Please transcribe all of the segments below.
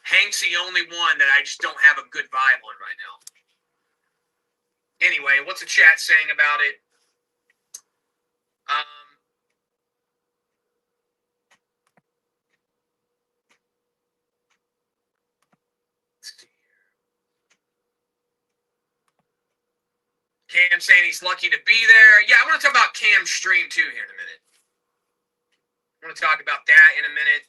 Hank's the only one that I just don't have a good vibe on right now. Anyway, what's the chat saying about it? Let's see here. Cam saying he's lucky to be there. Yeah, I want to talk about Cam's stream too here in a minute. I want to talk about that in a minute.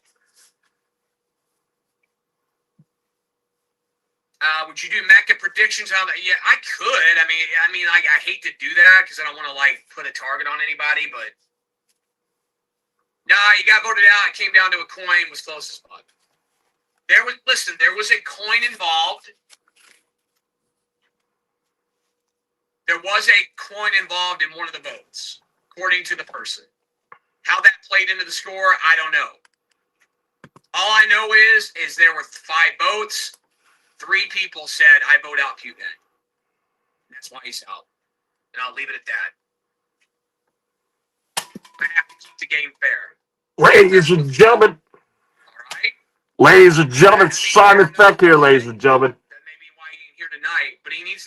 Would you do Mecca predictions? Yeah, I could. I mean, I hate to do that because I don't want to like put a target on anybody, but nah, you got voted out. It came down to a coin. Was close as fuck. There was a coin involved. There was a coin involved in one of the votes, according to the person. How that played into the score, I don't know. All I know is there were 5 votes. 3 people said, I vote out Cuban. That's why he's out. And I'll leave it at that. I have to keep the game fair. Ladies and gentlemen. All right. Ladies and gentlemen, Simon Feck here, ladies and gentlemen. That may be why he ain't here tonight, but he needs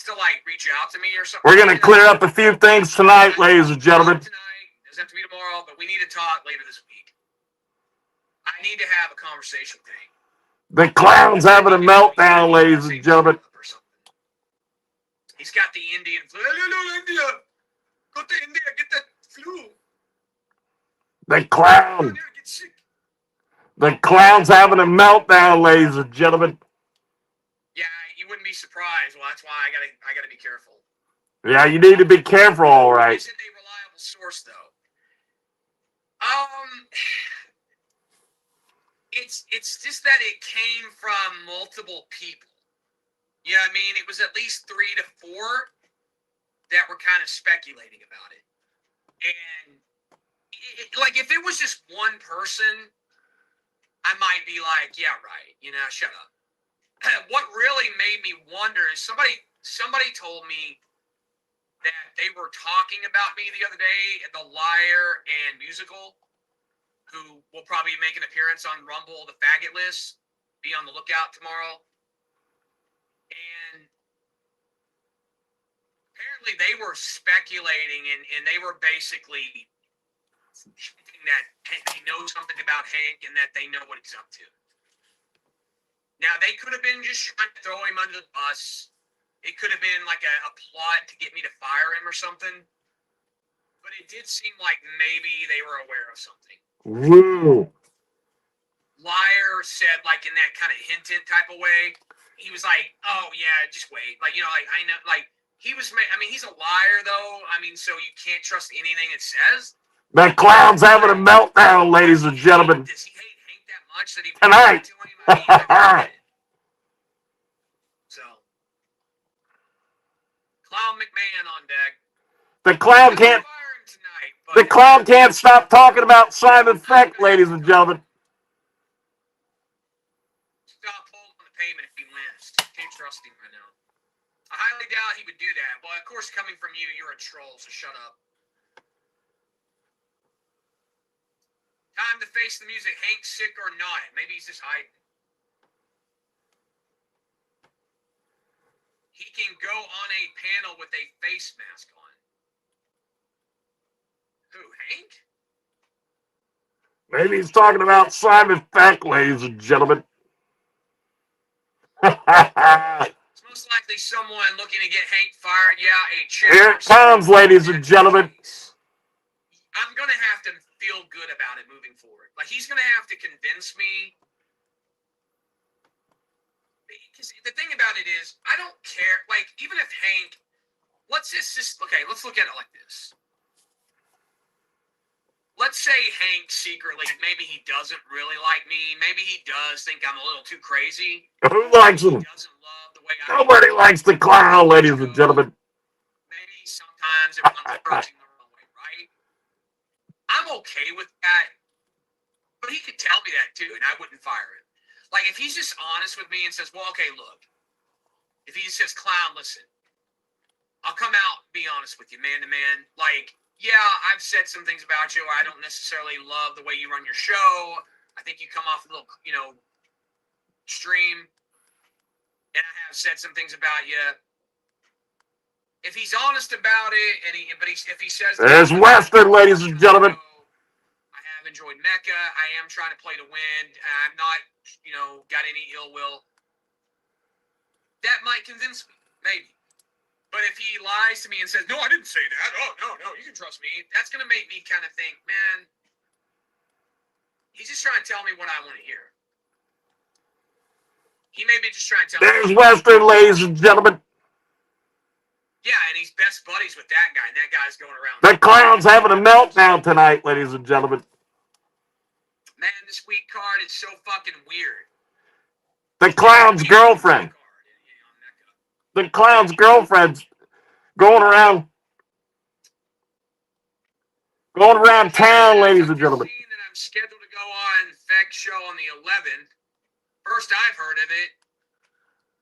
to like reach out to me or something. We're going to clear up a few things tonight, ladies and gentlemen. Tonight. Doesn't have to be tomorrow, but we need to talk later this week. I need to have a conversation with him. The clown's having a meltdown, ladies and gentlemen. He's got the Indian flu. Hello, India. Go to India, get that flu. The clown's having a meltdown, ladies and gentlemen. Yeah, you wouldn't be surprised. Well, that's why I gotta be careful. Yeah, you need to be careful, all right. Isn't a reliable source, though? It's just that it came from multiple people. You know what I mean? It was at least 3 to 4 that were kind of speculating about it. And like, if it was just one person, I might be like, yeah, right. You know, shut up. What really made me wonder is somebody told me that they were talking about me the other day at the Liar and Musical, who will probably make an appearance on Rumble, the Faggot List. Be on the lookout tomorrow. And apparently they were speculating and they were basically thinking that they know something about Hank and that they know what he's up to. Now, they could have been just trying to throw him under the bus. It could have been like a plot to get me to fire him or something. But it did seem like maybe they were aware of something. Woo. Liar said, like, in that kind of hint type of way, he was like, oh, yeah, just wait. Like, you know, like, I know, like, he was, I mean, he's a liar, though. I mean, so you can't trust anything it says. That clown's having a meltdown, ladies and gentlemen. Does he hate Hank that much that he tonight? To him? I mean, so, Clown McMahon on deck. The clown can't. Tonight, the clown can't stop talking about Simon Feck, ladies and gentlemen. Stop holding the payment if he wins. Can't trust him right now. I highly doubt he would do that. Well, of course, coming from you, you're a troll, so shut up. Time to face the music. Hank sick or not? Maybe he's just hiding. He can go on a panel with a face mask on. Who, Hank? Maybe he's talking about Simon Feck, ladies and gentlemen. It's most likely someone looking to get Hank fired. Yeah, a chair. Here it comes, ladies and gentlemen. I'm going to have to feel good about it moving forward. Like, he's going to have to convince me. Because the thing about it is, I don't care. Like, even if Hank, let's look at it like this. Let's say Hank secretly, maybe he doesn't really like me. Maybe he does think I'm a little too crazy. Who likes him? He doesn't love the way Nobody likes the clown, ladies and gentlemen. Maybe sometimes it runs approaching the wrong way, right? I'm okay with that. But he could tell me that too, and I wouldn't fire him. Like, if he's just honest with me and says, well, okay, look. If he says, clown, listen. I'll come out and be honest with you, man to man. Like, yeah, I've said some things about you. I don't necessarily love the way you run your show. I think you come off a little, you know, stream, and I have said some things about you. If he's honest about it, if he says there's Western, ladies and gentlemen. I have enjoyed Mecca. I am trying to play to win. I'm not, got any ill will. That might convince me, maybe. But if he lies to me and says, "No, I didn't say that. Oh, no, you can trust me," that's going to make me kind of think, man, he's just trying to tell me what I want to hear. He may be just trying to tell me. There's Western, ladies and gentlemen. Yeah, and he's best buddies with that guy, and that guy's going around. The clown's having a meltdown tonight, ladies and gentlemen. Man, this week card is so fucking weird. The clown's girlfriend. The clown's girlfriend's going around town, ladies and gentlemen. I'm scheduled to go on Feck's show on the 11th. First I've heard of it,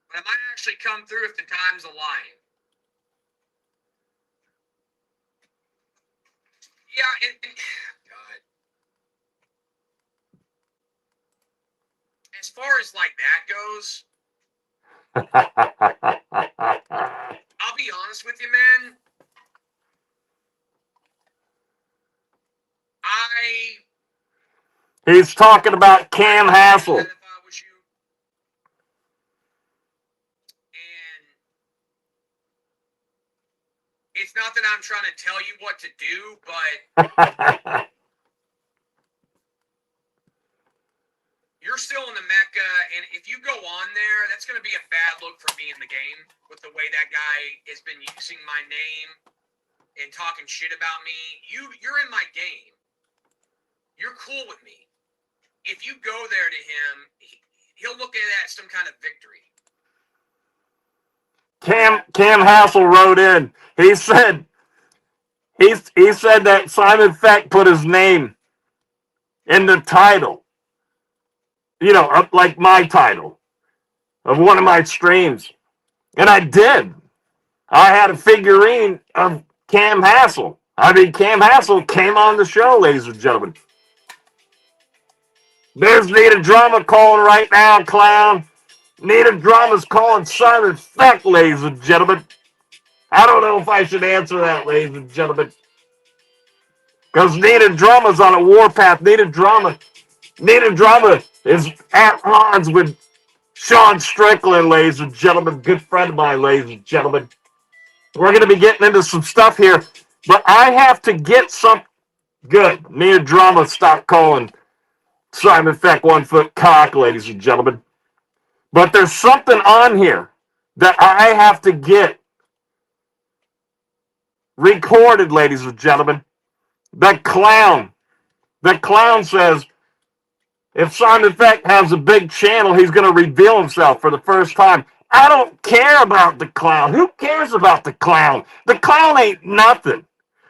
but I might actually come through if the time's aligned. Yeah, God. As far as like that goes, I'll be honest with you, man. He's talking about Cam Hassel. If I was you. And it's not that I'm trying to tell you what to do, but you're still in the Mecca, and if you go on there, that's going to be a bad look for me in the game with the way that guy has been using my name and talking shit about me. You're in my game. You're cool with me. If you go there to him, he'll look at that as some kind of victory. Cam Hassel wrote in. He said that Simon Feck put his name in the title. Like my title of one of my streams. And I did. I had a figurine of Cam Hassel. Cam Hassel came on the show, ladies and gentlemen. There's Nita Drama calling right now, clown. Nita Drama's calling Simon Feck, ladies and gentlemen. I don't know if I should answer that, ladies and gentlemen. Because Nita Drama's on a warpath. Nita Drama is at odds with Sean Strickland, ladies and gentlemen. Good friend of mine, ladies and gentlemen. We're going to be getting into some stuff here. But I have to get some... Good. Nita Drama stopped calling Simon Feck 1 foot cock, ladies and gentlemen. But there's something on here that I have to get recorded, ladies and gentlemen. The clown says if Simon Feck has a big channel, he's going to reveal himself for the first time. I don't care about the clown. Who cares about the clown? The clown ain't nothing.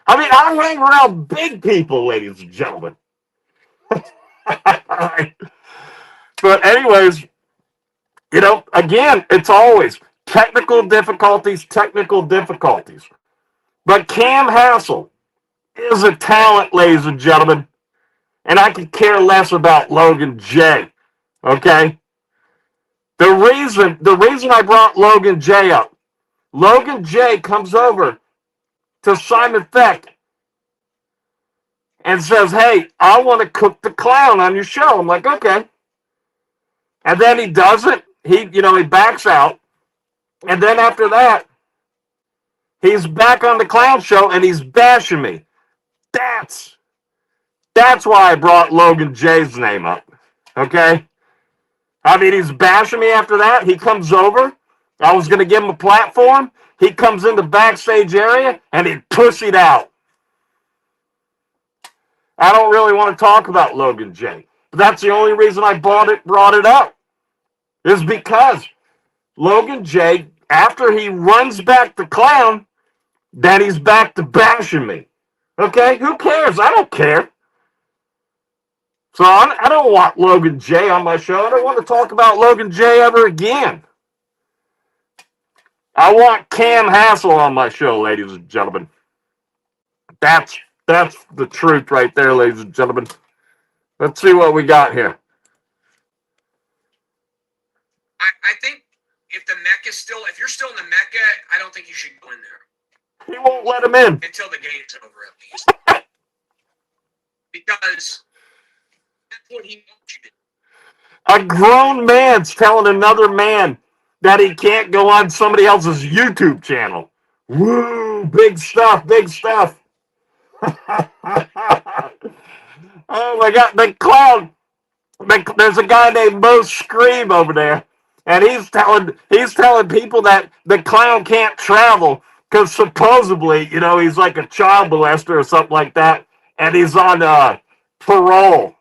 I hang around big people, ladies and gentlemen. But anyways, again, it's always technical difficulties. But Cam Hassel is a talent, ladies and gentlemen. And I could care less about Logan J. Okay? The reason I brought Logan J up, Logan J comes over to Simon Feck and says, "Hey, I want to cook the clown on your show." I'm like, okay. And then he doesn't. He backs out. And then after that, he's back on the clown show and he's bashing me. That's why I brought Logan J's name up. Okay? He's bashing me after that. He comes over. I was going to give him a platform. He comes in the backstage area and he pussied out. I don't really want to talk about Logan J. But that's the only reason I brought it up. Is because Logan J, after he runs back the clown, then he's back to bashing me. Okay? Who cares? I don't care. So I don't want Logan J on my show. I don't want to talk about Logan J ever again. I want Cam Hassel on my show, ladies and gentlemen. That's the truth right there, ladies and gentlemen. Let's see what we got here. I think if you're still in the Mecca, I don't think you should go in there. He won't let him in. Until the game's over, at least. Because that's what he wants you to do. A grown man's telling another man that he can't go on somebody else's YouTube channel. Woo, big stuff, big stuff. Oh my God, the clown. There's a guy named Mo Scream over there, and he's telling people that the clown can't travel because supposedly, he's like a child molester or something like that, and he's on parole.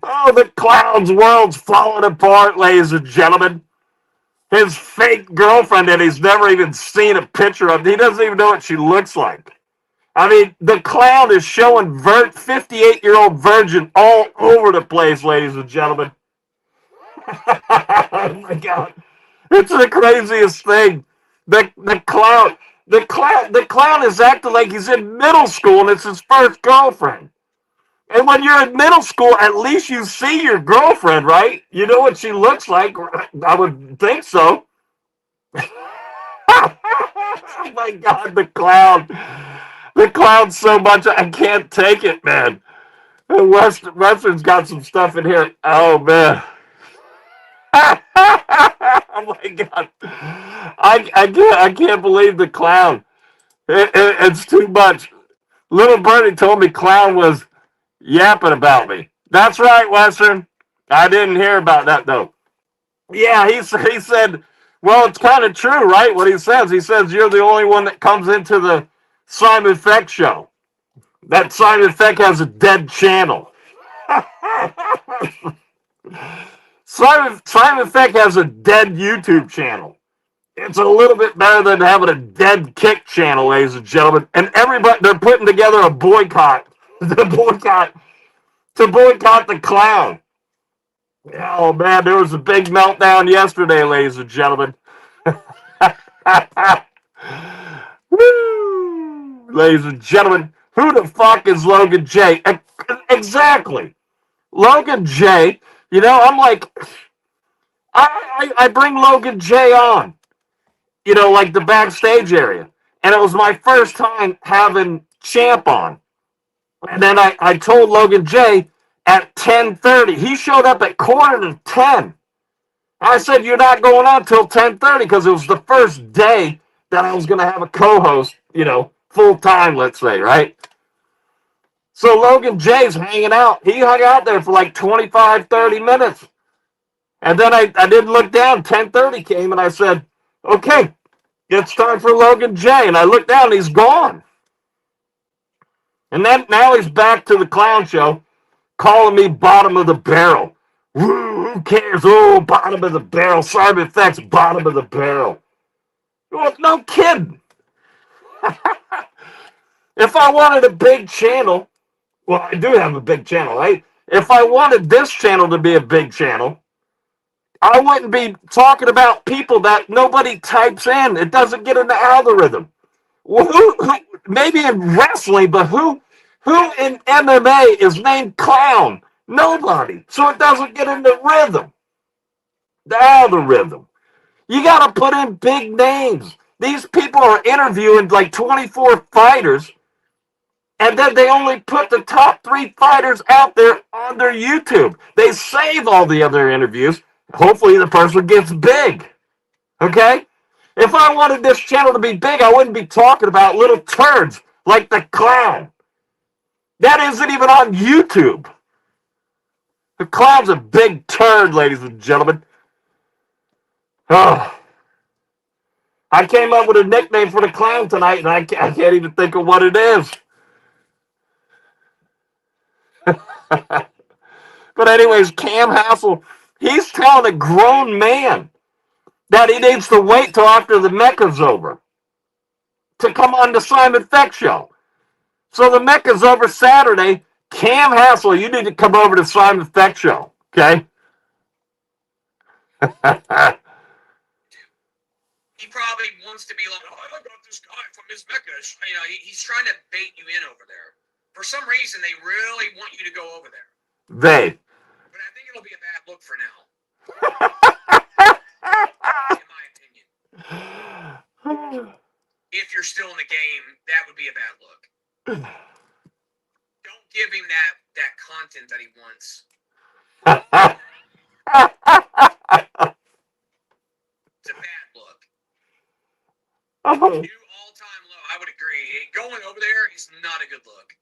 Oh, the clown's world's falling apart, ladies and gentlemen. His fake girlfriend that he's never even seen a picture of, he doesn't even know what she looks like. I mean, the clown is showing 58-year-old virgin all over the place, ladies and gentlemen. Oh my God. It's the craziest thing. The clown is acting like he's in middle school and it's his first girlfriend. And when you're in middle school, at least you see your girlfriend, right? You know what she looks like. I would think so. Oh my God, the clown. The clown's so much, I can't take it, man. Western's got some stuff in here. Oh, man. Oh my God. I can't believe the clown. It's too much. Little Birdie told me clown was yapping about me. That's right, Western. I didn't hear about that, though. Yeah, he said, well, it's kind of true, right? What he says. He says you're the only one that comes into the Simon Feck show. That Simon Feck has a dead channel. Simon Feck has a dead YouTube channel. It's a little bit better than having a dead kick channel, ladies and gentlemen. And everybody, they're putting together a boycott. To boycott the clown. Oh, man, there was a big meltdown yesterday, ladies and gentlemen. Woo! Ladies and gentlemen, who the fuck is Logan J? Exactly. Logan J, I'm like, I bring Logan J on, like the backstage area. And it was my first time having Champ on. And then I told Logan J at 10:30. He showed up at 9:45. I said, you're not going on till 10:30 because it was the first day that I was going to have a co-host, full time, let's say, right? So Logan J's hanging out. He hung out there for like 25, 30 minutes. And then I didn't look down. 10:30 came and I said, okay, it's time for Logan J. And I looked down and he's gone. And then now he's back to the clown show calling me bottom of the barrel. Woo, who cares? Oh, bottom of the barrel. Simon Feck's bottom of the barrel. Well, no kidding. If I wanted a big channel, well, I do have a big channel, right? If I wanted this channel to be a big channel, I wouldn't be talking about people that nobody types in. It doesn't get in the algorithm. Well, who maybe in wrestling, but who in MMA is named Clown? Nobody. So it doesn't get in the rhythm. The algorithm. You got to put in big names. These people are interviewing like 24 fighters, and then they only put the top 3 fighters out there on their YouTube. They save all the other interviews. Hopefully the person gets big. Okay? If I wanted this channel to be big, I wouldn't be talking about little turds like the clown. That isn't even on YouTube. The clown's a big turd, ladies and gentlemen. Oh. I came up with a nickname for the clown tonight, and I can't even think of what it is. But anyways, Cam Hassel, he's telling a grown man that he needs to wait till after the Mecca's over to come on the Simon Feck show. So the Mecca's over Saturday. Cam Hassel, you need to come over to Simon Feck show, okay? He probably wants to be like, oh, I got this guy from his Mecca. He's trying to bait you in over there. For some reason, they really want you to go over there. it'll be a bad look for now. In my opinion. If you're still in the game, that would be a bad look. Don't give him that content that he wants. It's a bad look. New all-time low. I would agree. Going over there is not a good look.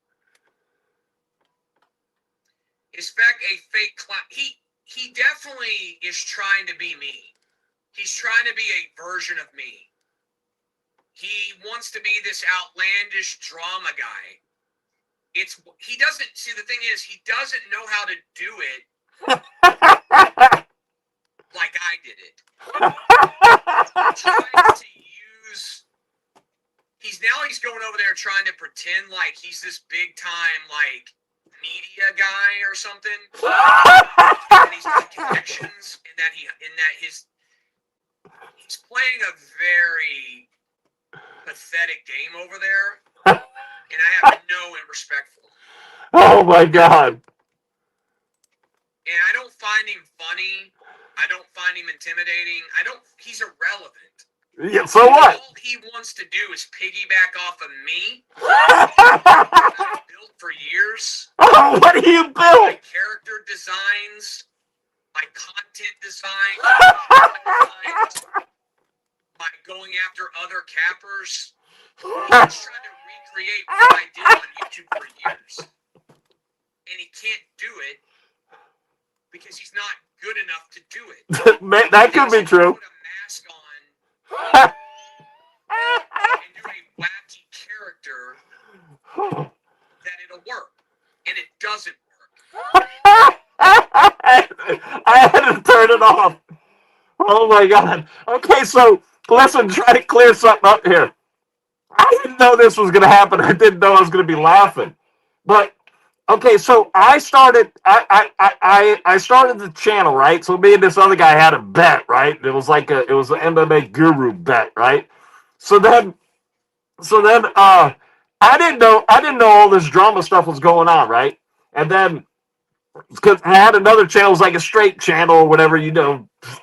Is Feck a fake clown? He definitely is trying to be me. He's trying to be a version of me. He wants to be this outlandish drama guy. He doesn't see, the thing is, he doesn't know how to do it like I did it. He's going over there trying to pretend like he's this big time like media guy or something. And he's got connections, and that he's playing a very pathetic game over there, and I have no respect for him. Oh my God! And I don't find him funny. I don't find him intimidating. He's irrelevant. Yeah, so what? All he wants to do is piggyback off of me. I've built for years. Oh, what do you build? My character designs, my content design, by going after other cappers. He's trying to recreate what I did on YouTube for years. And he can't do it because he's not good enough to do it. That could be true. Put a mask on and do a wacky character that it'll work. And it doesn't work. I had to turn it off. Oh my God. Okay, so listen, try to clear something up here. I didn't know this was going to happen. I didn't know I was going to be laughing. But okay, so I started the channel, right? So me and this other guy had a bet, right? It was an MMA GURU bet, right? So then I didn't know all this drama stuff was going on, right? And then because I had another channel, it was like a straight channel or whatever, I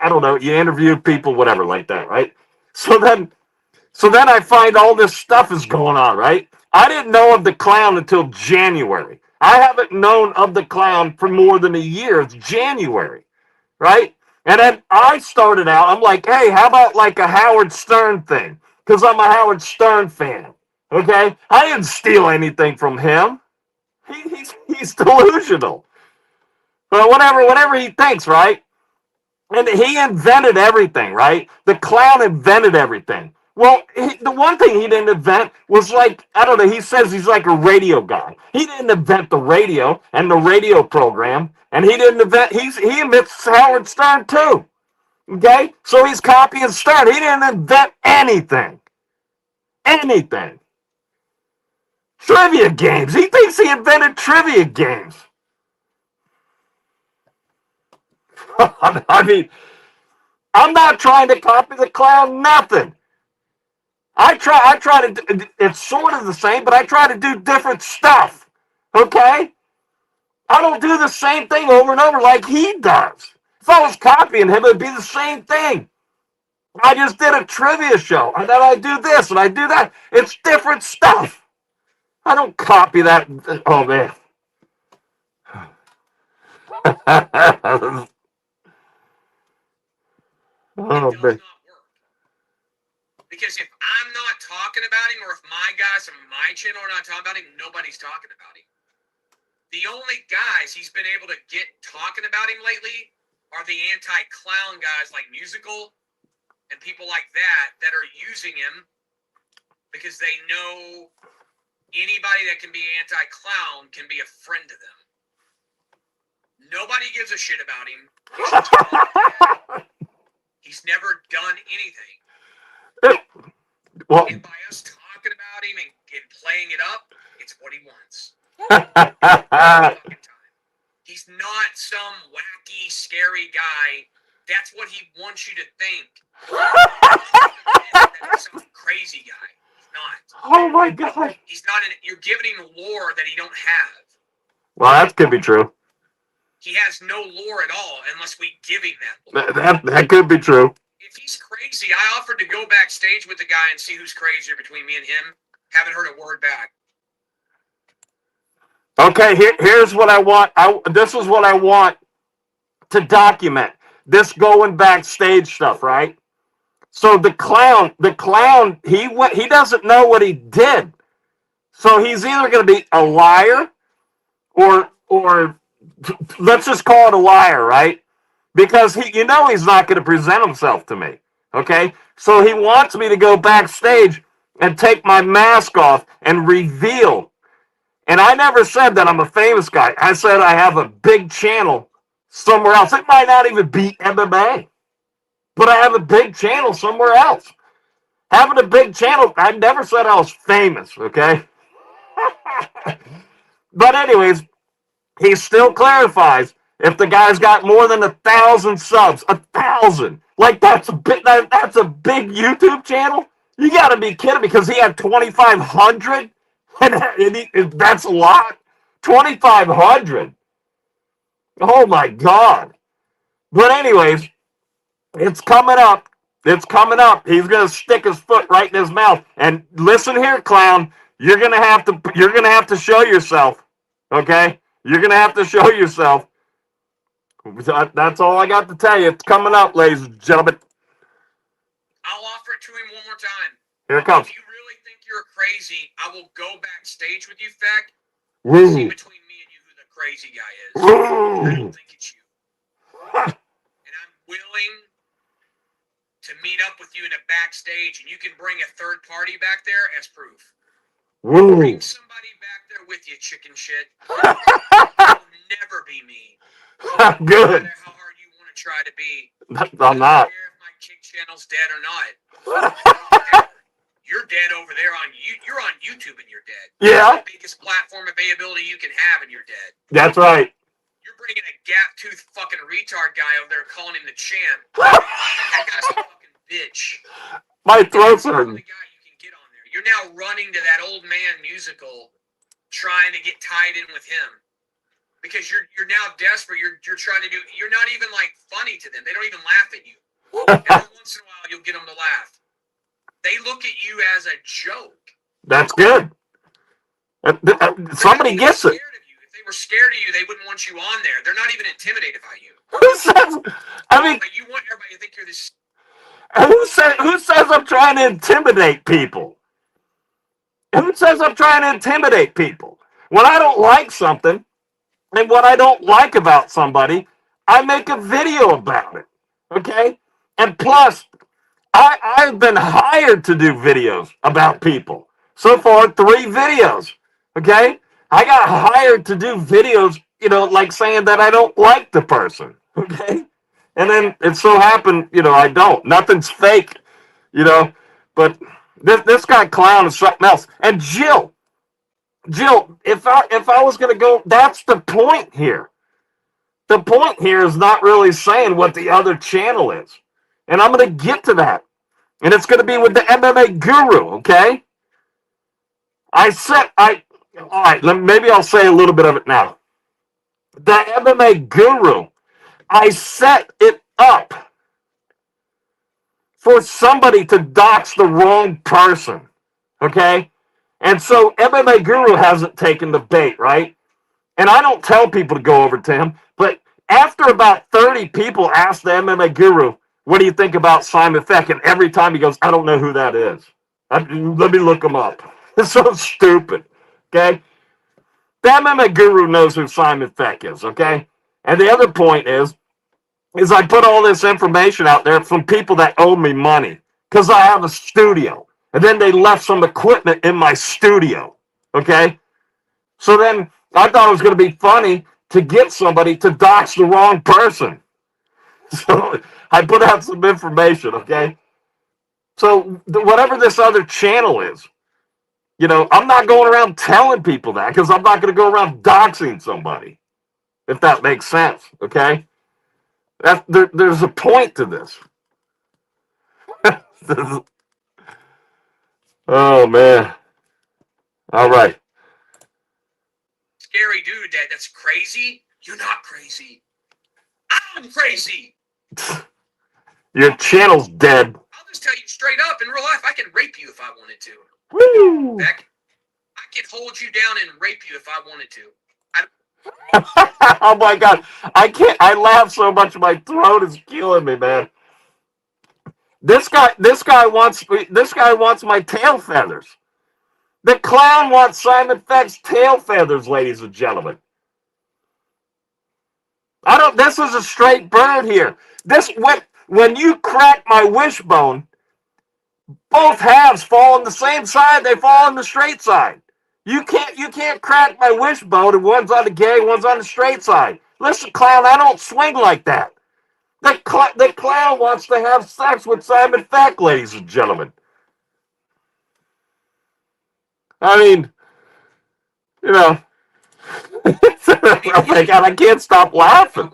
don't know, you interview people, whatever, like that, right? So then I find all this stuff is going on, right? I didn't know of the clown until January. I haven't known of the clown for more than a year. It's January, right? And then I started out, I'm like, hey, how about like a Howard Stern thing? Because I'm a Howard Stern fan, okay? I didn't steal anything from him. He's delusional. But whatever he thinks, right? And he invented everything, right? The clown invented everything. Well, the one thing he didn't invent was like, I don't know, he says he's like a radio guy. He didn't invent the radio and the radio program. And he invents Howard Stern too. Okay? So he's copying Stern. He didn't invent anything. Anything. Trivia games. He thinks he invented trivia games. I mean, I'm not trying to copy the clown, nothing. I try to, it's sort of the same, but I try to do different stuff. Okay? I don't do the same thing over and over like he does. If I was copying him, it'd be the same thing. I just did a trivia show, and then I do this, and I do that. It's different stuff. I don't copy that. Oh, man. Oh, it does not work. Because if I'm not talking about him, or if my guys on my channel are not talking about him, nobody's talking about him. The only guys he's been able to get talking about him lately are the anti-clown guys like Musical and people like that are using him because they know anybody that can be anti-clown can be a friend to them. Nobody gives a shit about him. He's never done anything. Well, and by us talking about him and playing it up, it's what he wants. He's not some wacky, scary guy. That's what he wants you to think. He's some crazy guy. He's not. Oh my God. He's not. You're giving him lore that he don't have. Well, that could be true. he has no lore at all unless we give him that lore. That could be true. If he's crazy, I offered to go backstage with the guy and see who's crazier between me and him. Haven't heard a word back. Okay, here's what I want. This is what I want to document. This going backstage stuff, right? So the clown, he doesn't know what he did. So he's either going to be a liar or let's just call it a liar, right? Because he's not going to present himself to me. Okay? So he wants me to go backstage and take my mask off and reveal. And I never said that I'm a famous guy. I said I have a big channel somewhere else. It might not even be MMA, but I have a big channel somewhere else. Having a big channel, I never said I was famous, okay? But anyways, he still clarifies if the guy's got more than 1,000 subs, 1,000. Like that's a big YouTube channel. You got to be kidding me, because he had 2,500, and that's a lot. 2,500. Oh my God. But anyways, it's coming up. It's coming up. He's gonna stick his foot right in his mouth. And listen here, clown. You're gonna have to show yourself. Okay? You're gonna have to show yourself. That's all I got to tell you. It's coming up, ladies and gentlemen. I'll offer it to him one more time. Here it comes. If you really think you're crazy, I will go backstage with you, Feck. Woo. See between me and you who the crazy guy is. Woo. I don't think it's you. And I'm willing to meet up with you in a backstage, and you can bring a third party back there as proof. Woo. Bring somebody back there with you, chicken shit. It'll never be me. Good. No matter how hard you want to try to be. I'm not. I don't care if my kick channel's dead or not. You're dead over there on you're on YouTube and you're dead. Yeah. The biggest platform availability you can have, and you're dead. That's right. You're bringing a gap-toothed fucking retard guy over there, calling him the champ. That guy's a fucking bitch. My throat's You're hurting. the guy you can get on there. You're now running to that old man musical, trying to get tied in with him, because you're now desperate. You're trying to do. You're not even like funny to them. They don't even laugh at you. Every once in a while, you'll get them to laugh. They look at you as a joke. That's good. Somebody gets it. If they were scared of you, they wouldn't want you on there. They're not even intimidated by you. Who says? I mean, But you want everybody to think you're this. who says I'm trying to intimidate people? Who says I'm trying to intimidate people? When I don't like something, and what I don't like about somebody, I make a video about it. Okay? And plus, I've been hired to do videos about people. So far, 3 videos. Okay? I got hired to do videos, like saying that I don't like the person. Okay? And then it so happened, I don't. Nothing's fake, But this guy clown is something else. And Jill, if I was going to go, that's the point here. The point here is not really saying what the other channel is. And I'm going to get to that. And it's going to be with the MMA Guru, okay? All right, maybe I'll say a little bit of it now. The MMA Guru, I set it up for somebody to dox the wrong person, okay? And so MMA Guru hasn't taken the bait, right? And I don't tell people to go over to him, but after about 30 people ask the MMA Guru, what do you think about Simon Feck? And every time he goes, I don't know who that is. Let me look him up. It's so stupid, okay? The MMA Guru knows who Simon Feck is, okay? And the other point is I put all this information out there from people that owe me money because I have a studio. And then they left some equipment in my studio, okay? So then I thought it was going to be funny to get somebody to dox the wrong person. So I put out some information, okay? So whatever this other channel is, I'm not going around telling people that because I'm not going to go around doxing somebody, if that makes sense, okay? There's a point to this. Oh, man. All right. Scary dude that's crazy, You're not crazy. I'm crazy. Your channel's dead. I'll just tell you straight up, in real life, I can rape you if I wanted to. Woo! Beck, I can hold you down and rape you if I wanted to. Oh my God. I can't. I laugh so much my throat is killing me, man. This guy wants my tail feathers. The clown wants Simon Feck's tail feathers, ladies and gentlemen. This is a straight bird here. When you crack my wishbone, both halves fall on the same side. They fall on the straight side. You can't crack my wishbone and one's on the gay, one's on the straight side. Listen, clown, I don't swing like that. The clown wants to have sex with Simon Feck, ladies and gentlemen. I mean, you know, oh my God, I can't stop laughing.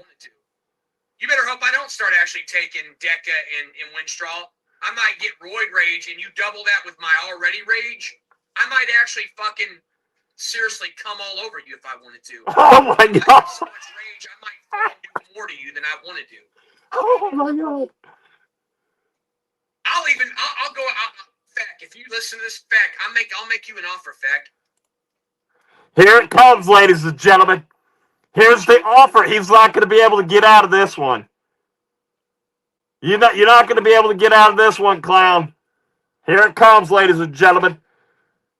You better hope I don't start actually taking Deca and Winstraw. I might get roid rage, and you double that with my already rage. I might actually fucking seriously come all over you if I wanted to. Oh my God! I have so much rage, I might do more to you than I wanted to. Oh my God! I'll go. Feck, if you listen to this, Feck, I'll make you an offer, Feck. Here it comes, ladies and gentlemen. Here's the offer. He's not going to be able to get out of this one. You're not going to be able to get out of this one, clown. Here it comes, ladies and gentlemen.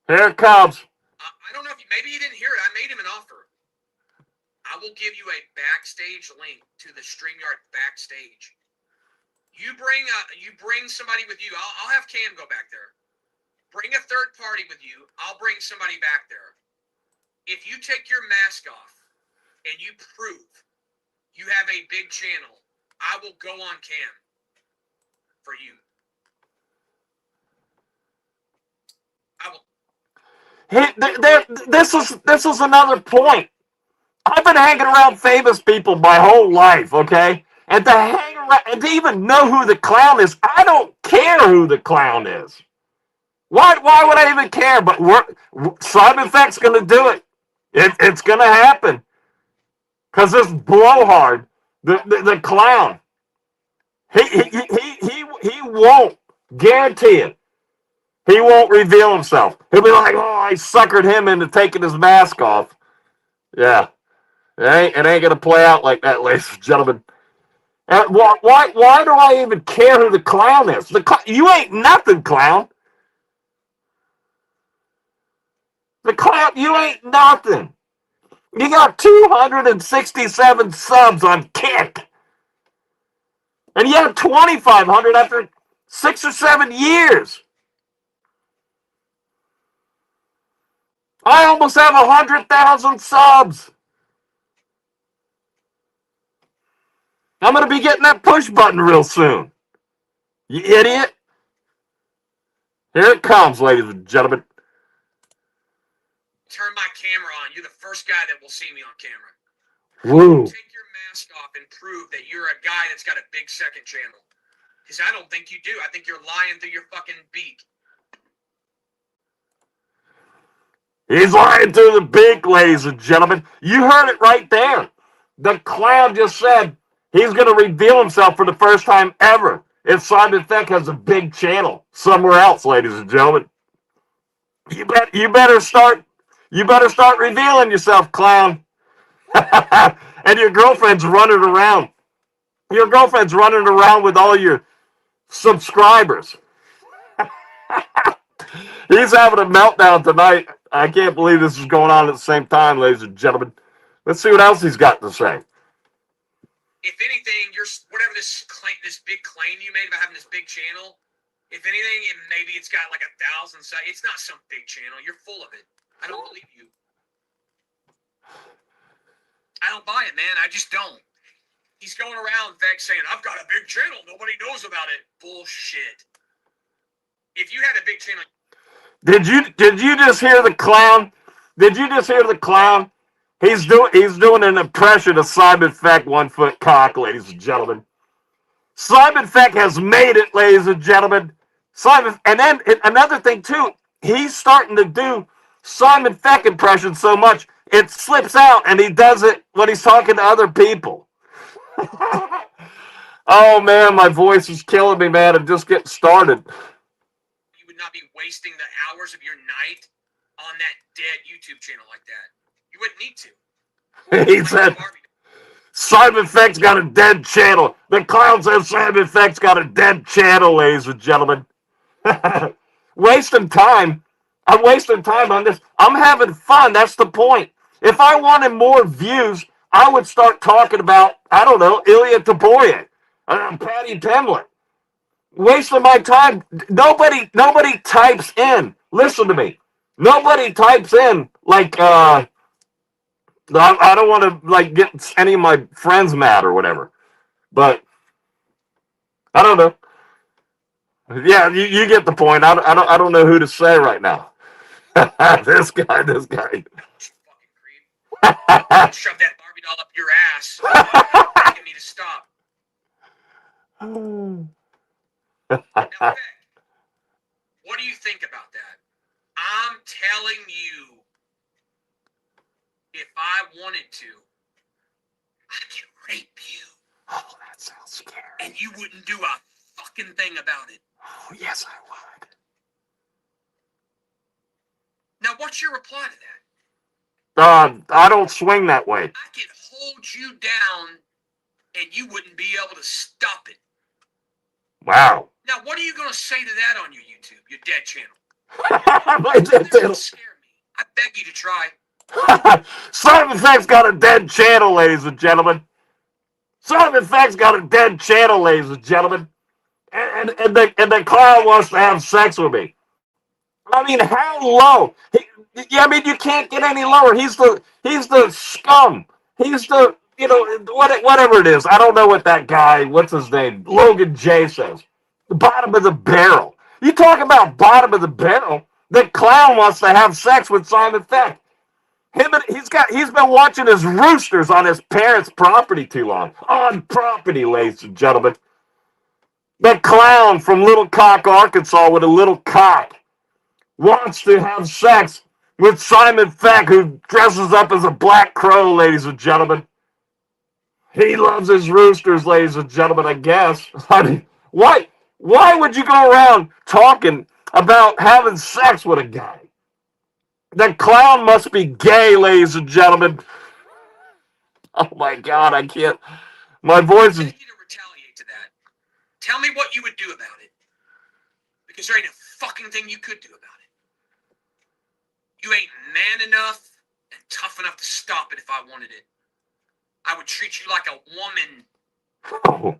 Here it comes. I don't know if maybe you didn't hear it. I made him an offer. I will give you a backstage link to the StreamYard backstage. You bring somebody with you. I'll have Cam go back there. Bring a third party with you. I'll bring somebody back there. If you take your mask off and you prove you have a big channel, I will go on Cam for you. I will. This is another point. I've been hanging around famous people my whole life, okay? And to hang around and to even know who the clown is, I don't care who the clown is. Why would I even care? But Simon Feck's going to do it. It's going to happen. Because this blowhard, the clown, he won't, guarantee it. He won't reveal himself. He'll be like, oh, I suckered him into taking his mask off. Yeah. It ain't going to play out like that, ladies and gentlemen. Why do I even care who the clown is? You ain't nothing, clown. The clown, you ain't nothing. You got 267 subs on Kick. And you have 2,500 after 6 or 7 years. I almost have 100,000 subs. I'm going to be getting that push button real soon. You idiot. Here it comes, ladies and gentlemen. Turn my camera on. You're the first guy that will see me on camera. Woo. Take your mask off and prove that you're a guy that's got a big second channel. Because I don't think you do. I think you're lying through your fucking beak. He's lying through the beak, ladies and gentlemen. You heard it right there. The clown just said he's going to reveal himself for the first time ever if Simon Feck has a big channel somewhere else, ladies and gentlemen. You better start revealing yourself, clown. And your girlfriend's running around. Your girlfriend's running around with all your subscribers. He's having a meltdown tonight. I can't believe this is going on at the same time, ladies and gentlemen. Let's see what else he's got to say. If anything, whatever this big claim you made about having this big channel, if anything, maybe it's got like 1,000 sites. It's not some big channel. You're full of it. I don't believe you. I don't buy it, man. I just don't. He's going around saying, I've got a big channel. Nobody knows about it. Bullshit. If you had a big channel... Did you just hear the clown? Did you just hear the clown? He's doing an impression of Simon Feck, 1 foot cock, ladies and gentlemen. Simon Feck has made it, ladies and gentlemen. And then another thing too, he's starting to do Simon Feck impressions so much it slips out, and he does it when he's talking to other people. Oh, man, my voice is killing me, man. I'm just getting started. You would not be wasting the hours of your night on that dead YouTube channel like that. You wouldn't need to. He said, Simon Feck's got a dead channel. The clown says Simon Feck's got a dead channel, ladies and gentlemen. Wasting time. I'm wasting time on this. I'm having fun. That's the point. If I wanted more views, I would start talking about, I don't know, Ilya Taboyev, Patty Pimlet. Wasting my time. Nobody types in. Listen to me. Nobody types in like I don't want to like get any of my friends mad or whatever. But I don't know. Yeah, you get the point. I don't know who to say right now. This guy. Fucking creep. Shove that Barbie doll up your ass. Get me to stop. Now, Beck, what do you think about that? I'm telling you, if I wanted to, I could rape you. Oh, that sounds scary. And you wouldn't do a fucking thing about it. Oh, yes, I would. Now, what's your reply to that? I don't swing that way. I could hold you down, and you wouldn't be able to stop it. Wow. Now, what are you going to say to that on your YouTube, your dead channel? My dead channel. Scare me. I beg you to try. Simon Feck's got a dead channel, ladies and gentlemen. Simon Feck's got a dead channel, ladies and gentlemen. And the clown wants to have sex with me. I mean, how low? I mean, you can't get any lower. He's the scum. He's the, whatever it is. I don't know what that guy, what's his name, Logan J says. The bottom of the barrel. You talk about bottom of the barrel. The clown wants to have sex with Simon Feck. He's been watching his roosters on his parents' property too long. On property, ladies and gentlemen. The clown from Little Cock, Arkansas, with a little cock, wants to have sex with Simon Feck, who dresses up as a black crow, ladies and gentlemen. He loves his roosters, ladies and gentlemen, I guess. I mean, why would you go around talking about having sex with a guy? The clown must be gay, ladies and gentlemen. Oh my God, I can't. My voice is. I need you to retaliate to that. Tell me what you would do about it. Because there ain't a fucking thing you could do about it. You ain't man enough and tough enough to stop it if I wanted it. I would treat you like a woman. Oh.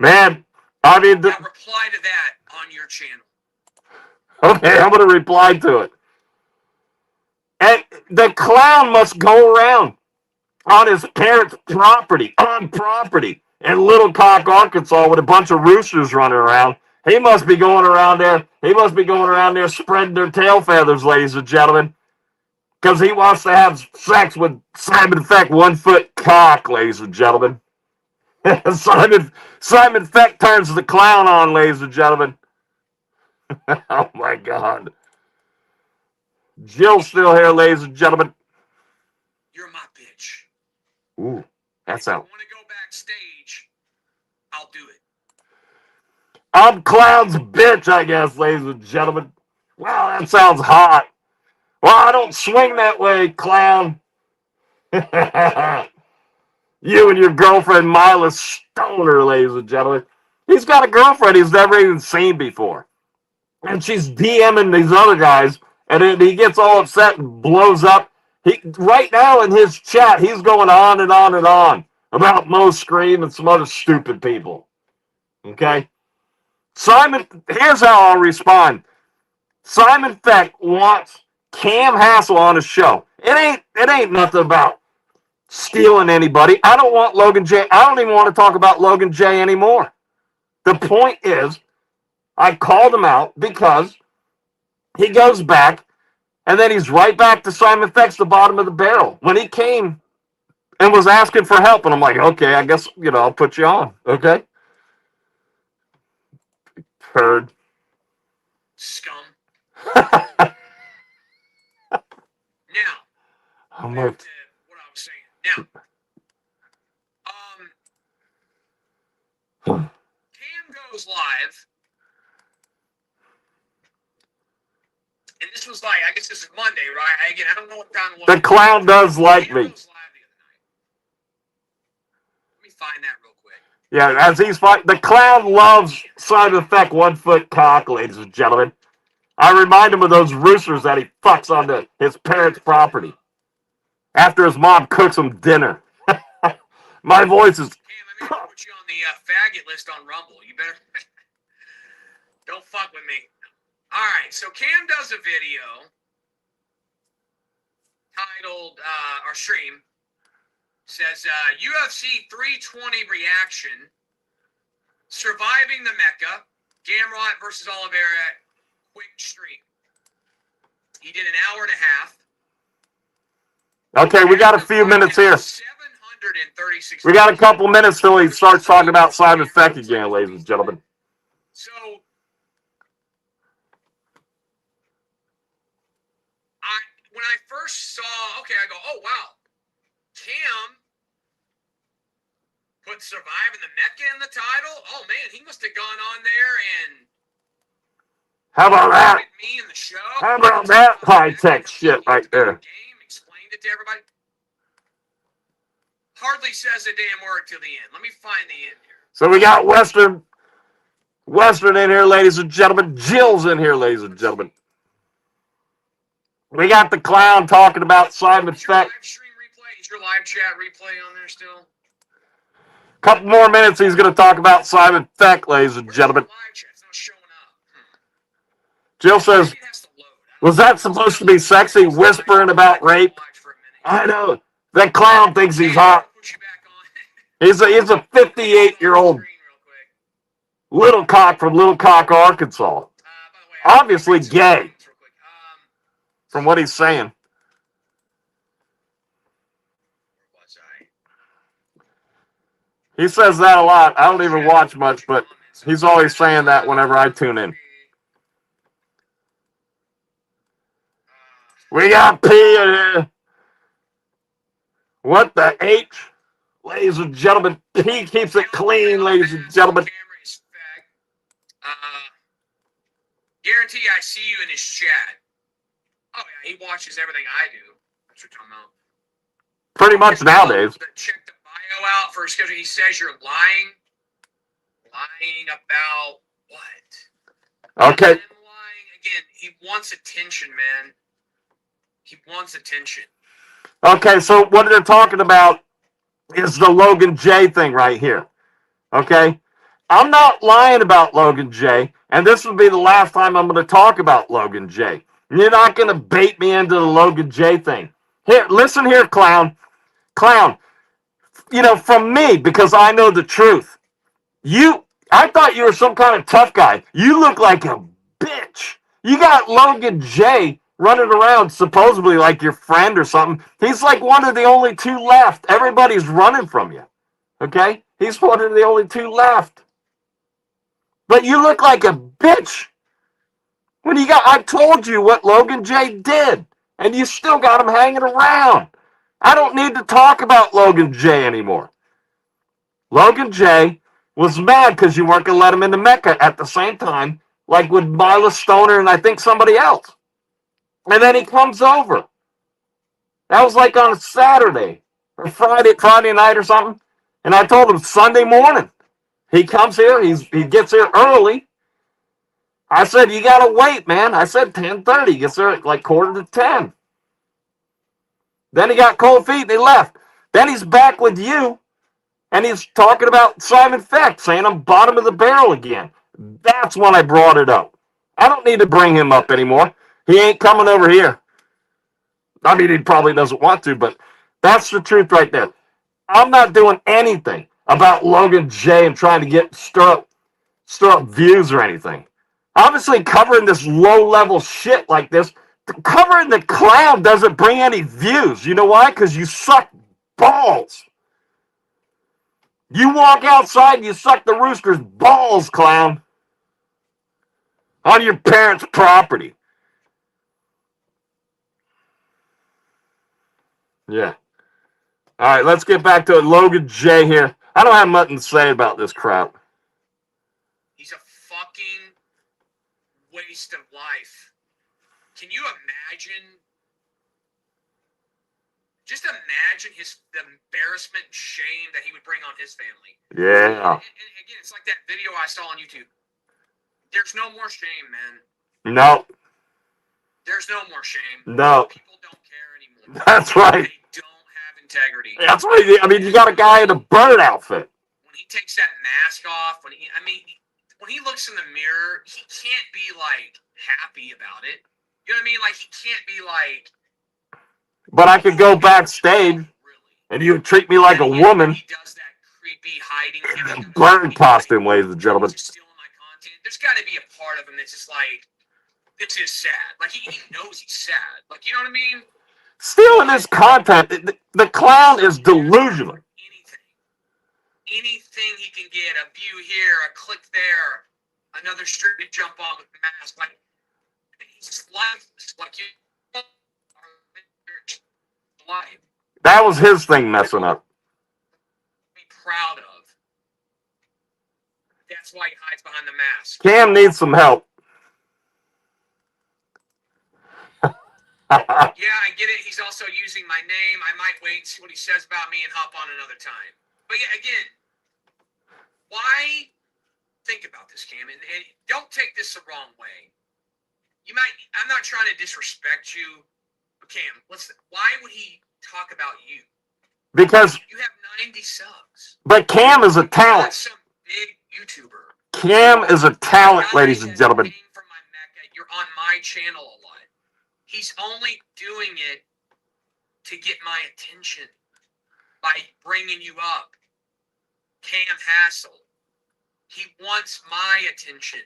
Man, I mean. Now reply to that on your channel. Okay, I'm going to reply to it. And the clown must go around on his parents' property, in Little Cock, Arkansas, with a bunch of roosters running around. He must be going around there. He must be going around there spreading their tail feathers, ladies and gentlemen, because he wants to have sex with Simon Feck, 1 foot cock, ladies and gentlemen. Simon Feck turns the clown on, ladies and gentlemen. Oh my God. Jill's still here, ladies and gentlemen. You're my bitch. Ooh, that's if out. you want to go backstage, I'll do it. I'm Clown's bitch, I guess, ladies and gentlemen. Wow, that sounds hot. Well, I don't swing that way, Clown. You and your girlfriend, Mila Stoner, ladies and gentlemen. He's got a girlfriend he's never even seen before. And she's DMing these other guys, and then he gets all upset and blows up. Right now in his chat, he's going on and on and on about Mo Scream and some other stupid people. Okay? Simon, here's how I'll respond. Simon Feck wants Cam Hassel on his show. It ain't nothing about stealing anybody. I don't want Logan J. I don't even want to talk about Logan J anymore. The point is, I called him out because he goes back, and then he's right back to Simon Feck's the bottom of the barrel. When he came and was asking for help, and I'm like, okay, I guess, I'll put you on, okay? Heard. Scum. Now, How back much? to what I was saying. Now, Cam goes live, and this was like, I guess this is Monday, right? Again, I don't know what time it was. The clown does like me. Cam goes live the other night. Let me find that real quick. Yeah, as he's fighting, the clown loves Simon Feck 1 foot cock, ladies and gentlemen. I remind him of those roosters that he fucks on his parents' property after his mom cooks him dinner. My voice is. Cam, I may put you on the faggot list on Rumble. You better don't fuck with me. All right, so Cam does a video titled, or stream, says UFC 320 reaction, surviving the Mecca, Gamrot versus Oliveira, quick stream. He did an hour and a half. Okay, we got a few minutes here. 736. We got a couple minutes till he starts talking about Simon Feck again, ladies and gentlemen. So, when I first saw, I go, oh, wow. Cam put Surviving the Mecca in the title? Oh, man, he must have gone on there and... How about that? Me in the show. How about that high-tech shit right there? Explained it to everybody. Hardly says a damn word till the end. Let me find the end here. So we got Western in here, ladies and gentlemen. Jill's in here, ladies and gentlemen. We got the clown talking about Simon Feck. Live stream replay? Is your live chat replay on there still? Couple more minutes, he's going to talk about Simon Feck, ladies and gentlemen. Live chat's not showing up. Jill says, was that supposed to be sexy, whispering about rape? I know. That clown thinks he's hot. He's a 58-year-old little cock from Little Cock, Arkansas. Obviously gay, from what he's saying. He says that a lot. I don't even watch much, but he's always saying that whenever I tune in. We got P in here. What the H? Ladies and gentlemen, P keeps it clean, ladies and gentlemen. Guarantee I see you in his chat. Oh, yeah, he watches everything I do. That's what you're talking about. Pretty much nowadays. Check the bio out for a schedule. He says you're lying. Lying about what? Okay. Lying again. He wants attention, man. He wants attention. Okay, so what they're talking about is the Logan J thing right here. Okay? I'm not lying about Logan J, and this will be the last time I'm going to talk about Logan J. You're not going to bait me into the Logan J thing. Here, listen here, clown. Clown, you know, from me, because I know the truth. I thought you were some kind of tough guy. You look like a bitch. You got Logan J running around supposedly like your friend or something. He's like one of the only two left. Everybody's running from you. Okay? He's one of the only two left. But you look like a bitch. I told you what Logan J did, and you still got him hanging around. I don't need to talk about Logan J anymore. Logan J was mad because you weren't going to let him into Mecca at the same time, like with Mila Stoner and I think somebody else. And then he comes over. That was like on a Saturday or Friday night or something. And I told him Sunday morning. He comes here. He gets here early. I said, you got to wait, man. I said 10:30. He gets there at like 9:45. Then he got cold feet and he left. Then he's back with you. And he's talking about Simon Feck, saying I'm bottom of the barrel again. That's when I brought it up. I don't need to bring him up anymore. He ain't coming over here. I mean, he probably doesn't want to, but that's the truth right there. I'm not doing anything about Logan J and trying to stir up views or anything. Obviously, covering this low-level shit like this, covering the clown doesn't bring any views. You know why? Because you suck balls. You walk outside and you suck the rooster's balls, clown. On your parents' property. Yeah. All right, let's get back to it. Logan J here. I don't have nothing to say about this crap. He's a fucking waste of life. Can you imagine? Just imagine the embarrassment and shame that he would bring on his family. Yeah. And again, it's like that video I saw on YouTube. There's no more shame, man. No. There's no more shame. No. People don't care anymore. That's right. They don't have integrity. That's right. I mean, you got a guy in a bird outfit. When he takes that mask off, when he looks in the mirror, he can't be like happy about it. You know what I mean? Like he can't be like. But I could go backstage, and you would treat me like a woman. He does that creepy hiding bird costume, ladies and gentlemen. Just stealing my content. There's got to be a part of him that's just like, this is sad. Like he knows he's sad. Like you know what I mean? Stealing his content. The clown is delusional. Anything he can get, a view here, a click there, another street to jump on with the mask. Like he's just lifeless. Like you. Life. That was his thing messing up. Be proud of. That's why he hides behind the mask. Cam needs some help. Yeah, I get it. He's also using my name. I might wait, see what he says about me, and hop on another time. But yeah, again, why think about this, Cam? And don't take this the wrong way. I'm not trying to disrespect you. Cam, why would he talk about you? Because you have 90 subs. But Cam is a talent. Some big YouTuber. Cam is a talent, ladies and gentlemen. From my Mecca, you're on my channel a lot. He's only doing it to get my attention by bringing you up. Cam Hassel. He wants my attention.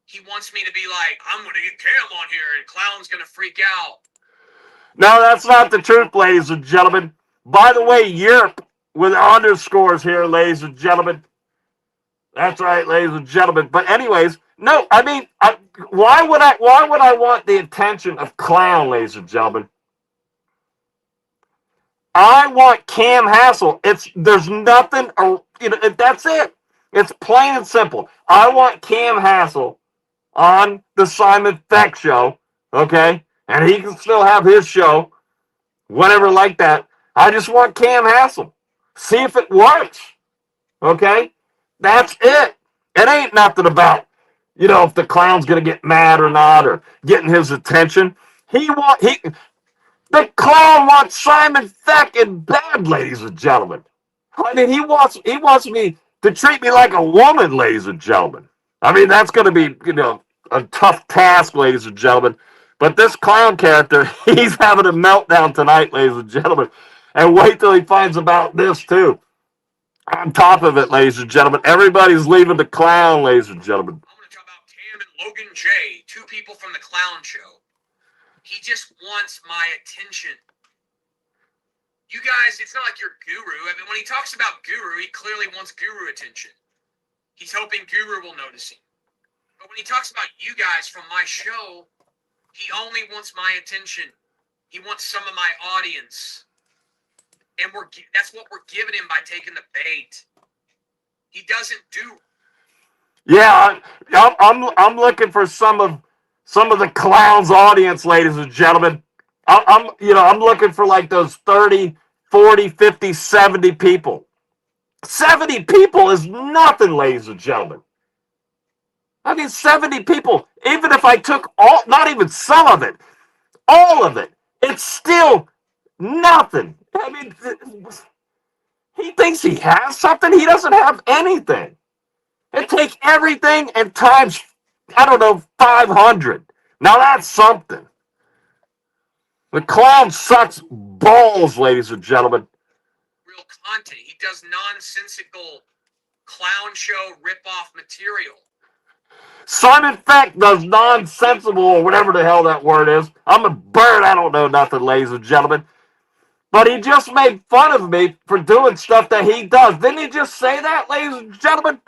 He wants me to be like, I'm going to get Cam on here and Clown's going to freak out. No, that's not the truth, ladies and gentlemen. By the way, Europe with underscores here, ladies and gentlemen. That's right, ladies and gentlemen. But anyways, no, I mean, why would I want the attention of Clown, ladies and gentlemen? I want Cam Hassel. There's nothing, that's it. It's plain and simple. I want Cam Hassel on the Simon Feck show, okay? And he can still have his show, whatever like that. I just want Cam Hassel. See if it works, okay? That's it. It ain't nothing about, if the Clown's going to get mad or not or getting his attention. The Clown wants Simon Feck in bed, ladies and gentlemen. I mean, he wants me to treat me like a woman, ladies and gentlemen. I mean, that's going to be, a tough task, ladies and gentlemen. But this Clown character, he's having a meltdown tonight, ladies and gentlemen. And wait till he finds about this, too. On top of it, ladies and gentlemen, everybody's leaving the Clown, ladies and gentlemen. I'm going to talk about Cam and Logan J, two people from the Clown show. He just wants my attention. You guys, it's not like you're Guru. I mean, when he talks about Guru, he clearly wants Guru attention. He's hoping Guru will notice him. But when he talks about you guys from my show, he only wants my attention. He wants some of my audience. And that's what we're giving him by taking the bait. He doesn't do. Yeah, I'm looking for some of the Clown's audience, ladies and gentlemen. I'm looking for like those 30, 40, 50, 70 people. 70 people is nothing, ladies and gentlemen. I mean, 70 people, even if I took not even some of it, all of it, it's still nothing. I mean, he thinks he has something. He doesn't have anything. It takes everything and times, 500. Now that's something. The Clown sucks balls, ladies and gentlemen. Real content. He does nonsensical Clown show rip-off material. Simon Feck does nonsensical, or whatever the hell that word is. I'm a bird. I don't know nothing, ladies and gentlemen. But he just made fun of me for doing stuff that he does. Didn't he just say that, ladies and gentlemen?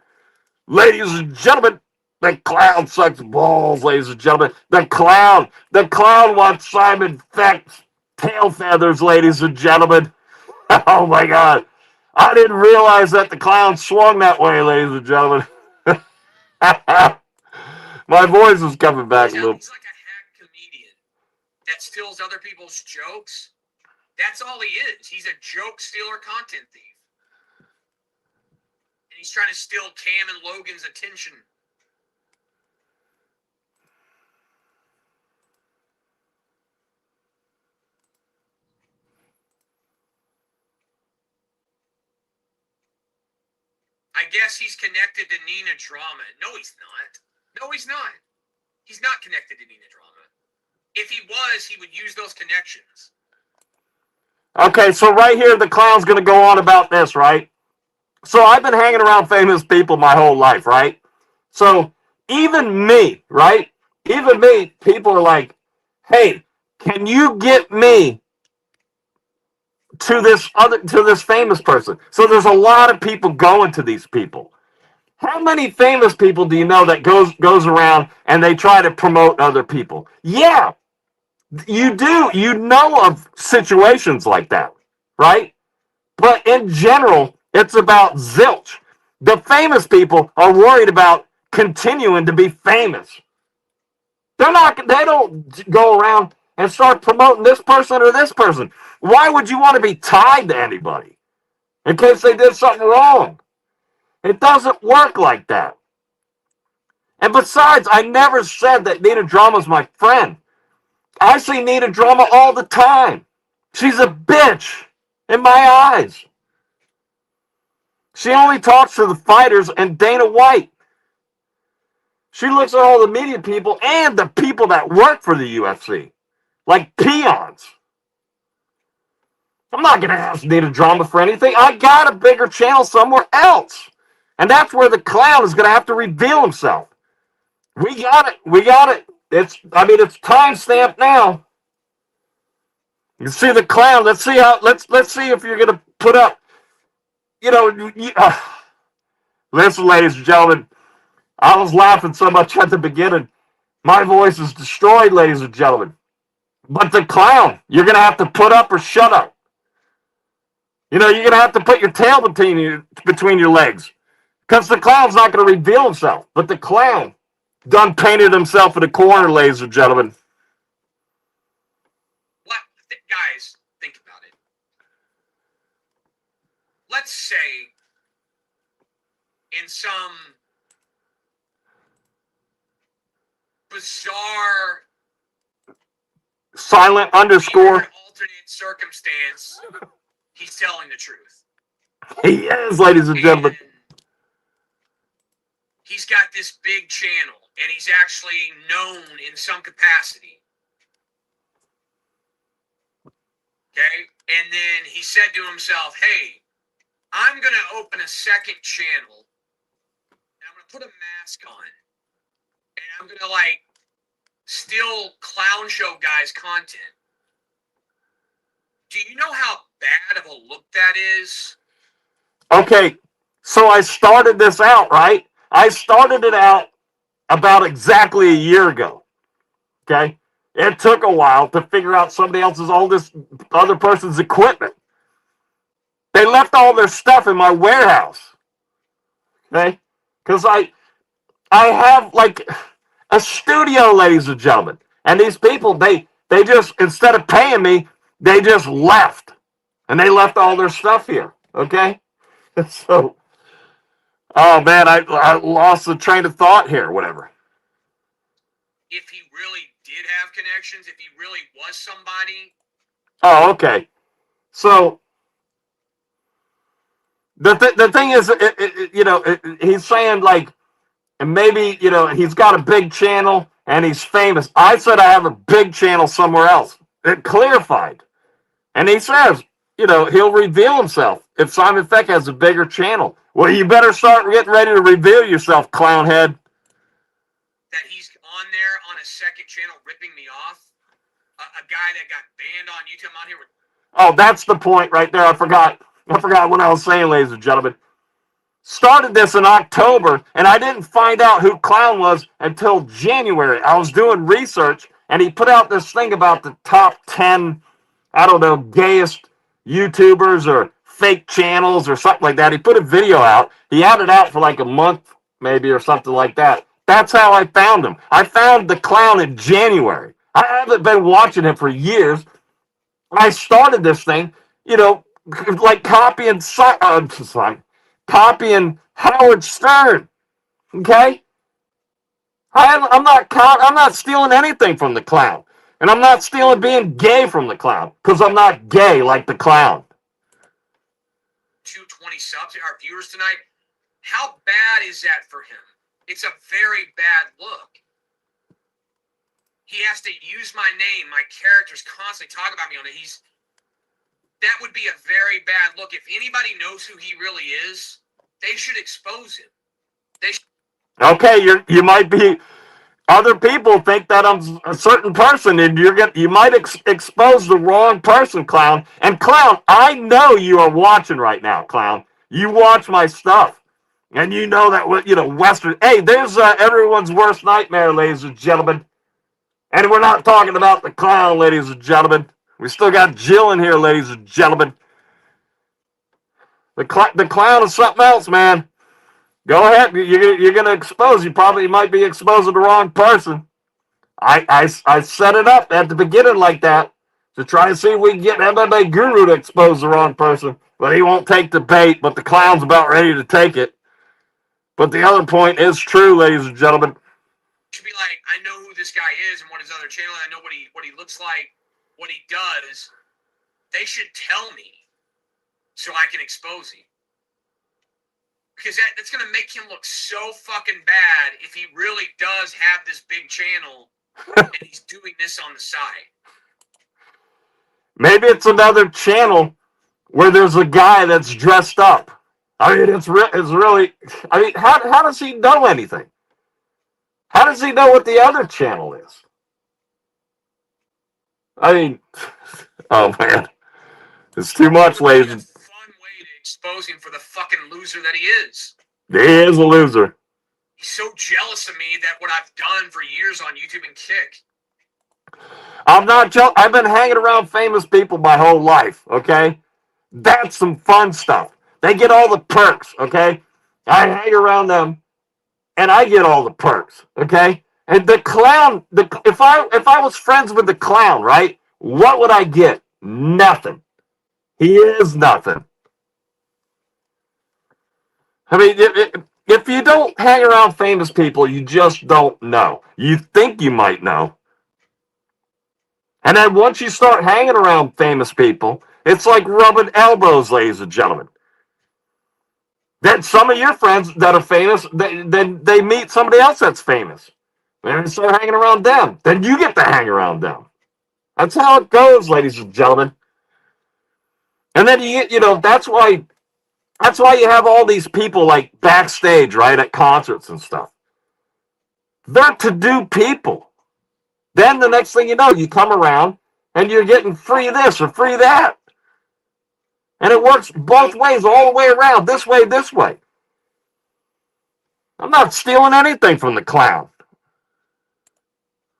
Ladies and gentlemen, the Clown sucks balls, ladies and gentlemen. The Clown wants Simon Feck tail feathers, ladies and gentlemen. Oh my God. I didn't realize that the clown swung that way, ladies and gentlemen. My voice is coming back a little. He's like a hack comedian that steals other people's jokes. That's all he is. He's a joke stealer, content thief. And he's trying to steal Cam and Logan's attention. I guess he's connected to Nina Drama. No, he's not. No, he's not. He's not connected to Nina Drama. If he was, he would use those connections. Okay, so right here, the clown's going to go on about this, right? So I've been hanging around famous people my whole life, right? So even me, right? Even me, people are like, hey, can you get me to this famous person? So there's a lot of people going to these people. How many famous people do you know that goes around and they try to promote other people? Yeah, you do. You know of situations like that, right? But in general, it's about zilch. The famous people are worried about continuing to be famous. They don't go around and start promoting this person or this person. Why would you want to be tied to anybody in case they did something wrong? It doesn't work like that. And besides, I never said that Nina Drama's my friend. I see Nina Drama all the time. She's a bitch in my eyes. She only talks to the fighters and Dana White. She looks at all the media people and the people that work for the UFC like peons. I'm not going to ask Nina Drama for anything. I got a bigger channel somewhere else. And that's where the clown is going to have to reveal himself. We got it. We got it. It's time stamped now. You see the clown. Let's see if you're going to put up, listen, ladies and gentlemen, I was laughing so much at the beginning. My voice is destroyed, ladies and gentlemen. But the clown, you're going to have to put up or shut up. You're going to have to put your tail between your legs. Because the clown's not going to reveal himself. But the clown done painted himself in a corner, ladies and gentlemen. Guys, think about it. Let's say in some bizarre silent underscore alternate circumstance, he's telling the truth. He is, ladies and gentlemen. He's got this big channel, and he's actually known in some capacity. Okay? And then he said to himself, hey, I'm going to open a second channel, and I'm going to put a mask on, and I'm going to, steal clown show guys' content. Do you know how bad of a look that is? Okay, so I started this out, right? I started it out about exactly a year ago. Okay? It took a while to figure out somebody else's other person's equipment. They left all their stuff in my warehouse. Okay? Because I have a studio, ladies and gentlemen. And these people, they just, instead of paying me, they just left. And they left all their stuff here. Okay? So, oh man, I lost the train of thought here, whatever. If he really did have connections, if he really was somebody. Oh, okay. So, the thing is, he's saying and maybe, he's got a big channel and he's famous. I said I have a big channel somewhere else. It clarified. And he says, he'll reveal himself if Simon Feck has a bigger channel. Well, you better start getting ready to reveal yourself, clownhead. That he's on there on a second channel ripping me off? A guy that got banned on YouTube on here with... Oh, that's the point right there. I forgot what I was saying, ladies and gentlemen. Started this in October, and I didn't find out who Clown was until January. I was doing research, and he put out this thing about the top 10 I don't know, gayest YouTubers or fake channels or something like that. He put a video out. He had it out for like a month maybe or something like that. That's how I found him. I found the clown in January. I haven't been watching him for years. I started this thing, you know, like copying Howard Stern. Okay, I'm not stealing anything from the clown, and I'm not stealing being gay from the clown because I'm not gay like the clown. 220 subs, our viewers tonight. How bad is that for him? It's a very bad look. He has to use my name, my characters constantly talk about me on it. That would be a very bad look. If anybody knows who he really is, they should expose him. Okay, you might be. Other people think that I'm a certain person, and you might expose the wrong person, clown. And clown, I know you are watching right now, clown. You watch my stuff, and you know that Western. Hey, there's everyone's worst nightmare, ladies and gentlemen. And we're not talking about the clown, ladies and gentlemen. We still got Jill in here, ladies and gentlemen. The clown is something else, man. Go ahead. You're going to expose. You probably might be exposing the wrong person. I set it up at the beginning like that to try to see if we can get MMA GURU to expose the wrong person. But he won't take the bait, but the clown's about ready to take it. But the other point is true, ladies and gentlemen. Should be like, I know who this guy is and what his other channel. I know what he looks like, what he does. They should tell me so I can expose him. Because that's going to make him look so fucking bad if he really does have this big channel and he's doing this on the side. Maybe it's another channel where there's a guy that's dressed up. I mean, it's really. I mean, how does he know anything? How does he know what the other channel is? I mean, oh man, it's too much, ladies. It's a fun way to expose him for the fucking loser that he is. He is a loser. He's so jealous of me that what I've done for years on YouTube and Kick. I'm not jealous. I've been hanging around famous people my whole life, okay? That's some fun stuff. They get all the perks, okay? I hang around them, and I get all the perks, okay? And the clown, if I was friends with the clown, right, what would I get? Nothing. He is nothing. I mean, if you don't hang around famous people, you just don't know. You think you might know. And then once you start hanging around famous people, it's like rubbing elbows, ladies and gentlemen. Then some of your friends that are famous, they meet somebody else that's famous. And they start hanging around them. Then you get to hang around them. That's how it goes, ladies and gentlemen. And then that's why you have all these people like backstage, right, at concerts and stuff. They're to-do people. Then the next thing you know, you come around and you're getting free this or free that. And it works both ways, all the way around, this way, this way. I'm not stealing anything from the clown.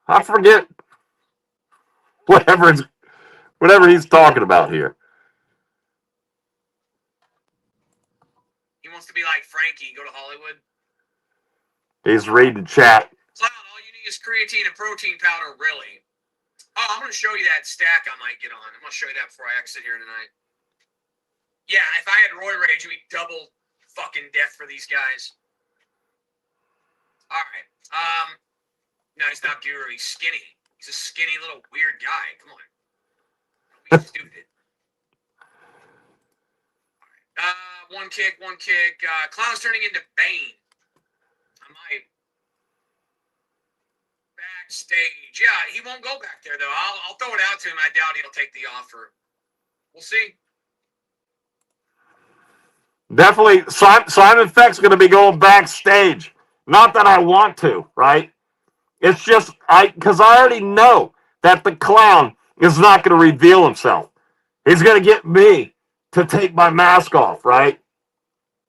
I forget whatever he's talking about here. He wants to be like Frankie, go to Hollywood. He's reading chat. Clown, all you need is creatine and protein powder, really. Oh, I'm going to show you that stack I might get on. I'm going to show you that before I exit here tonight. Yeah, if I had Roy Rage, it would be double fucking death for these guys. All right. No, he's not Guru. He's skinny. He's a skinny little weird guy. Come on. Don't be stupid. All right. One kick. Clown's turning into Bane. I might. Backstage. Yeah, he won't go back there, though. I'll throw it out to him. I doubt he'll take the offer. We'll see. Definitely, Simon Feck's going to be going backstage. Not that I want to, right? It's just, because I already know that the clown is not going to reveal himself. He's going to get me to take my mask off, right?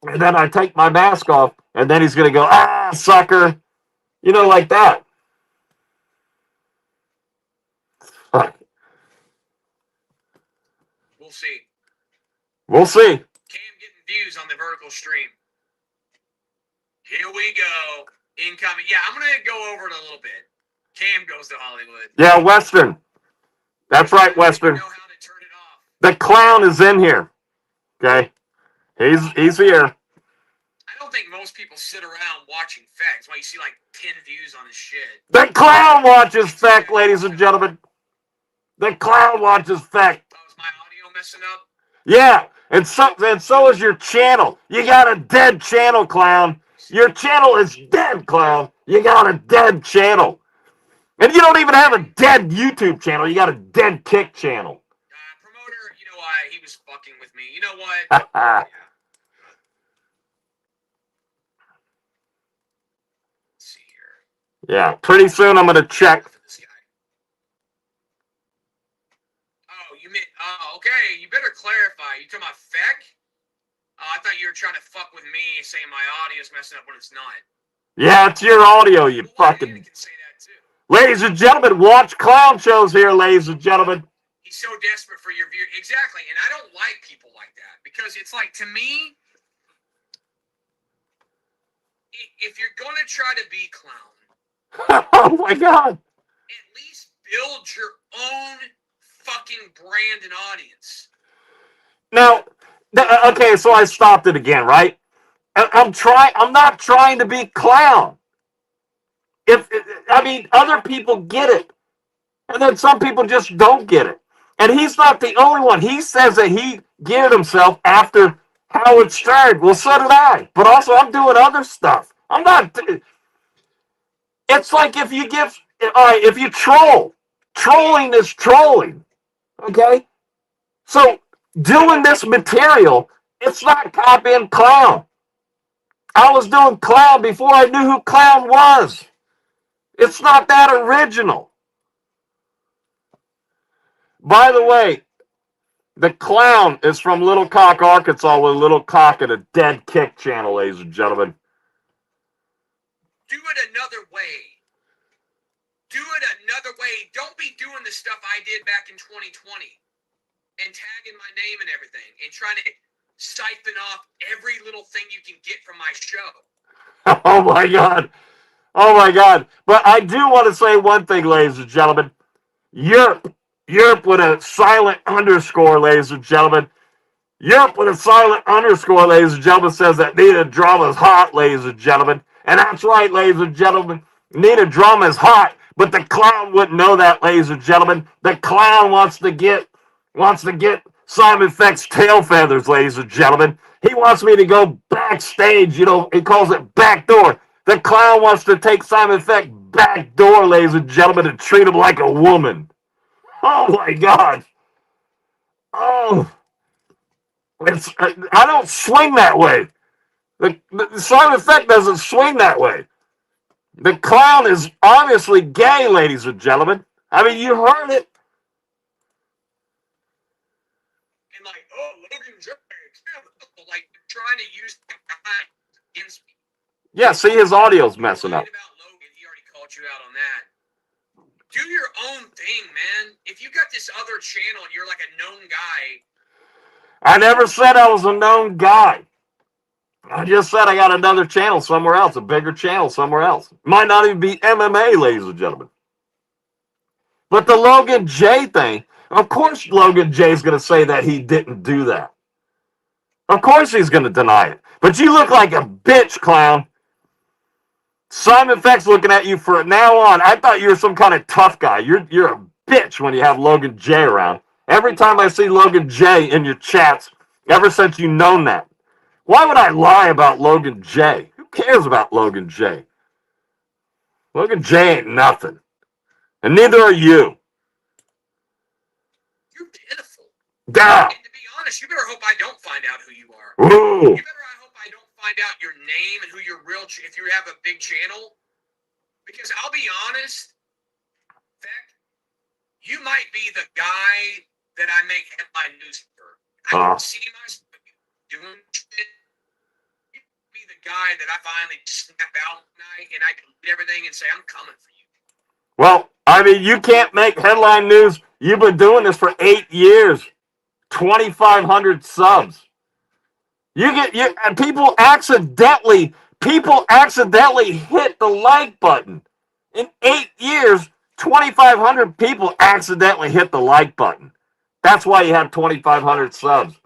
And then I take my mask off, and then he's going to go, sucker. Like that. see. We'll see. Cam getting views on the vertical stream. Here we go. Incoming. Yeah, I'm going to go over it a little bit. Cam goes to Hollywood. Yeah, Western. That's right, Western. You know how to turn it off. The clown is in here. Okay? He's here. I don't think most people sit around watching Feck. That's why you see like 10 views on his shit. The clown watches Feck, ladies and gentlemen. The clown watches Feck. Oh, is my audio messing up? Yeah, and so is your channel. You got a dead channel, clown. Your channel is dead, clown. You got a dead channel. And you don't even have a dead YouTube channel. You got a dead Kick channel. Promoter, you know why? He was fucking with me. You know what? Let's see here. Yeah, pretty soon I'm going to check. Okay, you better clarify. You talking about Feck? I thought you were trying to fuck with me, saying my audio's messing up when it's not. Yeah, it's your audio, you fucking... Can say that too. Ladies and gentlemen, watch clown shows here, ladies and gentlemen. He's so desperate for your view. Exactly, and I don't like people like that, because it's like, to me, if you're going to try to be clown... Oh my God. At least build your own fucking brand and audience. Now, okay, so I stopped it again, right? I'm not trying to be clown. Other people get it. And then some people just don't get it. And he's not the only one. He says that he geared himself after Howard Stern. Well, so did I. But also, I'm doing other stuff. I'm not... It's like if you troll. Trolling is trolling. Okay? So, doing this material, it's not copying clown. I was doing clown before I knew who clown was. It's not that original. By the way, the clown is from Little Cock, Arkansas, with Little Cock and a dead Kick channel, ladies and gentlemen. Do it another way. Do it another way. Don't be doing the stuff I did back in 2020 and tagging my name and everything and trying to siphon off every little thing you can get from my show. Oh my God. Oh my God. But I do want to say one thing, ladies and gentlemen. Yerp with a silent underscore, ladies and gentlemen. Yerp with a silent underscore, ladies and gentlemen, says that Nina Drama is hot, ladies and gentlemen. And that's right, ladies and gentlemen. Nina Drama is hot, but the clown wouldn't know that, ladies and gentlemen. The clown wants to get Simon Feck's tail feathers, ladies and gentlemen. He wants me to go backstage, he calls it backdoor. The clown wants to take Simon Feck backdoor, ladies and gentlemen, and treat him like a woman. Oh my God. Oh. I don't swing that way. The Simon Feck doesn't swing that way. The clown is obviously gay, ladies and gentlemen. I mean, you heard it. And like, oh, Logan J, like trying to use the guy against me. Yeah, see, his audio's messing up. About Logan, he already called you out on that. Do your own thing, man. If you got this other channel and you're like a known guy. I never said I was a known guy. I just said I got another channel somewhere else, a bigger channel somewhere else. Might not even be MMA, ladies and gentlemen. But the Logan J thing, of course Logan J's going to say that he didn't do that. Of course he's going to deny it. But you look like a bitch, clown. Simon Feck's looking at you from now on. I thought you were some kind of tough guy. You're a bitch when you have Logan J around. Every time I see Logan J in your chats, ever since you've known that. Why would I lie about Logan J? Who cares about Logan J? Logan J ain't nothing. And neither are you. You're pitiful. Duh. And to be honest, you better hope I don't find out who you are. Ooh. You better hope I don't find out your name and who your real, if you have a big channel. Because I'll be honest, Feck, you might be the guy that I make headline news for. I don't see myself doing shit. You be the guy that I finally snap out tonight and I can read everything and say, I'm coming for you. Well, I mean, you can't make headline news. You've been doing this for 8 years. 2,500 subs. And people accidentally hit the like button. In 8 years, 2,500 people accidentally hit the like button. That's why you have 2,500 subs.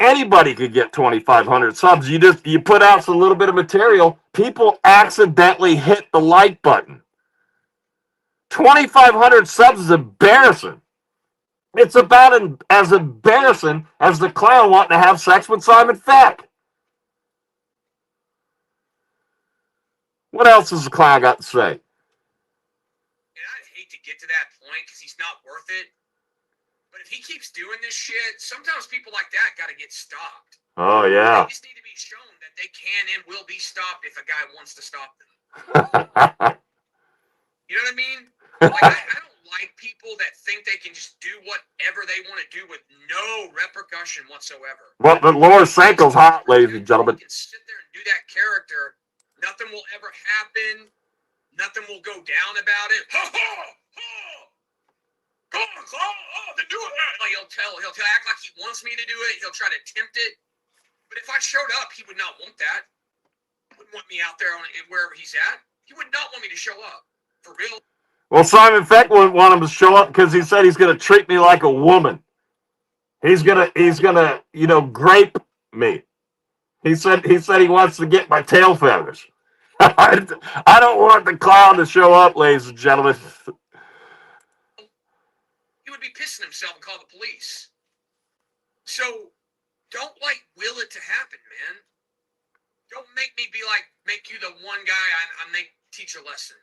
Anybody could get 2,500 subs. You put out a little bit of material, people accidentally hit the like button. 2,500 subs is embarrassing. It's about as embarrassing as the clown wanting to have sex with Simon Feck. What else has the clown got to say? And I'd hate to get to that point because he's not worth it. But if he keeps doing this shit, sometimes people like that got to get stopped. Oh, yeah. They just need to be shown that they can and will be stopped if a guy wants to stop them. You know what I mean? Like, I don't like people that think they can just do whatever they want to do with no repercussion whatsoever. Well, the Laura Sanko's hot, ladies and gentlemen. You can sit there and do that character. Nothing will ever happen. Nothing will go down about it. Ha ha ha! Go on, then do it. Like he'll act like he wants me to do it. He'll try to tempt it. But if I showed up, he would not want that. He wouldn't want me out there wherever he's at. He would not want me to show up. For real. Well, Simon Feck wouldn't want him to show up because he said he's going to treat me like a woman. He's gonna, grape me. He said he wants to get my tail feathers. I don't want the clown to show up, ladies and gentlemen. He would be pissing himself and call the police. So don't will it to happen, man. Don't make me make you the one guy I teach a lesson.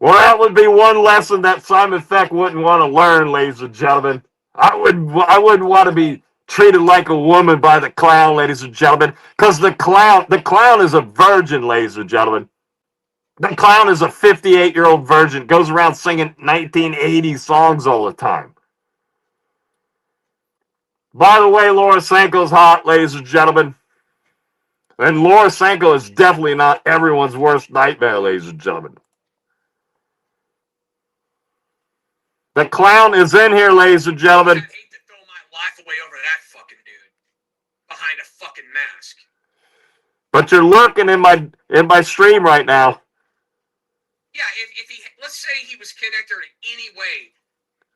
Well, that would be one lesson that Simon Feck wouldn't want to learn, ladies and gentlemen. I wouldn't want to be treated like a woman by the clown, ladies and gentlemen, because the clown is a virgin, ladies and gentlemen. The clown is a 58-year-old virgin, goes around singing 1980s songs all the time. By the way, Laura Sanko's hot, ladies and gentlemen. And Laura Sanko is definitely not everyone's worst nightmare, ladies and gentlemen. The clown is in here, ladies and gentlemen. I'd hate to throw my life away over that fucking dude behind a fucking mask. But you're lurking in my stream right now. Yeah, if he, let's say he was connected in any way,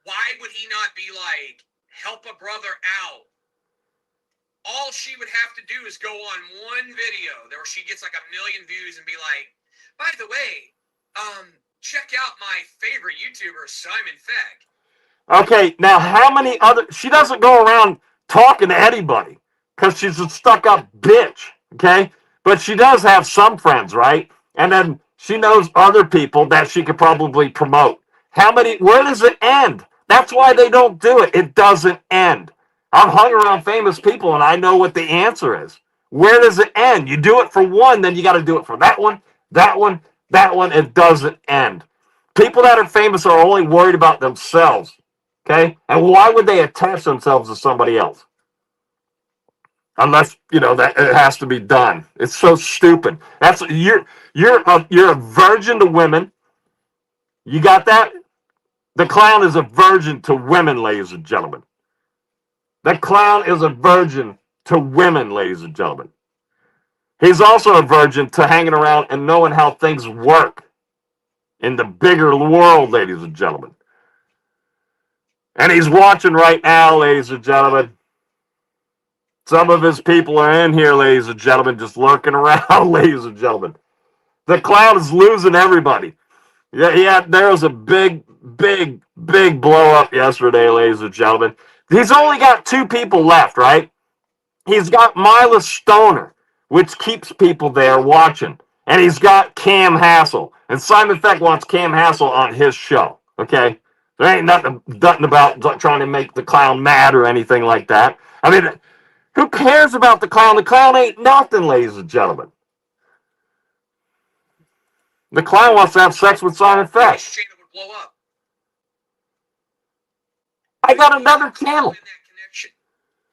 why would he not be help a brother out? All she would have to do is go on one video where she gets 1 million views and be like, by the way, check out my favorite YouTuber, Simon Feck. Okay, now how many other... She doesn't go around talking to anybody because she's a stuck-up bitch, okay? But she does have some friends, right? And then she knows other people that she could probably promote. Where does it end? That's why they don't do it. It doesn't end. I've hung around famous people, and I know what the answer is. Where does it end? You do it for one, then you got to do it for that one, that one, that one. It doesn't end. People that are famous are only worried about themselves, okay? And why would they attach themselves to somebody else? Unless, that it has to be done. It's so stupid. You're a virgin to women. You got that? The clown is a virgin to women, ladies and gentlemen. The clown is a virgin to women, ladies and gentlemen. He's also a virgin to hanging around and knowing how things work in the bigger world, ladies and gentlemen. And he's watching right now, ladies and gentlemen. Some of his people are in here, ladies and gentlemen, just lurking around, ladies and gentlemen. The clown is losing everybody. Yeah, there was a big blow up yesterday, ladies and gentlemen. He's only got 2 people left, right? He's got Mila Stoner, which keeps people there watching. And he's got Cam Hassel. And Simon Feck wants Cam Hassel on his show, okay? There ain't nothing about trying to make the clown mad or anything like that. I mean, who cares about the clown? The clown ain't nothing, ladies and gentlemen. The clown wants to have sex with Simon Feck. His channel would blow up. I got another channel.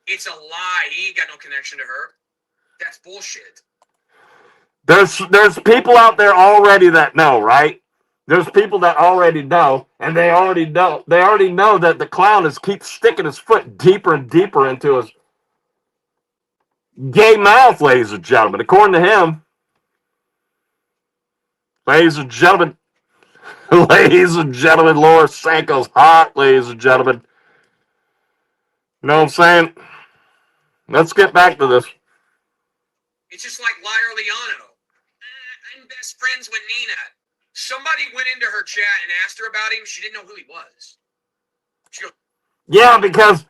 It's a lie. He ain't got no connection to her. That's bullshit. There's people out there already that know, right? There's people that already know, and they already know that the clown keeps sticking his foot deeper and deeper into his gay mouth, ladies and gentlemen. According to him, ladies and gentlemen, Laura Sanko's hot, ladies and gentlemen. You know what I'm saying? Let's get back to this. It's just like Liar Leano. I'm best friends with Nina. Somebody went into her chat and asked her about him. She didn't know who he was. She goes, yeah, because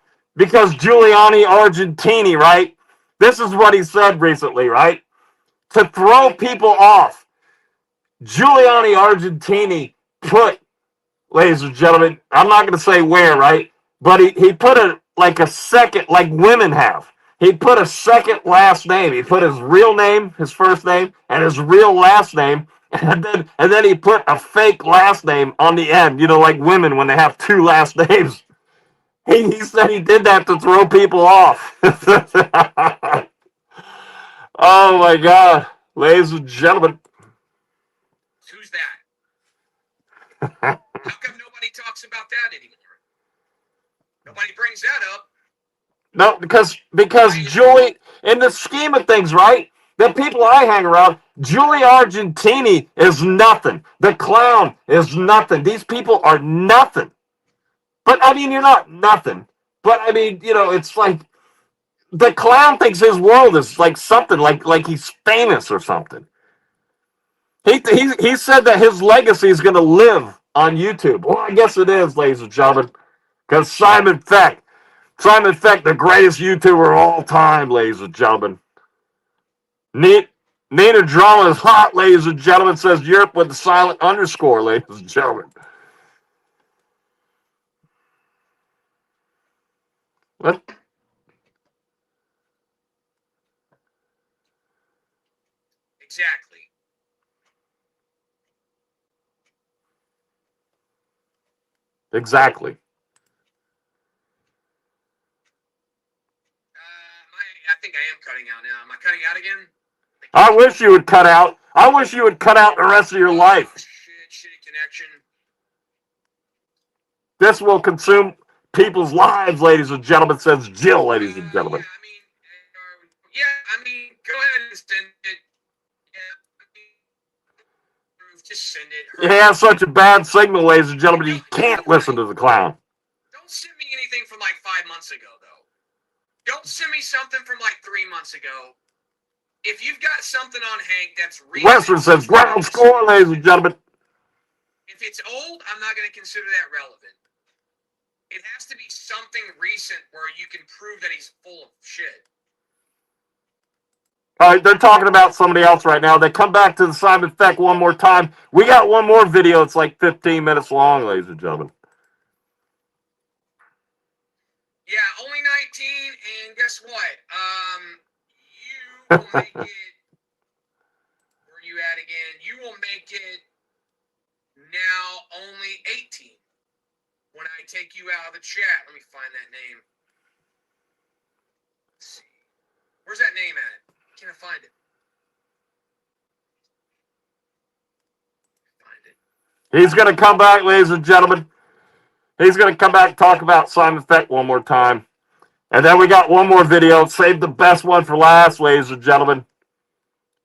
Giuliani Argentini, right? This is what he said recently, right? To throw people off. Giuliani Argentini put, ladies and gentlemen, I'm not going to say where, right? But he put a second, like women have. He put a second last name. He put his real name, his first name, and his real last name. And then he put a fake last name on the end, like women when they have two last names. He said he did that to throw people off. Oh my God. Ladies and gentlemen. who's that? How come nobody talks about that anymore? Nobody brings that up. No, because Julie, in the scheme of things, right? The people I hang around, Julie Argentini is nothing. The clown is nothing. These people are nothing. But I mean, you're not nothing. But I mean, it's like the clown thinks his world is like something, like he's famous or something. He said that his legacy is going to live on YouTube. Well, I guess it is, ladies and gentlemen, because Simon Feck, the greatest YouTuber of all time, ladies and gentlemen. Nina Drama is hot, ladies and gentlemen, says Europe with the silent underscore, ladies and gentlemen. What? Exactly. Exactly. I think I am cutting out now. Am I cutting out again? I wish you would cut out. I wish you would cut out the rest of your life. Shitty connection. This will consume people's lives, ladies and gentlemen, says Jill, ladies and gentlemen. I mean, go ahead and send it. Just send it. He has such a bad signal, ladies and gentlemen, he can't listen to the clown. Don't send me anything from like 5 months ago, though. Don't send me something from like 3 months ago. If you've got something on Hank that's recent, Western says ground score, ladies and gentlemen. If it's old, I'm not going to consider that relevant. It has to be something recent where you can prove that he's full of shit. All right, they're talking about somebody else right now. They come back to the Simon Feck one more time. We got one more video. It's like 15 minutes long, ladies and gentlemen. Yeah, only 19, and guess what? You will make it. Where are you at again? You will make it now only 18 when I take you out of the chat. Let me find that name. Let's see. Where's that name at? Can't I find it? He's going to come back, ladies and gentlemen. He's going to come back and talk about Simon Feck one more time. And then we got one more video. Save the best one for last, ladies and gentlemen.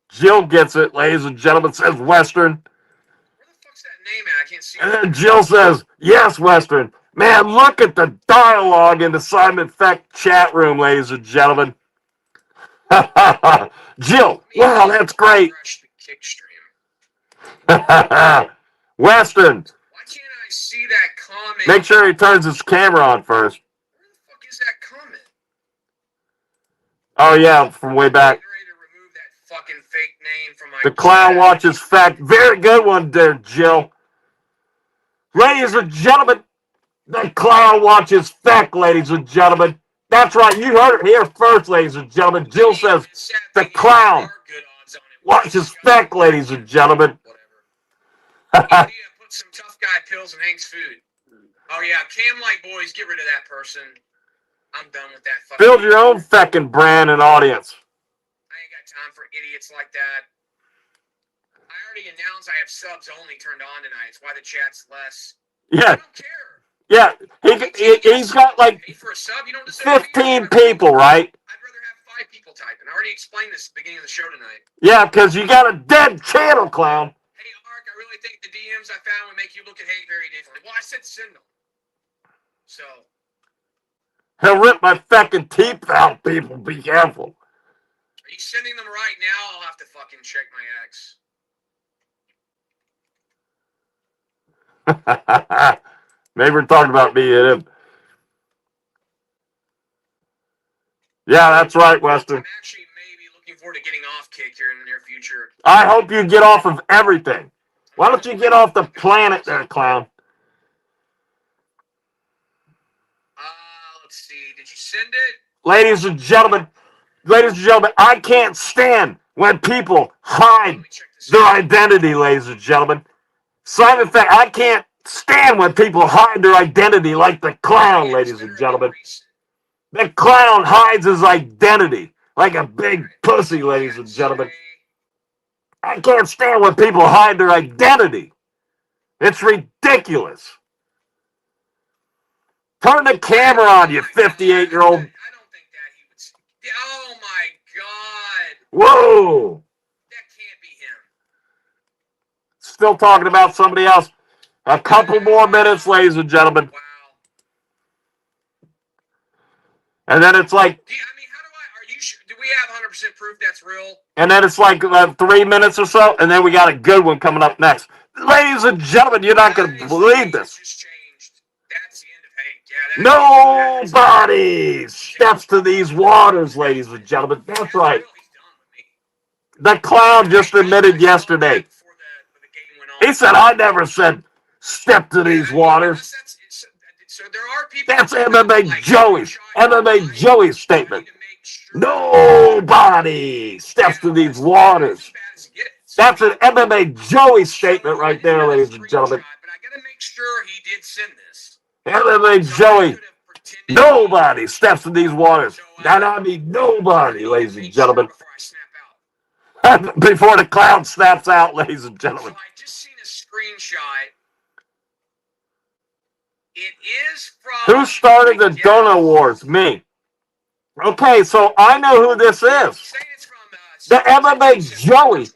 Jill gets it, ladies and gentlemen, says Western. Where the fuck's that name at? I can't see it. And then Jill says, yes, Western. Man, look at the dialogue in the Simon Feck chat room, ladies and gentlemen. Jill, wow, that's great. Western. Why can't I see that comment? Make sure he turns his camera on first. Where the fuck is that comment? Oh, yeah, from way back. I'm ready to remove that fucking fake name from my The clown watches Feck. Very good one there, Jill. Ladies and gentlemen, the clown watches Feck, ladies and gentlemen. That's right, you heard it here first, ladies and gentlemen. Jill says the clown watches Feck, ladies and gentlemen. Whatever. Put some tough guy pills in Hank's food. Oh yeah, Cam Light boys, get rid of that person. I'm done with that fucking. Build your own feckin' brand and audience. I ain't got time for idiots like that. I already announced I have subs only turned on tonight. It's why the chat's less. Yeah. I don't care. Yeah. He's got like Pay for a sub. You don't deserve 15 people, right? I'd rather have 5 people typing. I already explained this at the beginning of the show tonight. Yeah, because you got a dead channel, clown. Hey, Mark, I really think the DMs I found would make you look at hate very differently. Well, I said send them. So. He'll rip my fucking teeth out, people. Be careful. Are you sending them right now? I'll have to fucking check my ex. Maybe we're talking about me and him. Yeah, that's right, Western. I'm actually maybe looking forward to getting off Kick here in the near future. I hope you get off of everything. Why don't you get off the planet there, clown? Let's see. Did you send it? Ladies and gentlemen, I can't stand when people hide their identity, ladies and gentlemen. Simon Feck, I can't stand when people hide their identity like the clown, ladies and gentlemen. The clown hides his identity like a big pussy, ladies and gentlemen. I can't stand when people hide their identity. It's ridiculous. Turn the camera on, you 58-year-old. I don't think that he would. Oh my God. Whoa. That can't be him. Still talking about somebody else. A couple more minutes, ladies and gentlemen. Wow. And then it's like. Are you sure? Do we have 100% proof that's real? And then it's like 3 minutes or so, and then we got a good one coming up next. Ladies and gentlemen, you're not going to believe this. Just changed. That's the end of Hank. Yeah, Nobody steps to these waters, ladies and gentlemen. That's right. The clown just admitted yesterday. He said, I never said step to these waters. So there are people. That's MMA Joey's statement. Nobody steps to these waters. That's an MMA Joey statement right there, ladies and gentlemen. But I gotta make sure he did send this. MMA Joey. Nobody steps to these waters. And I mean nobody, ladies and gentlemen. Before the clown snaps out, ladies and gentlemen. So I just seen a screenshot. It is from. Who started the Dono Wars? Me. Okay, so I know who this is. The MMA Joey.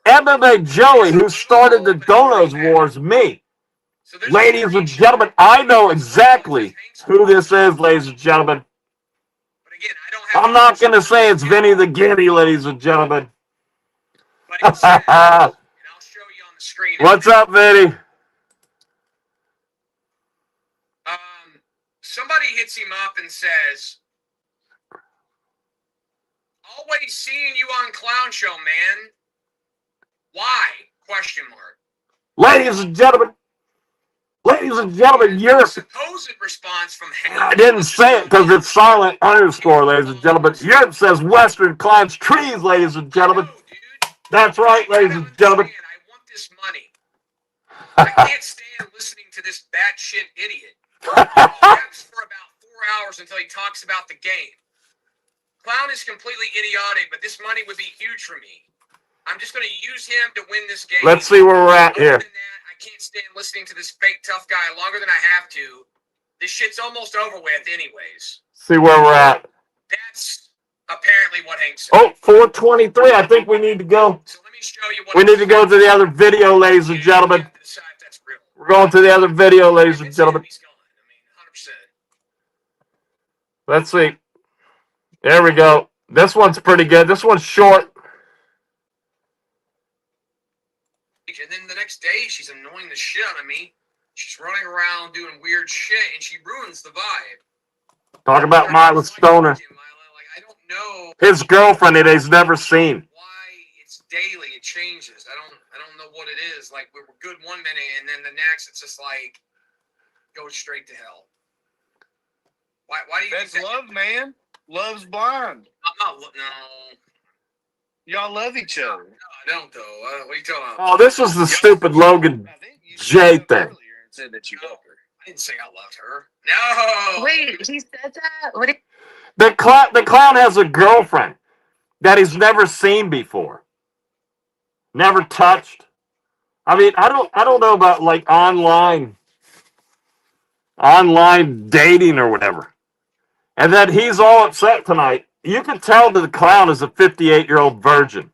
MMA Joey, who started the Donos Wars, me. Ladies and gentlemen, I know exactly who this is, ladies and gentlemen. I'm not going to say it's Vinny the Guinea, ladies and gentlemen. I'll show you on the screen. What's up, Vinny? Somebody hits him up and says, always seeing you on Clown Show, man. Why? Question mark. Ladies and gentlemen, you're... Supposed response from Hank. I didn't say it because it's silent _, ladies and gentlemen. Europe says Western climbs trees, ladies and gentlemen. No, dude. That's right, ladies and gentlemen. I want this money. I can't stand listening to this batshit idiot. He talks for about 4 hours until he talks about the game. Clown is completely idiotic, but this money would be huge for me. I'm just going to use him to win this game. Let's see where we're at here. Other than that, I can't stand listening to this fake tough guy longer than I have to. This shit's almost over with anyways. See where we're at. That's apparently what Hank said. Oh, 4:23. I think we need to go. So let me show you what We need to go to the other video, ladies and gentlemen. We're going to the other video, ladies and gentlemen. He's gone. I mean, 100%. Let's see. There we go. This one's pretty good. This one's short. And then the next day, she's annoying the shit out of me. She's running around doing weird shit, and she ruins the vibe. Talk about Mila Stoner. Like, I don't know His girlfriend that he's never seen. why it's daily. It changes. I don't know what it is. Like, we were good one minute, and then the next, it's just like, go straight to hell. Why do you That's think that? love, man. Love's blind. I'm not. No. Y'all love each other. No, I don't, though. What are you talking about? Oh, this was the stupid Logan I think you Jay said thing. earlier and said that you love her. I didn't say I loved her. No. Wait, he said that? What? The clown has a girlfriend that he's never seen before. Never touched, I mean, I don't know about like online dating or whatever. And then he's all upset tonight. You can tell that the clown is a 58-year-old virgin.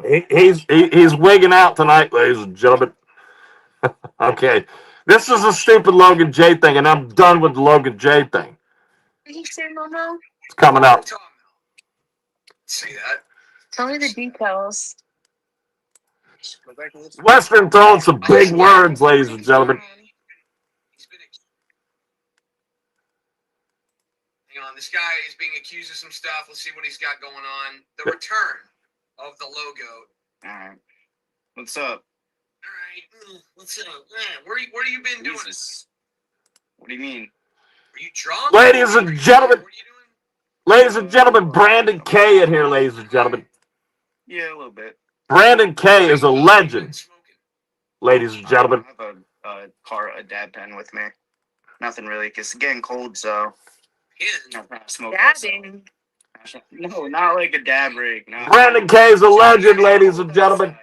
He's wigging out tonight, ladies and gentlemen. Okay, this is a stupid Logan J thing, and I'm done with the Logan J thing. Did he say Momo? It's coming up. See that? Tell me the details. Western throwing some big words, ladies and gentlemen. Hang on, this guy is being accused of some stuff. Let's see what he's got going on. The return of the logo. All right. What's up? All right, what's up? Where you been doing? Jesus. What do you mean? Are you drunk? Ladies and gentlemen. What are you doing? Ladies and gentlemen, Brandon K in here, ladies and gentlemen. Yeah, a little bit. Brandon K is a legend, ladies and gentlemen. I have a dab pen with me. Nothing really, because it's getting cold, so. I'm not smoking. Dabbing. No, not like a dab rig. No. Brandon K is a legend, ladies and gentlemen.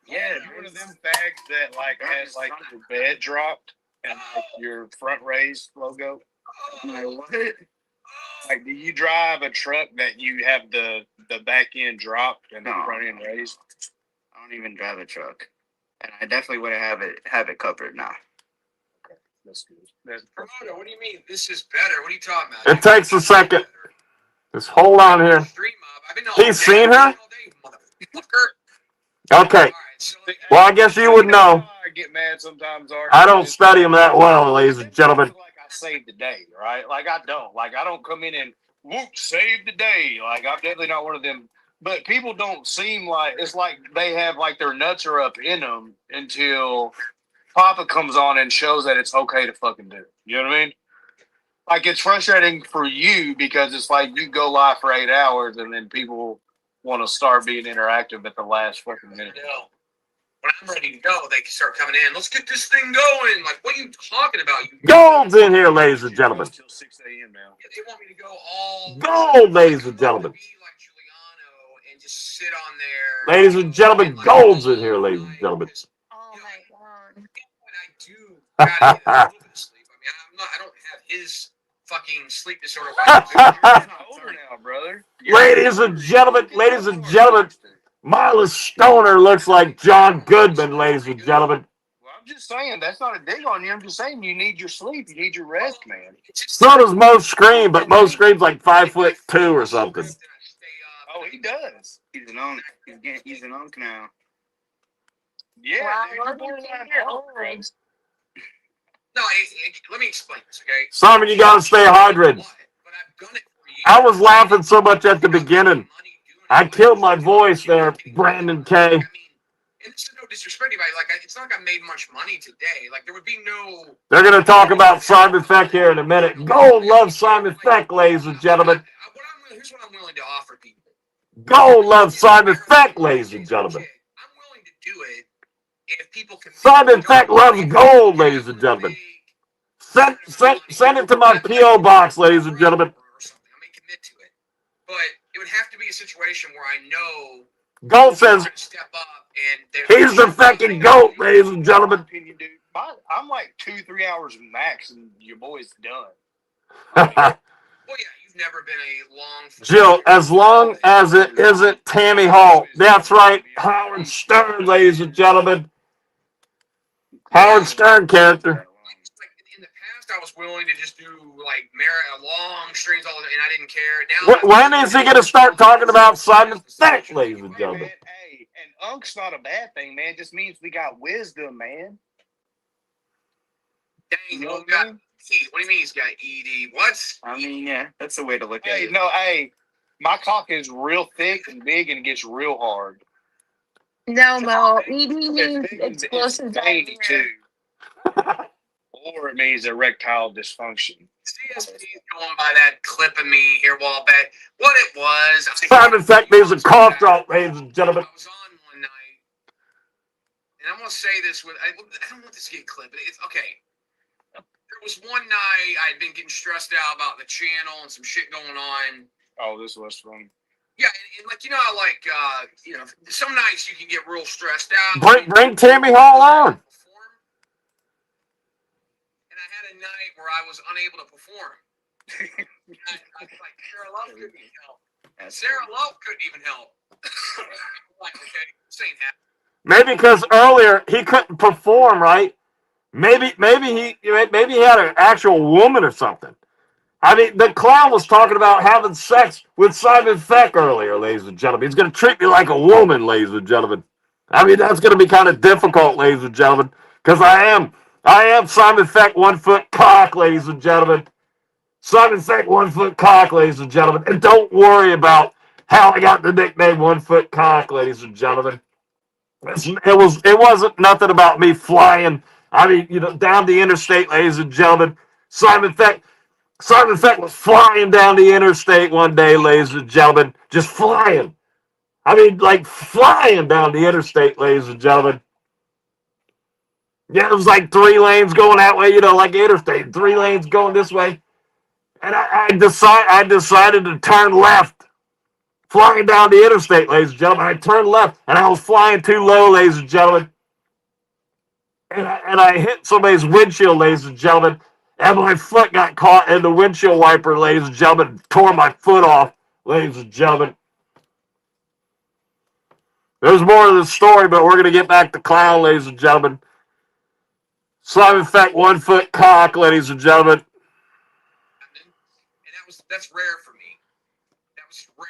Yeah, you're one of them bags that like has like your bed dropped and like your front raised logo. My what? Like, do you drive a truck that you have the back end dropped and the front end raised? I don't even drive a truck, and I definitely would have it covered now. Okay, that's good. Promoter, what do you mean? This is better. What are you talking about? It takes a second. Just hold on here. He's seen her? Okay. Well, I guess you would know. I get mad sometimes. I don't study him that well, ladies and gentlemen. Like I saved the day, right? Like I don't. Like I don't come in and whoop save the day. Like I'm definitely not one of them. But people don't seem like it's like they have like their nuts are up in them until Papa comes on and shows that it's okay to fucking do it. You know what I mean? Like it's frustrating for you because it's like you go live for 8 hours and then people want to start being interactive at the last fucking minute. No. When I'm ready to go, they can start coming in. Let's get this thing going. Like, what are you talking about? Gold's in here, ladies and gentlemen. Until 6 a.m. now. Yeah, they want me to go all Gold, ladies and gentlemen. Be like Giuliano and just sit on there. Ladies and gentlemen, Gold's in here, ladies and gentlemen. Oh my god. When I do gotta get a little bit of sleep. I mean, I don't have his fucking sleep disorder. You're older now, brother. Ladies and gentlemen, Marla Stoner looks like John Goodman, ladies and gentlemen. Well, I'm just saying, that's not a dig on you. I'm just saying you need your sleep. You need your rest, man. So does Mo Scream, but Mo Scream's like 5'2" or something. Oh, he does. He's an unk. He's an unk now. Yeah, Wow, dude. you're old. No, let me explain this, okay? Simon, you gotta stay hydrated. But I've done it for years. I was laughing so much at the beginning. I killed my voice there, Brandon K. I mean, and this is no disrespect to anybody. Like, it's not like I made much money today. Like, there would be no. They're gonna talk about Simon Feck here in a minute. Gold loves Simon Feck, ladies and gentlemen. Here's what I'm willing to offer people. Gold loves Simon Feck, ladies and gentlemen. I'm willing to do it if people can. Simon Feck loves gold, ladies and gentlemen. Send it to my P.O. box, ladies and gentlemen. I may commit to it, but it would have to be a situation where I know Gold says step up and he's the fucking GOAT, ladies and gentlemen. I'm like 2-3 hours max, and your boy's done. Well, yeah, you've never been a long. Jill, as long as it isn't Tammy Hall. That's right, Howard Stern, ladies and gentlemen. Howard Stern character. In the past, I was willing to just do like long streams all the time, and I didn't care. Now, When is he gonna start talking about Simon Feck, ladies and gentlemen? Hey, and unk's not a bad thing, man. It just means we got wisdom, man. Dang, You know what got I mean? what do you mean he's got ED? What? I mean, yeah, that's the way to look at it. Hey, my cock is real thick and big and it gets real hard. No, Mo. ED means explosive diarrhea. too. Or it means erectile dysfunction. CSP is going by that clip of me here a while back. What it was. Simon Feck means a cough drop, ladies and gentlemen. I was on one night, and I'm going to say this with, I don't want this to get clipped, but it's okay. There was one night I'd been getting stressed out about the channel and some shit going on. Oh, this was fun. Yeah, and like, you know how, like, you know, some nights you can get real stressed out. Bring Tammy Hall on. And I had a night where I was unable to perform. I was like, Sarah Love couldn't even help. Sarah Love couldn't even help. Like, okay, this ain't happening. Maybe because earlier he couldn't perform, right? Maybe he had an actual woman or something. I mean, the clown was talking about having sex with Simon Feck earlier, ladies and gentlemen. He's going to treat me like a woman, ladies and gentlemen. I mean, that's going to be kind of difficult, ladies and gentlemen, because I am Simon Feck 1 foot cock, ladies and gentlemen. Simon Feck 1 foot cock, ladies and gentlemen. And don't worry about how I got the nickname 1 foot cock, ladies and gentlemen. It wasn't nothing about me flying. I mean, you know, down the interstate, ladies and gentlemen. Simon Feck was flying down the interstate one day, ladies and gentlemen. Just flying. I mean, like flying down the interstate, ladies and gentlemen. Yeah, it was like 3 lanes going that way, you know, like interstate. 3 lanes going this way. And I decided to turn left. Flying down the interstate, ladies and gentlemen. I turned left, and I was flying too low, ladies and gentlemen. And I hit somebody's windshield, ladies and gentlemen. And my foot got caught in the windshield wiper, ladies and gentlemen. Tore my foot off, ladies and gentlemen. There's more to the story, but we're going to get back to clown, ladies and gentlemen. Simon Feck 1 foot cock, ladies and gentlemen. And that's rare for me. That was rare.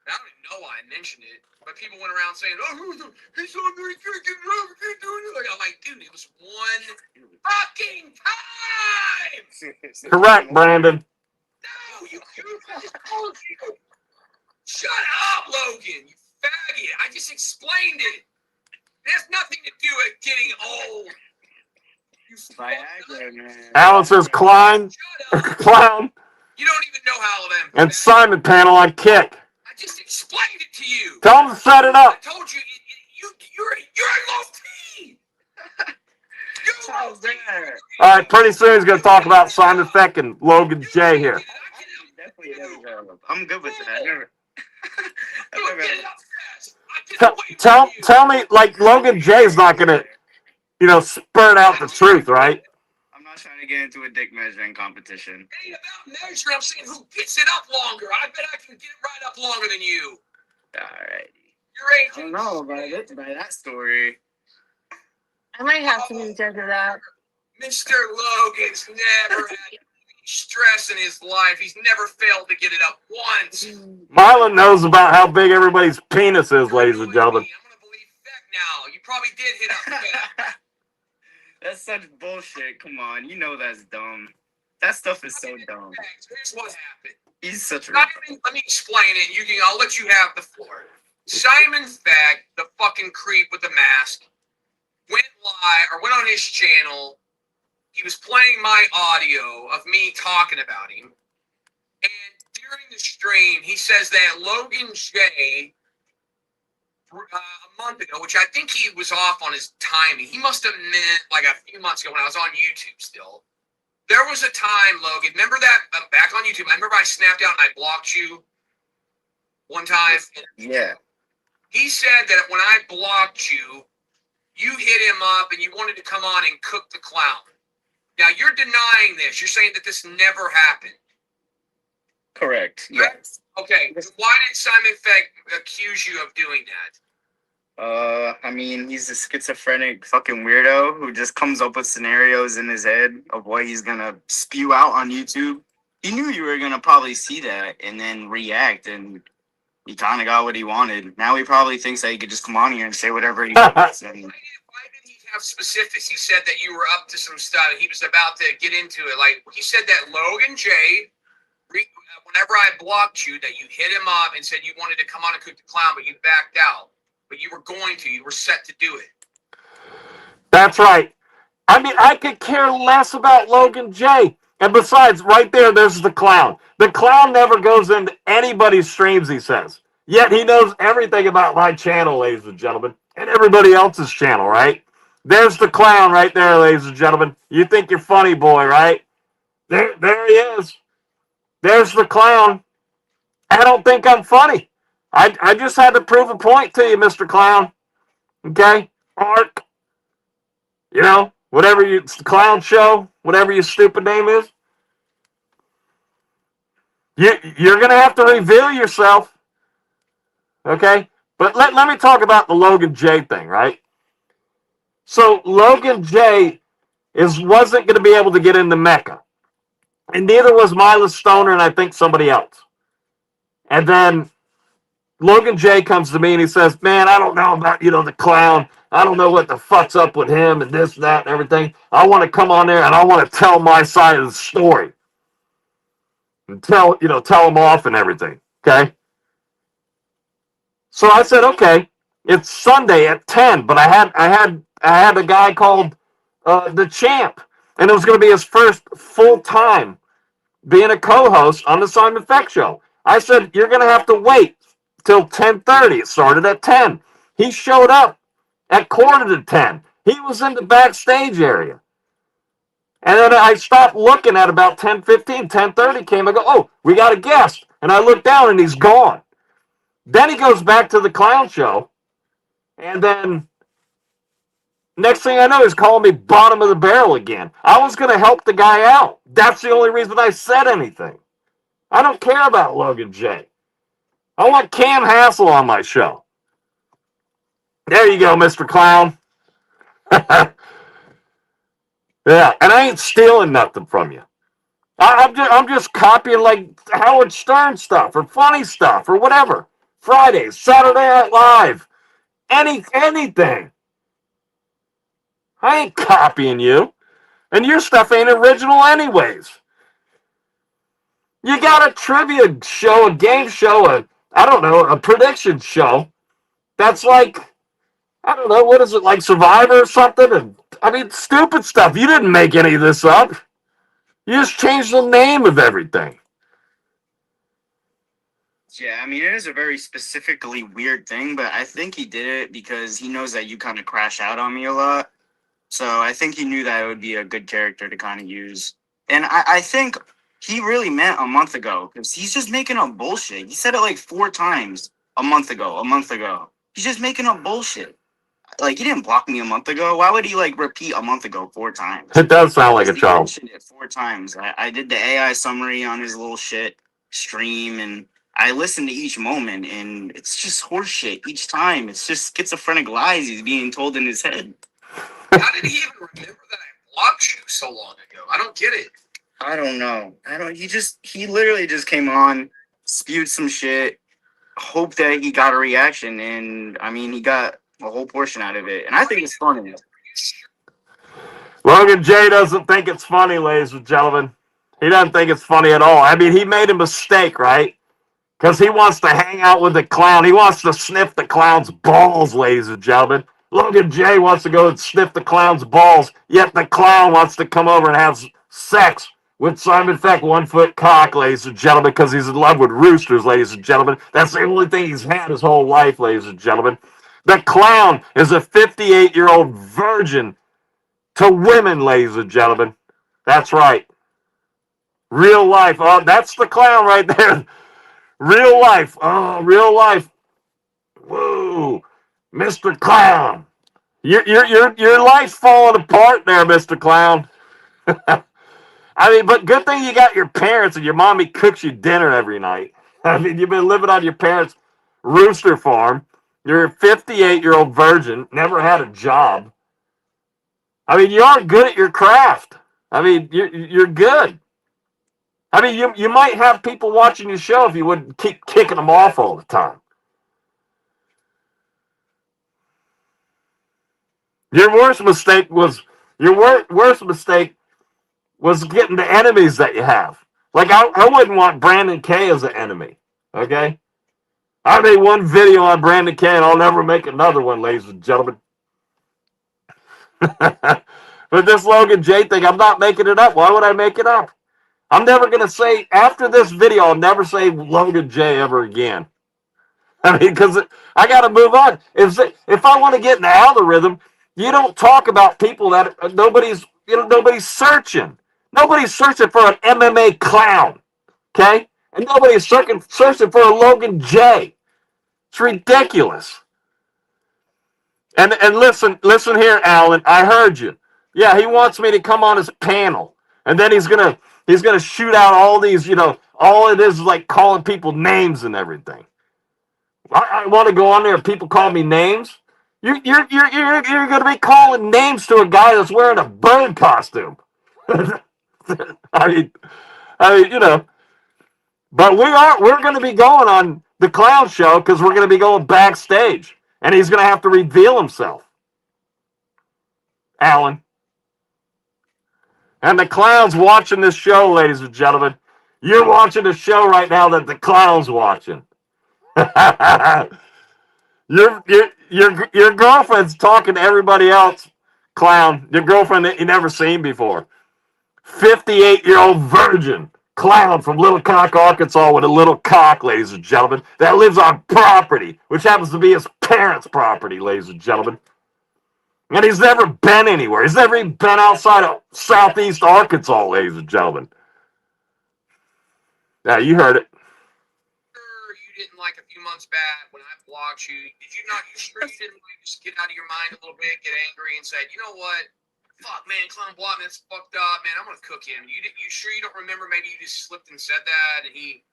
I don't even know why I mentioned it, but people went around saying, "Oh, he's on there drinking love, he's doing it." Like, I'm like, dude, it was one fucking time. Correct, Brandon. No, you told you. Shut up, Logan, you faggot. I just explained it. It has nothing to do with getting old. You Viagra, man. Alan says clown. You don't even know how them. And Simon panel on kick. I just explained it to you. Tell him to set it I up. told you, you're a low T. You're a low T. All right, pretty soon he's going to talk about Simon Feck and Logan J here. I'm good with that. Tell me, like, Logan J's not going to, you know, spurt out the truth, right? I'm not trying to get into a dick measuring competition. It ain't about measuring. I'm saying who gets it up longer. I bet I can get it right up longer than you. Alrighty. Your age. I don't know by that story. I might have to be judge of that. Mr. Logan's never had any stress in his life. He's never failed to get it up once. Marlon knows about how big everybody's penis is, ladies and gentlemen. I'm going to believe Feck now. You probably did hit up Feck. That's such bullshit. Come on. You know that's dumb. That stuff is so dumb. Here's what happened. He's such a... Let me explain it. I'll let you have the floor. Simon Feck, the fucking creep with the mask, went on his channel. He was playing my audio of me talking about him. And during the stream, he says that Logan J, a month ago, which I think he was off on his timing. He must have meant like a few months ago when I was on YouTube still. There was a time, Logan, remember that, back on YouTube, I remember I snapped out and I blocked you one time. Yeah. He said that when I blocked you, you hit him up and you wanted to come on and cook the clown. Now, you're denying this. You're saying that this never happened. Correct. Right? Yes. Okay. Why did Simon Feck accuse you of doing that? I mean, he's a schizophrenic fucking weirdo who just comes up with scenarios in his head of what he's gonna spew out on YouTube. He knew you were gonna probably see that and then react, and he kind of got what he wanted. Now he probably thinks that he could just come on here and say whatever he wants. And why did he have specifics? He said that you were up to some stuff. He was about to get into it. Like, he said that Logan J, whenever I blocked you, that you hit him up and said you wanted to come on and cook the clown, but you backed out. But you were going to. You were set to do it. That's right. I mean, I could care less about Logan J. And besides, right there's the clown. The clown never goes into anybody's streams, he says. Yet he knows everything about my channel, ladies and gentlemen, and everybody else's channel, right? There's the clown right there, ladies and gentlemen. You think you're funny, boy, right? There he is. There's the clown. I don't think I'm funny. I just had to prove a point to you, Mr. Clown. Okay? Ark. You know, whatever you, clown show, whatever your stupid name is. You're going to have to reveal yourself. Okay? But let me talk about the Logan J thing, right? So Logan J wasn't going to be able to get into Mecca. And neither was Mila Stoner and I think somebody else. And then Logan J comes to me and he says, man, I don't know about, the clown. I don't know what the fuck's up with him and this, that, and everything. I want to come on there and I want to tell my side of the story. And tell him off and everything. Okay? So I said, okay, it's Sunday at 10, but I had a guy called the Champ, and it was going to be his first full time being a co-host on the Simon Feck show. I said, you're going to have to wait till 10:30. It started at 10. He showed up at 9:45. He was in the backstage area. And then I stopped looking at about 10:15. 10:30 came. I go, oh, we got a guest. And I look down and he's gone. Then he goes back to the clown show. And then next thing I know, he's calling me bottom of the barrel again. I was going to help the guy out. That's the only reason I said anything. I don't care about Logan J. I want Cam Hassel on my show. There you go, Mr. Clown. Yeah, and I ain't stealing nothing from you. I'm just copying like Howard Stern stuff or funny stuff or whatever. Fridays, Saturday Night Live, anything. I ain't copying you, and your stuff ain't original anyways. You got a trivia show, a game show, a prediction show. That's like, I don't know, what is it, like Survivor or something? And I mean, stupid stuff. You didn't make any of this up. You just changed the name of everything. Yeah, I mean, it is a very specifically weird thing, but I think he did it because he knows that you kind of crash out on me a lot. So I think he knew that it would be a good character to kind of use. And I think he really meant a month ago because he's just making up bullshit. He said it like 4 times a month ago. He's just making up bullshit. Like, he didn't block me a month ago. Why would he, like, repeat a month ago 4 times? It does sound like a He child. mentioned it 4 times. I did the AI summary on his little shit stream, and I listened to each moment, and it's just horseshit each time. It's just schizophrenic lies he's being told in his head. How did he even remember that I blocked you so long ago? I don't get it. I don't know. He literally just came on, spewed some shit, hoped that he got a reaction, and I mean, he got a whole portion out of it, and I think it's funny. Logan J doesn't think it's funny, ladies and gentlemen. He doesn't think it's funny at all. I mean, he made a mistake, right? Because he wants to hang out with the clown. He wants to sniff the clown's balls, ladies and gentlemen. Logan J wants to go and sniff the clown's balls, yet the clown wants to come over and have sex with Simon Feck, 1-foot cock, ladies and gentlemen, because he's in love with roosters, ladies and gentlemen. That's the only thing he's had his whole life, ladies and gentlemen. The clown is a 58-year-old virgin to women, ladies and gentlemen. That's right. Real life. Oh, that's the clown right there. Real life. Oh, real life. Whoa. Mr. Clown. Your life's falling apart there, Mr. Clown. I mean, but good thing you got your parents and your mommy cooks you dinner every night. I mean, you've been living on your parents' rooster farm. You're a 58-year-old virgin, never had a job. I mean, you are good at your craft. I mean, you're good. I mean, you might have people watching your show if you wouldn't keep kicking them off all the time. Your worst mistake was getting the enemies that you have. Like, I wouldn't want Brandon K as an enemy, okay? I made one video on Brandon K, and I'll never make another one, ladies and gentlemen. But this Logan J thing, I'm not making it up. Why would I make it up? I'm never going to say, after this video, I'll never say Logan J ever again. I mean, because I got to move on. If I want to get in the algorithm, you don't talk about people that nobody's searching. Nobody's searching for an MMA clown, okay? and nobody's searching for a Logan J. It's ridiculous. And listen here, Alan. I heard you. Yeah, he wants me to come on his panel, and then he's gonna shoot out all these. All it is like calling people names and everything. I want to go on there. And people call me names. You're gonna be calling names to a guy that's wearing a bird costume. I mean, But we're going to be going on the clown show because we're going to be going backstage, and he's going to have to reveal himself, Alan. And the clown's watching this show, ladies and gentlemen. You're watching the show right now that the clown's watching. your girlfriend's talking to everybody else, clown. Your girlfriend that you never seen before. 58-year-old virgin. Clown from Little Cock, Arkansas with a little cock, ladies and gentlemen, that lives on property, which happens to be his parents' property, ladies and gentlemen. And he's never been anywhere. He's never even been outside of Southeast Arkansas, ladies and gentlemen. Yeah, you heard it. You didn't like a few months back when I blocked you. Did you not? You sure you didn't like just get out of your mind a little bit, get angry, and said, you know what? Fuck, man, Clown blocked me. That's fucked up, man. I'm gonna cook him. You sure you don't remember? Maybe you just slipped and said that, and he.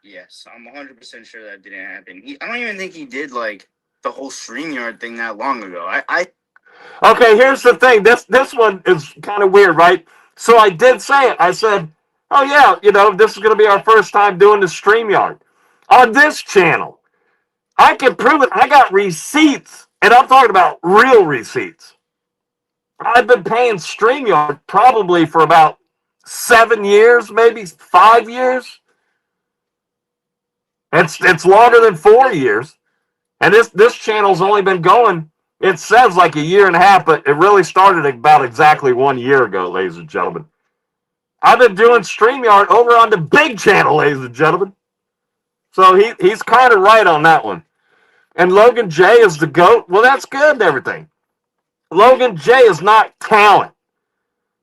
Yes, I'm 100% sure that didn't happen. I don't even think he did like the whole StreamYard thing that long ago. Okay, here's the thing. This one is kind of weird, right? So I did say it. I said, oh yeah, this is gonna be our first time doing the StreamYard on this channel. I can prove it. I got receipts, and I'm talking about real receipts. I've been paying StreamYard probably for about 7 years, maybe 5 years. It's longer than 4 years. And this channel's only been going, it says like a year and a half, but it really started about exactly 1 year ago, ladies and gentlemen. I've been doing StreamYard over on the big channel, ladies and gentlemen. So he's kind of right on that one. And Logan J is the GOAT. Well, that's good and everything. Logan J is not talent.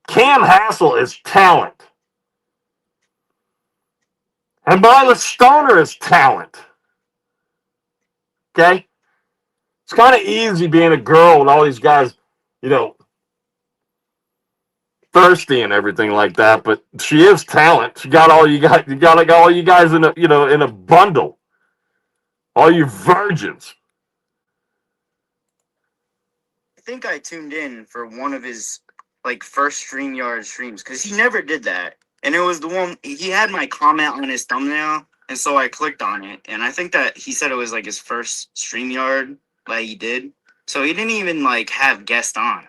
Cam Hassel is talent. And Marla Stoner is talent. Okay? It's kind of easy being a girl and all these guys, thirsty and everything like that, but she is talent. She got all you got. You got all you guys in a bundle. All you virgins. I think I tuned in for one of his first StreamYard streams because he never did that, and it was the one he had my comment on his thumbnail, and so I clicked on it, and I think that he said it was his first StreamYard that he did, so he didn't even have guests on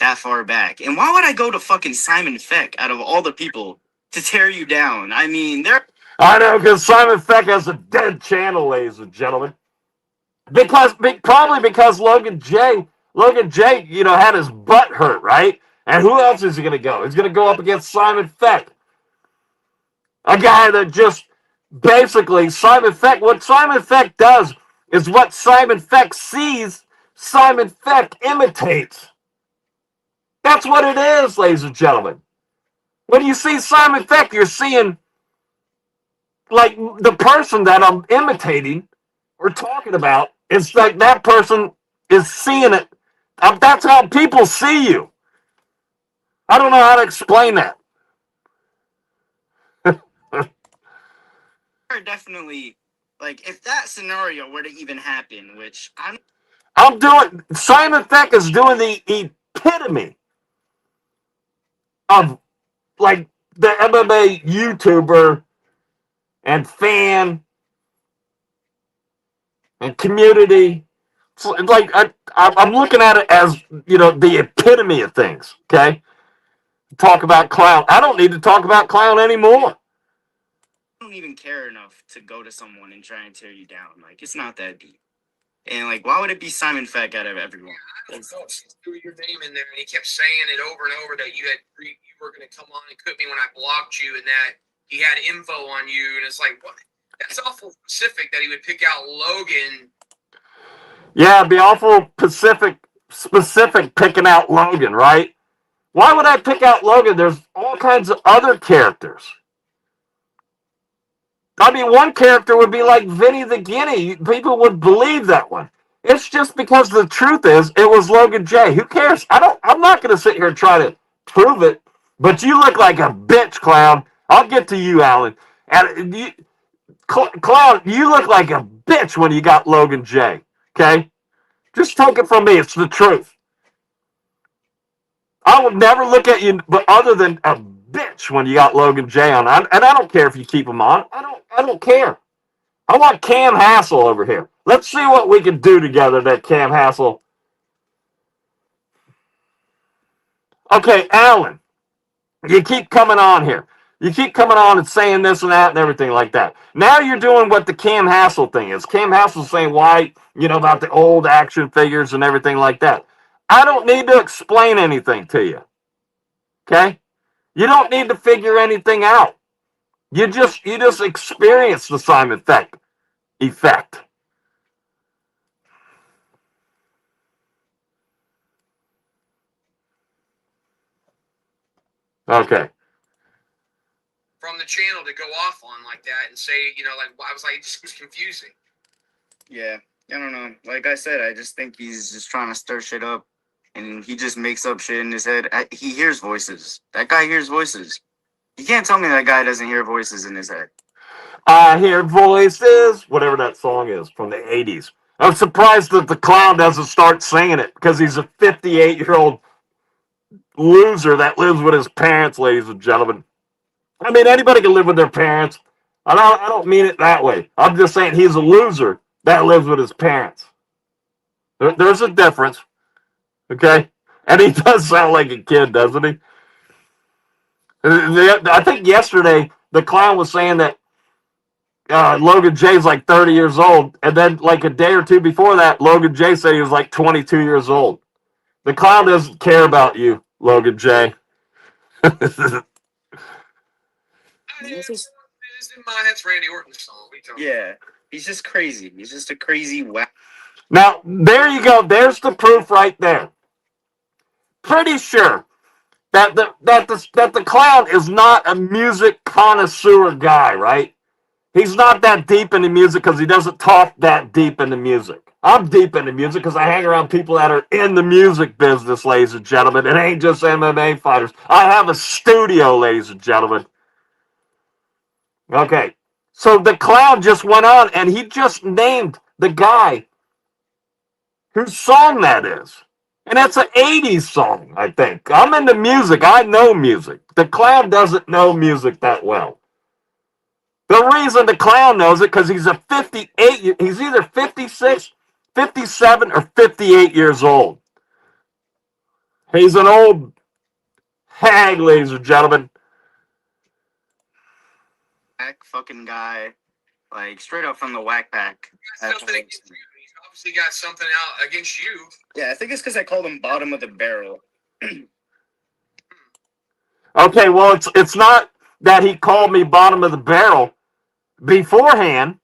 that far back. And why would I go to fucking Simon Feck out of all the people to tear you down? I mean, I know, because Simon Feck has a dead channel, ladies and gentlemen. Probably because Logan J, had his butt hurt, right? And who else is he going to go? He's going to go up against Simon Feck. A guy that just basically, what Simon Feck does is what Simon Feck sees, Simon Feck imitates. That's what it is, ladies and gentlemen. When you see Simon Feck, you're seeing the person that I'm imitating or talking about. It's like that person is seeing it. That's how people see you. I don't know how to explain that. definitely if that scenario were to even happen, which Simon Feck is doing the epitome of the MMA YouTuber and fan and community. I'm looking at it as the epitome of things. Okay, talk about clown. I don't need to talk about clown anymore. I don't even care enough to go to someone and try and tear you down. It's not that deep. And why would it be Simon Feck out of everyone? I don't know. She threw your name in there, and he kept saying it over and over that you were going to come on and cook me when I blocked you, and that he had info on you, and it's what? That's awful specific that he would pick out Logan. Yeah, it'd be awful specific picking out Logan, right? Why would I pick out Logan? There's all kinds of other characters. I mean, one character would be like Vinny the Guinea. People would believe that one. It's just because the truth is it was Logan J. Who cares? I'm not going to sit here and try to prove it. But you look like a bitch, clown. I'll get to you, Alan. And you, clown, you look like a bitch when you got Logan J. Okay, just take it from me. It's the truth. I would never look at you, but other than a bitch when you got Logan J on, and I don't care if you keep him on. I don't care. I want Cam Hassel over here. Let's see what we can do together. That Cam Hassel. Okay, Alan, you keep coming on here. You keep coming on and saying this and that and everything like that. Now you're doing what the Cam Hassel thing is. Cam Hassel's saying why, about the old action figures and everything like that. I don't need to explain anything to you. Okay? You don't need to figure anything out. You just experience the Simon Feck effect. Okay. From the channel to go off on like that and say, I was like, it just was confusing. Yeah, I don't know. Like I said, I just think he's just trying to stir shit up, and he just makes up shit in his head. He hears voices. That guy hears voices. You can't tell me that guy doesn't hear voices in his head. I hear voices, whatever that song is from the 80s. I'm surprised that the clown doesn't start singing it because he's a 58-year-old loser that lives with his parents, ladies and gentlemen. I mean, anybody can live with their parents. I don't mean it that way. I'm just saying he's a loser that lives with his parents. There's a difference, okay? And he does sound like a kid, doesn't he? I think yesterday the clown was saying that Logan Jay's like 30 years old, and then like a day or two before that, Logan Jay said he was like 22 years old. The clown doesn't care about you, Logan Jay. That's Randy Orton's song. Yeah, he's just crazy. He's just a crazy whack. Now, there you go. There's the proof right there. Pretty sure that the clown is not a music connoisseur guy, right? He's not that deep into music because he doesn't talk that deep into music. I'm deep into music because I hang around people that are in the music business, ladies and gentlemen. It ain't just MMA fighters. I have a studio, ladies and gentlemen. Okay, so the clown just went on and he just named the guy whose song that is. And that's an 80s song, I think. I'm into music. I know music. The clown doesn't know music that well. The reason the clown knows it because he's he's either 56, 57, or 58 years old. He's an old hag, ladies and gentlemen. Whack fucking guy. Like, straight up from the whack pack. He's obviously got something out against you. Yeah, I think it's because I called him bottom of the barrel. Okay, well, it's not that he called me bottom of the barrel beforehand.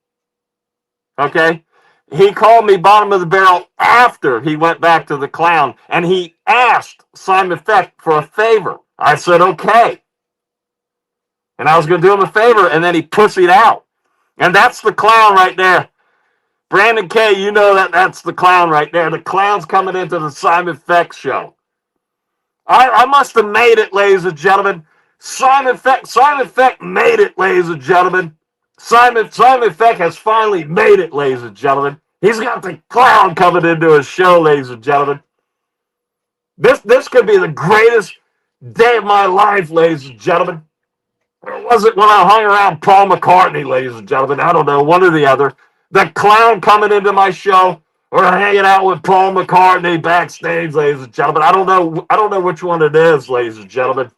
Okay? He called me bottom of the barrel after he went back to the clown, and he asked Simon Feck for a favor. I said, okay. And I was going to do him a favor, and then he pussied out. And that's the clown right there. Brandon K., you know that's the clown right there. The clown's coming into the Simon Feck show. I must have made it, ladies and gentlemen. Simon Feck made it, ladies and gentlemen. Simon Feck has finally made it, ladies and gentlemen. He's got the clown coming into his show, ladies and gentlemen. This could be the greatest day of my life, ladies and gentlemen. Or was it when I hung around Paul McCartney, ladies and gentlemen? I don't know, one or the other. The clown coming into my show, or hanging out with Paul McCartney backstage, ladies and gentlemen. I don't know which one it is, ladies and gentlemen.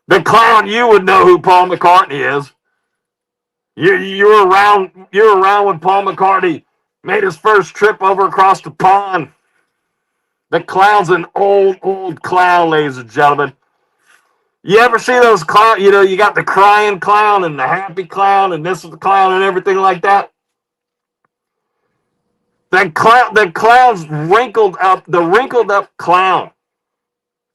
The clown, you would know who Paul McCartney is. You were around when Paul McCartney made his first trip over across the pond. The clown's an old clown, ladies and gentlemen. You ever see those clowns? You got the crying clown and the happy clown and this is the clown and everything like that. The clown's wrinkled up clown.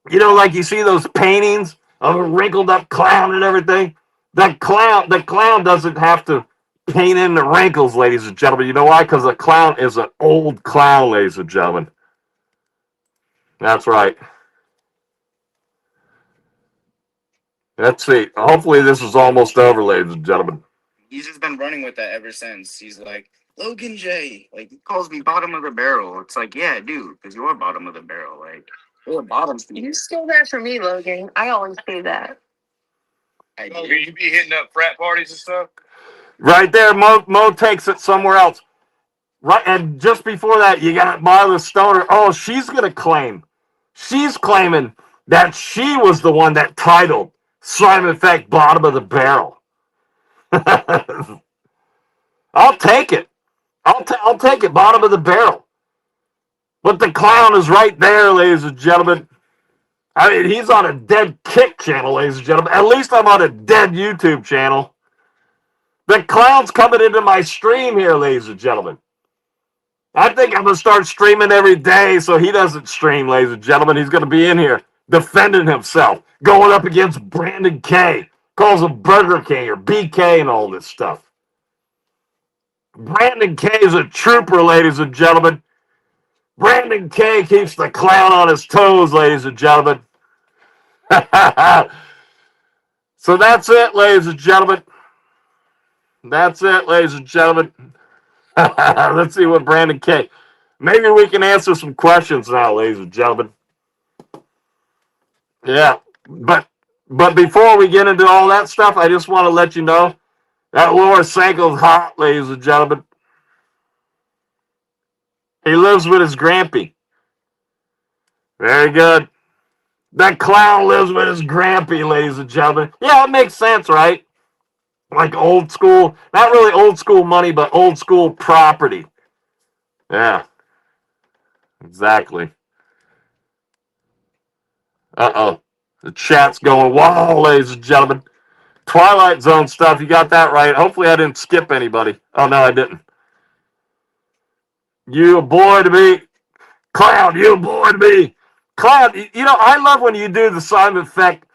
Like you see those paintings of a wrinkled up clown and everything. The clown doesn't have to paint in the wrinkles, ladies and gentlemen. You know why? Because the clown is an old clown, ladies and gentlemen. That's right. Let's see. Hopefully this is almost over, ladies and gentlemen. He's just been running with that ever since. He's like, Logan J. Like, he calls me bottom of the barrel. It's like, yeah, dude, because you're bottom of the barrel. Like, you're bottom feeder. You stole that from me, Logan. I always say that. You be hitting up frat parties and stuff? Right there, Mo takes it somewhere else. Right, and just before that, you got Marla Stoner. Oh, she's gonna claim. She's claiming that she was the one that titled Simon Feck bottom of the barrel. I'll take it. I'll take it, bottom of the barrel. But the clown is right there, ladies and gentlemen. I mean, he's on a dead kick channel, ladies and gentlemen. At least I'm on a dead YouTube channel. The clown's coming into my stream here, ladies and gentlemen. I think I'm going to start streaming every day so he doesn't stream, ladies and gentlemen. He's going to be in here defending himself, going up against Brandon K. Calls him Burger King or BK and all this stuff. Brandon K is a trooper, ladies and gentlemen. Brandon K keeps the clown on his toes, ladies and gentlemen. So that's it, ladies and gentlemen. That's it, ladies and gentlemen. Let's see what Brandon K. Maybe we can answer some questions now, ladies and gentlemen. Yeah, but before we get into all that stuff, I just want to let you know that Laura Sanko's hot, ladies and gentlemen. He lives with his grampy. Very good. That clown lives with his grampy, ladies and gentlemen. Yeah, it makes sense, right? Like old school, not really old school money, but old school property. Yeah, exactly. Uh-oh. The chat's going wild, ladies and gentlemen. Twilight Zone stuff, you got that right. Hopefully I didn't skip anybody. Oh, no, I didn't. You a boy to me. Clown, you a boy to me. Clown, you know, I love when you do the Simon Feck,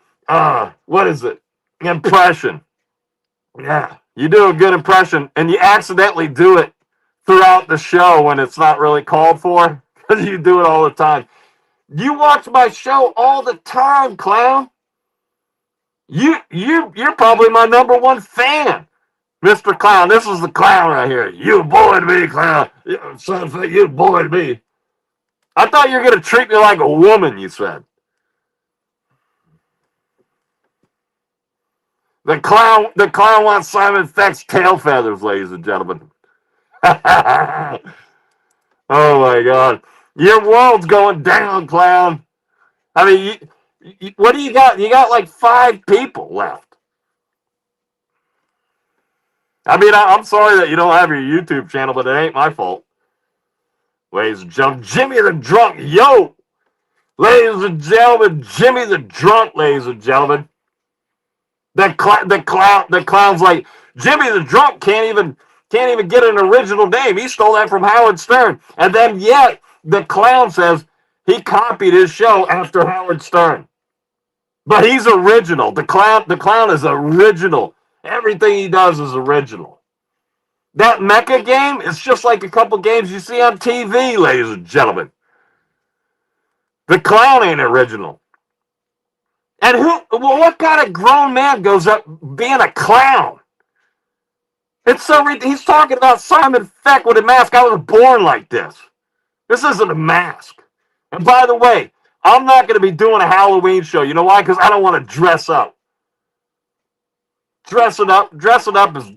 what is it? Impression. Yeah, you do a good impression, and you accidentally do it throughout the show when it's not really called for, because you do it all the time. You watch my show all the time, clown. You're probably my number one fan, Mr. Clown. This is the clown right here. You a boy to me, clown. You a boy to me. I thought you were gonna treat me like a woman. You said. The clown wants Simon Feck's tail feathers, ladies and gentlemen. Oh my God, your world's going down, clown. I mean, what do you got? You got like 5 people left. I mean, I'm sorry that you don't have your YouTube channel, but it ain't my fault. Ladies and gentlemen, Jimmy the Drunk, yo! Ladies and gentlemen, Jimmy the Drunk, ladies and gentlemen. The clown's like, Jimmy the Drunk can't even get an original name. He stole that from Howard Stern. And then yet the clown says he copied his show after Howard Stern. But he's original. The clown is original. Everything he does is original. That mecha game is just like a couple games you see on TV, ladies and gentlemen. The clown ain't original. And what kind of grown man goes up being a clown? It's so he's talking about Simon Feck with a mask. I was born like this. This isn't a mask. And by the way, I'm not going to be doing a Halloween show. You know why? Because I don't want to dress up. Dressing up is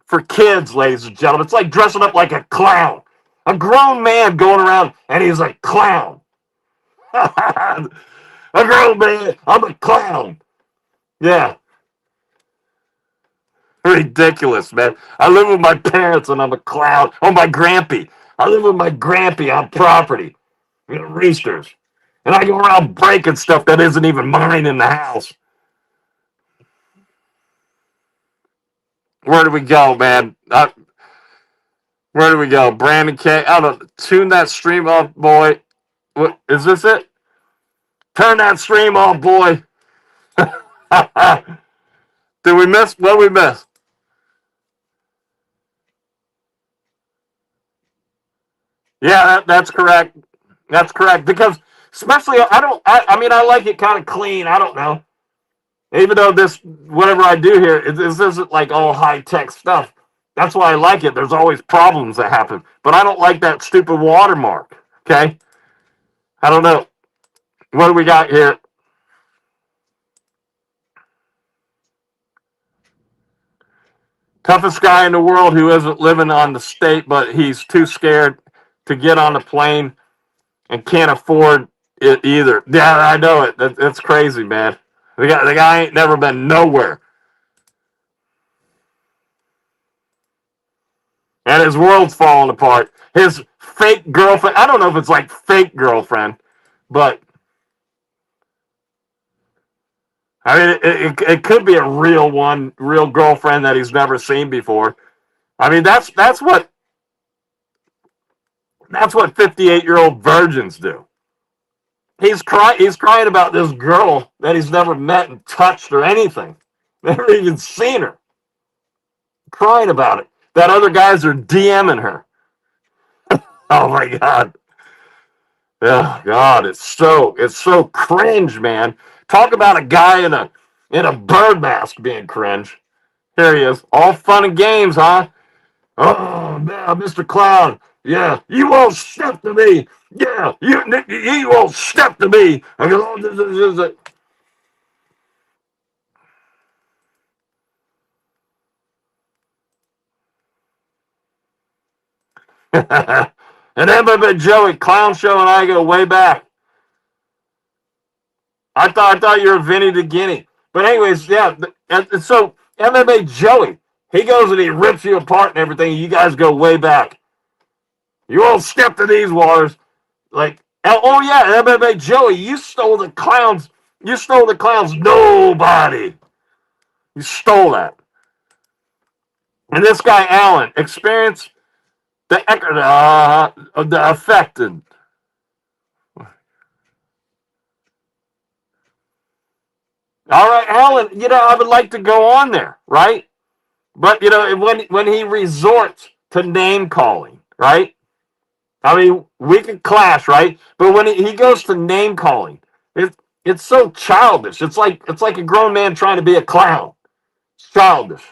for kids, ladies and gentlemen. It's like dressing up like a clown. A grown man going around and he's a clown. A grown man, I'm a clown. Yeah. Ridiculous, man. I live with my parents and I'm a clown. Oh, my grampy. I live with my grampy on property. You know, Roosters. And I go around breaking stuff that isn't even mine in the house. Where do we go, man? Where do we go? Brandon K. I don't know. Tune that stream off, boy. What, is this it? Turn that stream off, boy. Did we miss? What did we miss? Yeah, that's correct. That's correct. Because especially, I mean, I like it kind of clean. I don't know. Even though whatever I do here, this isn't like all high tech stuff. That's why I like it. There's always problems that happen. But I don't like that stupid watermark. Okay? I don't know. What do we got here? Toughest guy in the world who isn't living on the state, but he's too scared to get on a plane and can't afford it either. Yeah, I know it. That's crazy, man. The guy ain't never been nowhere. And his world's falling apart. His fake girlfriend, I don't know if it's like fake girlfriend, but I mean, it could be a real one, real girlfriend that he's never seen before. I mean, that's what 58-year-old virgins do. He's crying about this girl that he's never met and touched or anything. Never even seen her. Crying about it. That other guys are DMing her. Oh my God. Oh God, it's so cringe, man. Talk about a guy in a bird mask being cringe. Here he is. All fun and games, huh? Oh man, Mr. Clown. Yeah, you won't step to me. Yeah, you won't step to me. I go, oh, this. And MMA Joey, Clown Show, and I go way back. I thought you were Vinny the Guinea. But anyways, yeah. And so MMA Joey, he goes and he rips you apart and everything. You guys go way back. You won't step to these waters. Like, oh yeah, MMA Joey, you stole the clowns. You stole the clowns. Nobody. You stole that. And this guy Allen experienced the affected. All right, Alan, I would like to go on there, right? But, when he resorts to name calling, right? I mean, we could clash, right? But when he goes to name calling, it's so childish. It's like a grown man trying to be a clown. It's childish.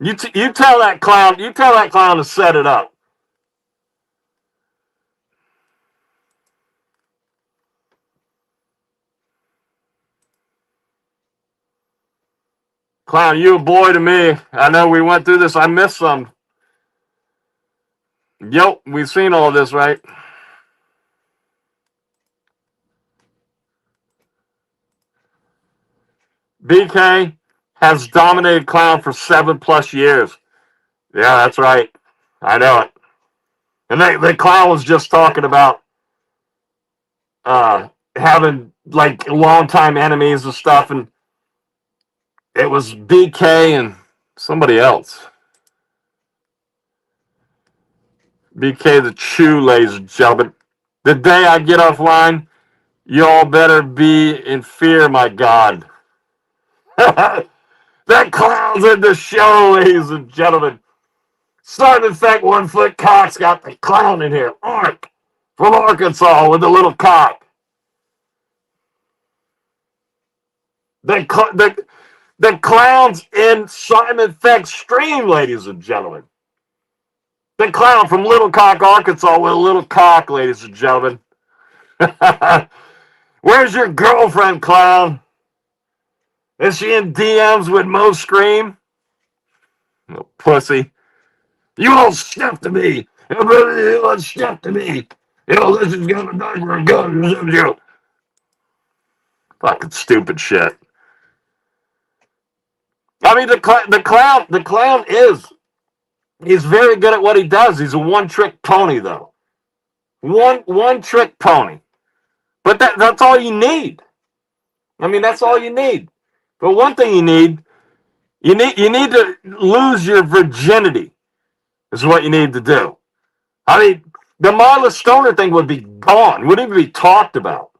You tell that clown to set it up. Clown, you a boy to me. I know we went through this. I missed some. Yep, we've seen all this, right? BK has dominated Clown for 7+ years. Yeah, that's right. I know it. And the Clown was just talking about having like longtime enemies and stuff, and it was BK and somebody else. BK the Chew, ladies and gentlemen. The day I get offline, you all better be in fear, my God. That Clown's in the show, ladies and gentlemen. Simon Feck, 1 foot cock's got the Clown in here. Ark from Arkansas with the little cock. The Clown's in Simon Feck's stream, ladies and gentlemen. The Clown from Little Cock, Arkansas with a little cock, ladies and gentlemen. Where's your girlfriend, Clown? Is she in DMs with Mo Scream? Oh, pussy. You all step to me. You all step to me. This is gonna die for a gun. Fucking stupid shit. I mean, the clown he's very good at what he does. He's a one-trick pony, though. One-trick pony. But that's all you need. I mean, that's all you need. But one thing you need to lose your virginity. Is what you need to do. I mean, the Marla Stoner thing would be gone. Wouldn't even be talked about.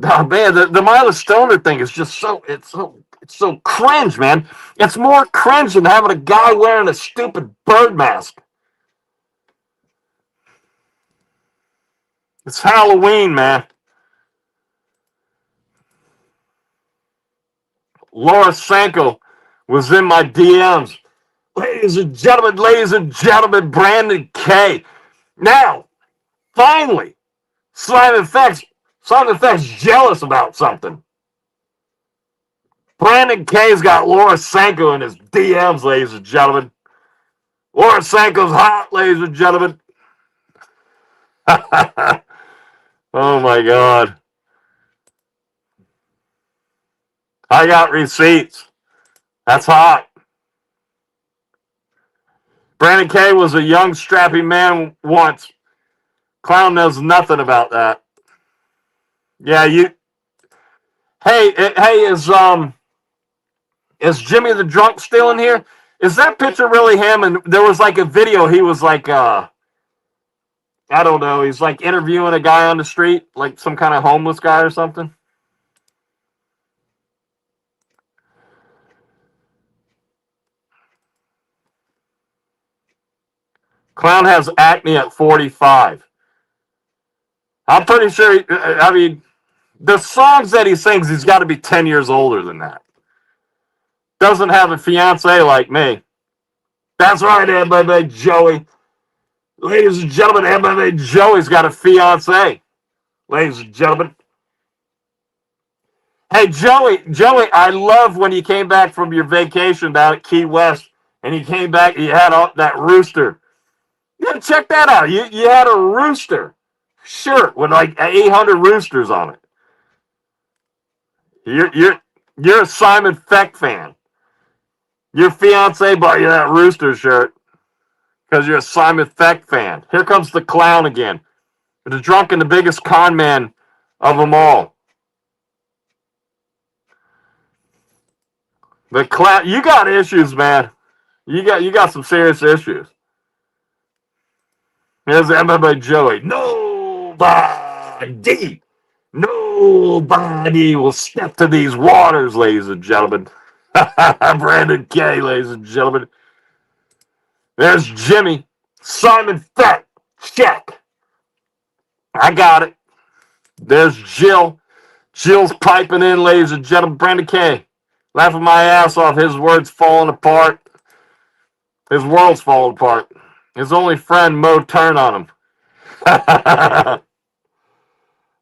Oh, man, the Milo Stoner thing is just it's so cringe, man. It's more cringe than having a guy wearing a stupid bird mask. It's Halloween, man. Laura Sanko was in my DMs. Ladies and gentlemen, Brandon K. Now, finally, Simon Feck's jealous about something. Brandon K's got Laura Sanko in his DMs, ladies and gentlemen. Laura Sanko's hot, ladies and gentlemen. Oh my God. I got receipts. That's hot. Brandon K was a young, strappy man once. Clown knows nothing about that. Yeah, Hey, is Jimmy the Drunk still in here? Is that picture really him? And there was like a video. He was like, I don't know. He's like interviewing a guy on the street, like some kind of homeless guy or something. Clown has acne at 45. I'm pretty sure. I mean, the songs that he sings, he's got to be 10 years older than that. Doesn't have a fiance like me. That's right, MMA Joey. Ladies and gentlemen, MMA Joey's got a fiance. Ladies and gentlemen. Hey, Joey, I love when you came back from your vacation down at Key West and you came back, you had that rooster. Yeah, check that out. You had a rooster shirt with like 800 roosters on it. You're a Simon Feck fan. Your fiance bought you that rooster shirt because you're a Simon Feck fan. Here comes the clown again. The drunk and the biggest con man of them all. The clown, you got issues, man. You got some serious issues. Here's MMA Joey. Nobody will step to these waters, ladies and gentlemen. Brandon K, ladies and gentlemen. There's Jimmy. Simon Feck. Check. I got it. There's Jill. Jill's piping in, ladies and gentlemen. Brandon K. Laughing my ass off. His words falling apart. His world's falling apart. His only friend, Mo, turned on him.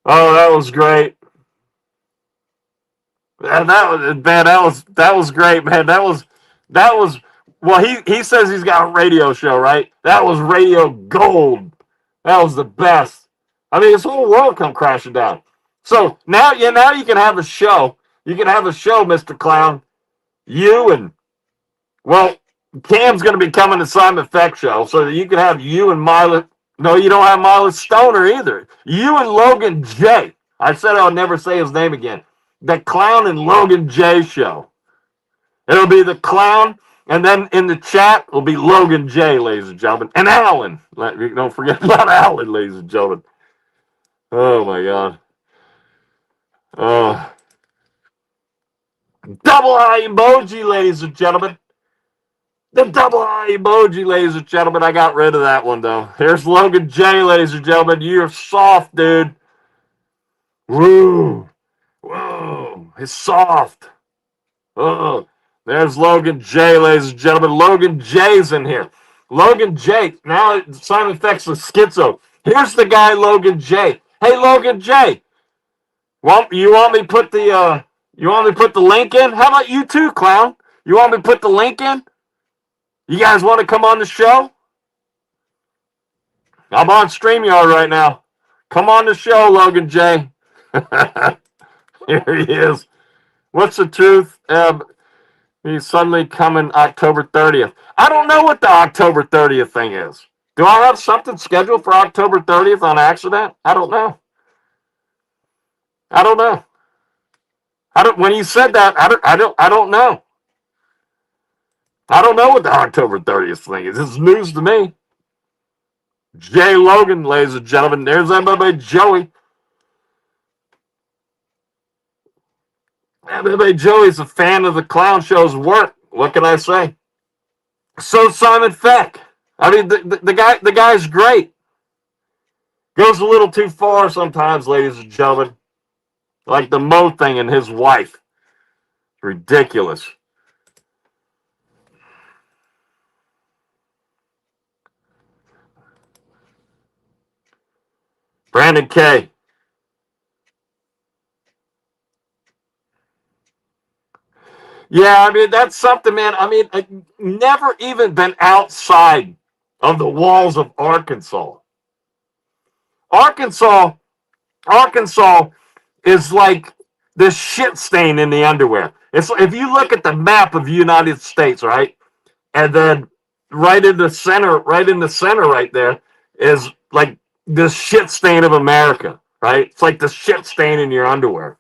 Oh, that was great. And that was great, man. That was well, he says he's got a radio show, right? That was radio gold. That was the best. I mean, his whole world come crashing down. So now you can have a show. You can have a show, Mr. Clown. You and Cam's gonna be coming to Simon Feck show, so that you can have you and Milo. No, you don't have Milo Stoner either. You and Logan J. I said I'll never say his name again. The Clown and Logan J show. It'll be the Clown, and then in the chat will be Logan J, ladies and gentlemen, and Alan. Don't forget about Alan, ladies and gentlemen. Oh my God. Oh. Double eye emoji, ladies and gentlemen. The double eye emoji, ladies and gentlemen. I got rid of that one, though. Here's Logan J, ladies and gentlemen. You're soft, dude. Woo. Whoa. It's soft. Oh. There's Logan J, ladies and gentlemen. Logan J's in here. Logan J. Now Simon Feck's a schizo. Here's the guy, Logan J. Hey, Logan J. You want me to put the link in? How about you too, clown? You want me to put the link in? You guys want to come on the show? I'm on StreamYard right now. Come on the show, Logan J. Here he is. What's the truth? He's suddenly coming October 30th. I don't know what the October 30th thing is. Do I have something scheduled for October 30th on accident? I don't know. When you said that, I don't know. I don't know what the October 30th thing is. This is news to me. Jay Logan, ladies and gentlemen. There's MMA Joey. MMA Joey's a fan of the clown show's work. What can I say? So Simon Feck. I mean, the guy's great. Goes a little too far sometimes, ladies and gentlemen. Like the Mo thing and his wife. Ridiculous. Brandon K. Yeah, I mean, that's something, man. I mean, I've never even been outside of the walls of Arkansas. Arkansas, Arkansas is like the shit stain in the underwear. It's if you look at the map of the United States, right? And then right in the center, right there is like the shit stain of America, right? It's like the shit stain in your underwear.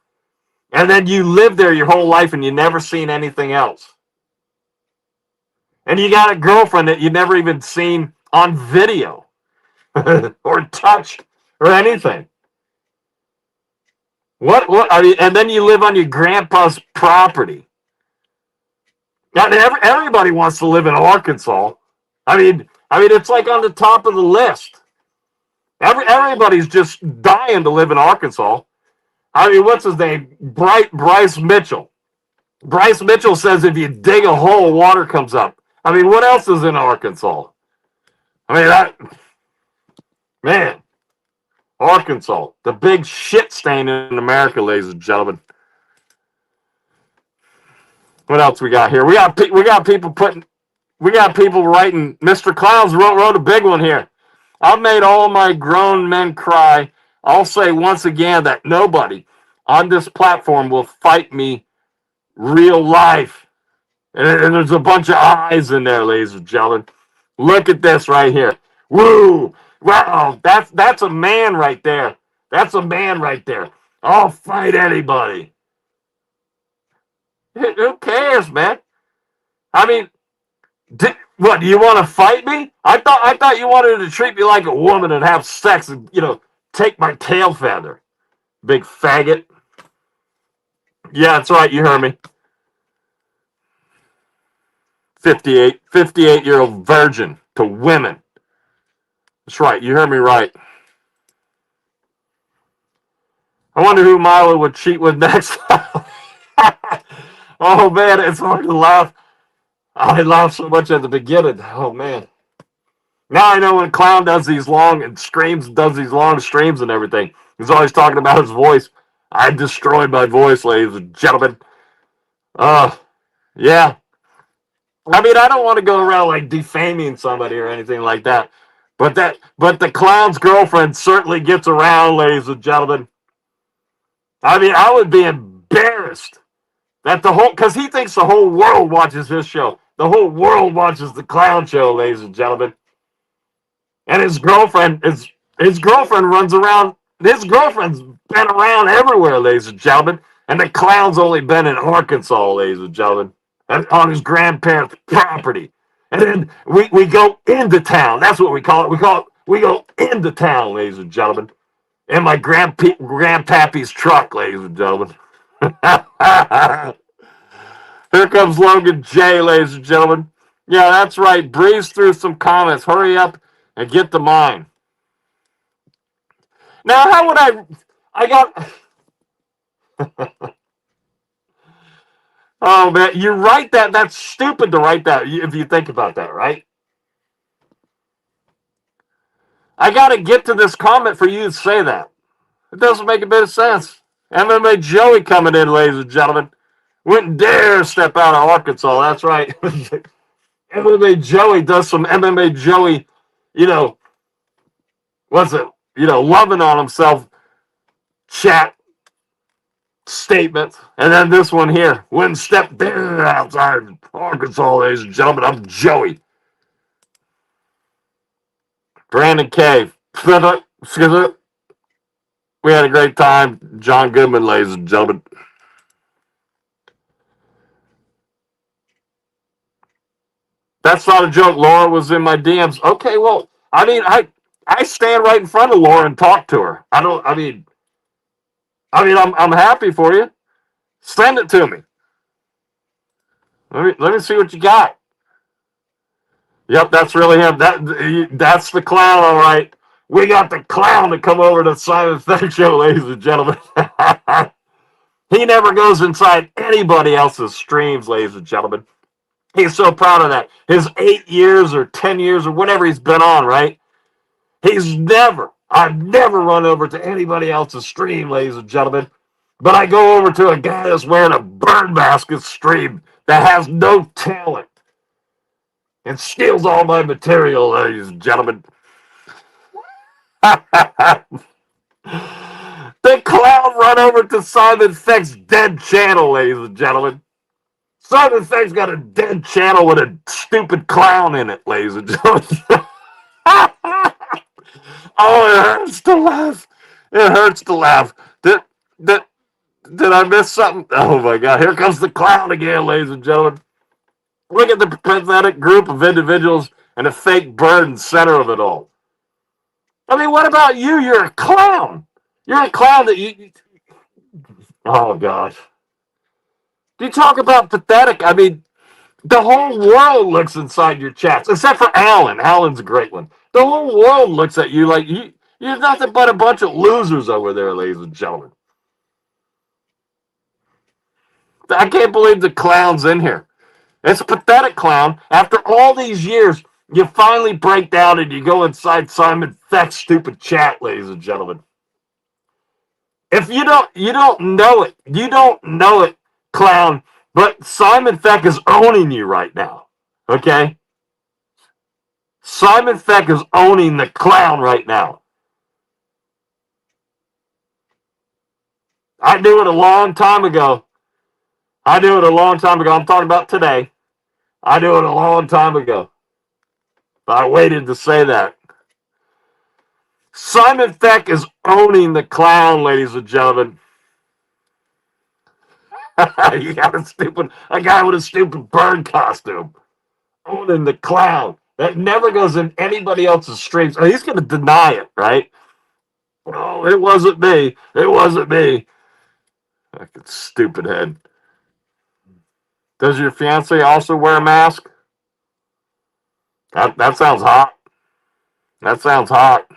And then you live there your whole life and you never seen anything else. And you got a girlfriend that you never even seen on video or touch or anything. What I mean, and then you live on your grandpa's property. Now, everybody wants to live in Arkansas. I mean, it's like on the top of the list. Everybody's just dying to live in Arkansas. I mean, what's his name? Bryce Mitchell. Bryce Mitchell says if you dig a hole, water comes up. I mean, what else is in Arkansas? I mean, man, Arkansas, the big shit stain in America, ladies and gentlemen. What else we got here? We got people writing. Mr. Clowns wrote a big one here. I've made all my grown men cry. I'll say once again that nobody on this platform will fight me real life. And there's a bunch of eyes in there, ladies and gentlemen. Look at this right here. Woo! Wow, that's a man right there. That's a man right there. I'll fight anybody. Who cares, man? I mean, what, do you want to fight me? I thought you wanted to treat me like a woman and have sex and, take my tail feather. Big faggot. Yeah, that's right, you heard me. 58-year-old virgin to women. That's right, you heard me right. I wonder who Milo would cheat with next. Oh, man, it's hard to laugh. I laughed so much at the beginning. Oh, man. Now I know when Clown does these long streams and everything. He's always talking about his voice. I destroyed my voice, ladies and gentlemen. Yeah. I mean, I don't want to go around like defaming somebody or anything like that. But the Clown's girlfriend certainly gets around, ladies and gentlemen. I mean, I would be embarrassed that because he thinks the whole world watches his show. The whole world watches the Clown show, ladies and gentlemen. And his girlfriend runs around. His girlfriend's been around everywhere, ladies and gentlemen. And the Clown's only been in Arkansas, ladies and gentlemen, on his grandparents' property. And then we go into town. That's what we call it. We go into town, ladies and gentlemen. In my grandpappy's truck, ladies and gentlemen. Here comes Logan J, ladies and gentlemen. Yeah, that's right. Breeze through some comments. Hurry up and get to mine. Now, how would I got... Oh, man, you write that. That's stupid to write that if you think about that, right? I got to get to this comment for you to say that. It doesn't make a bit of sense. MMA Joey coming in, ladies and gentlemen. Wouldn't dare step out of Arkansas. That's right. MMA Joey does some MMA Joey, loving on himself chat statements. And then this one here. Wouldn't step there outside Arkansas, ladies and gentlemen. I'm Joey. Brandon K. We had a great time. John Goodman, ladies and gentlemen. That's not a joke. Laura was in my DMs. Okay, well, I mean, I stand right in front of Laura and talk to her. I'm happy for you. Send it to me. Let me see what you got. Yep, that's really him. That's the clown, all right. We got the clown to come over to Simon Feck show, ladies and gentlemen. He never goes inside anybody else's streams, ladies and gentlemen. He's so proud of that. His 8 years or 10 years or whatever he's been on, right? I've never run over to anybody else's stream, ladies and gentlemen. But I go over to a guy that's wearing a burn basket stream that has no talent and steals all my material, ladies and gentlemen. The clown run over to Simon Feck's dead channel, ladies and gentlemen. Simon Feck's got a dead channel with a stupid clown in it, ladies and gentlemen. Oh, it hurts to laugh. It hurts to laugh. Did I miss something? Oh my God! Here comes the clown again, ladies and gentlemen. Look at the pathetic group of individuals and the fake bird in the center of it all. I mean, what about you? You're a clown. You're a clown that you. Oh gosh. Do you talk about pathetic? I mean, the whole world looks inside your chats, except for Alan. Alan's a great one. The whole world looks at you like you're nothing but a bunch of losers over there, ladies and gentlemen. I can't believe the clown's in here. It's a pathetic, clown. After all these years, you finally break down and you go inside Simon Feck's stupid chat, ladies and gentlemen. If you don't know it. You don't know it, clown. But Simon Feck is owning you right now. Okay? Simon Feck is owning the clown right now. I knew it a long time ago. I'm talking about today. I knew it a long time ago. But I waited to say that. Simon Feck is owning the clown, ladies and gentlemen. You got a guy with a stupid bird costume owning the clown. That never goes in anybody else's streams. Oh, he's going to deny it, right? Oh, it wasn't me. It wasn't me. Fucking stupid head. Does your fiance also wear a mask? That sounds hot. That sounds hot.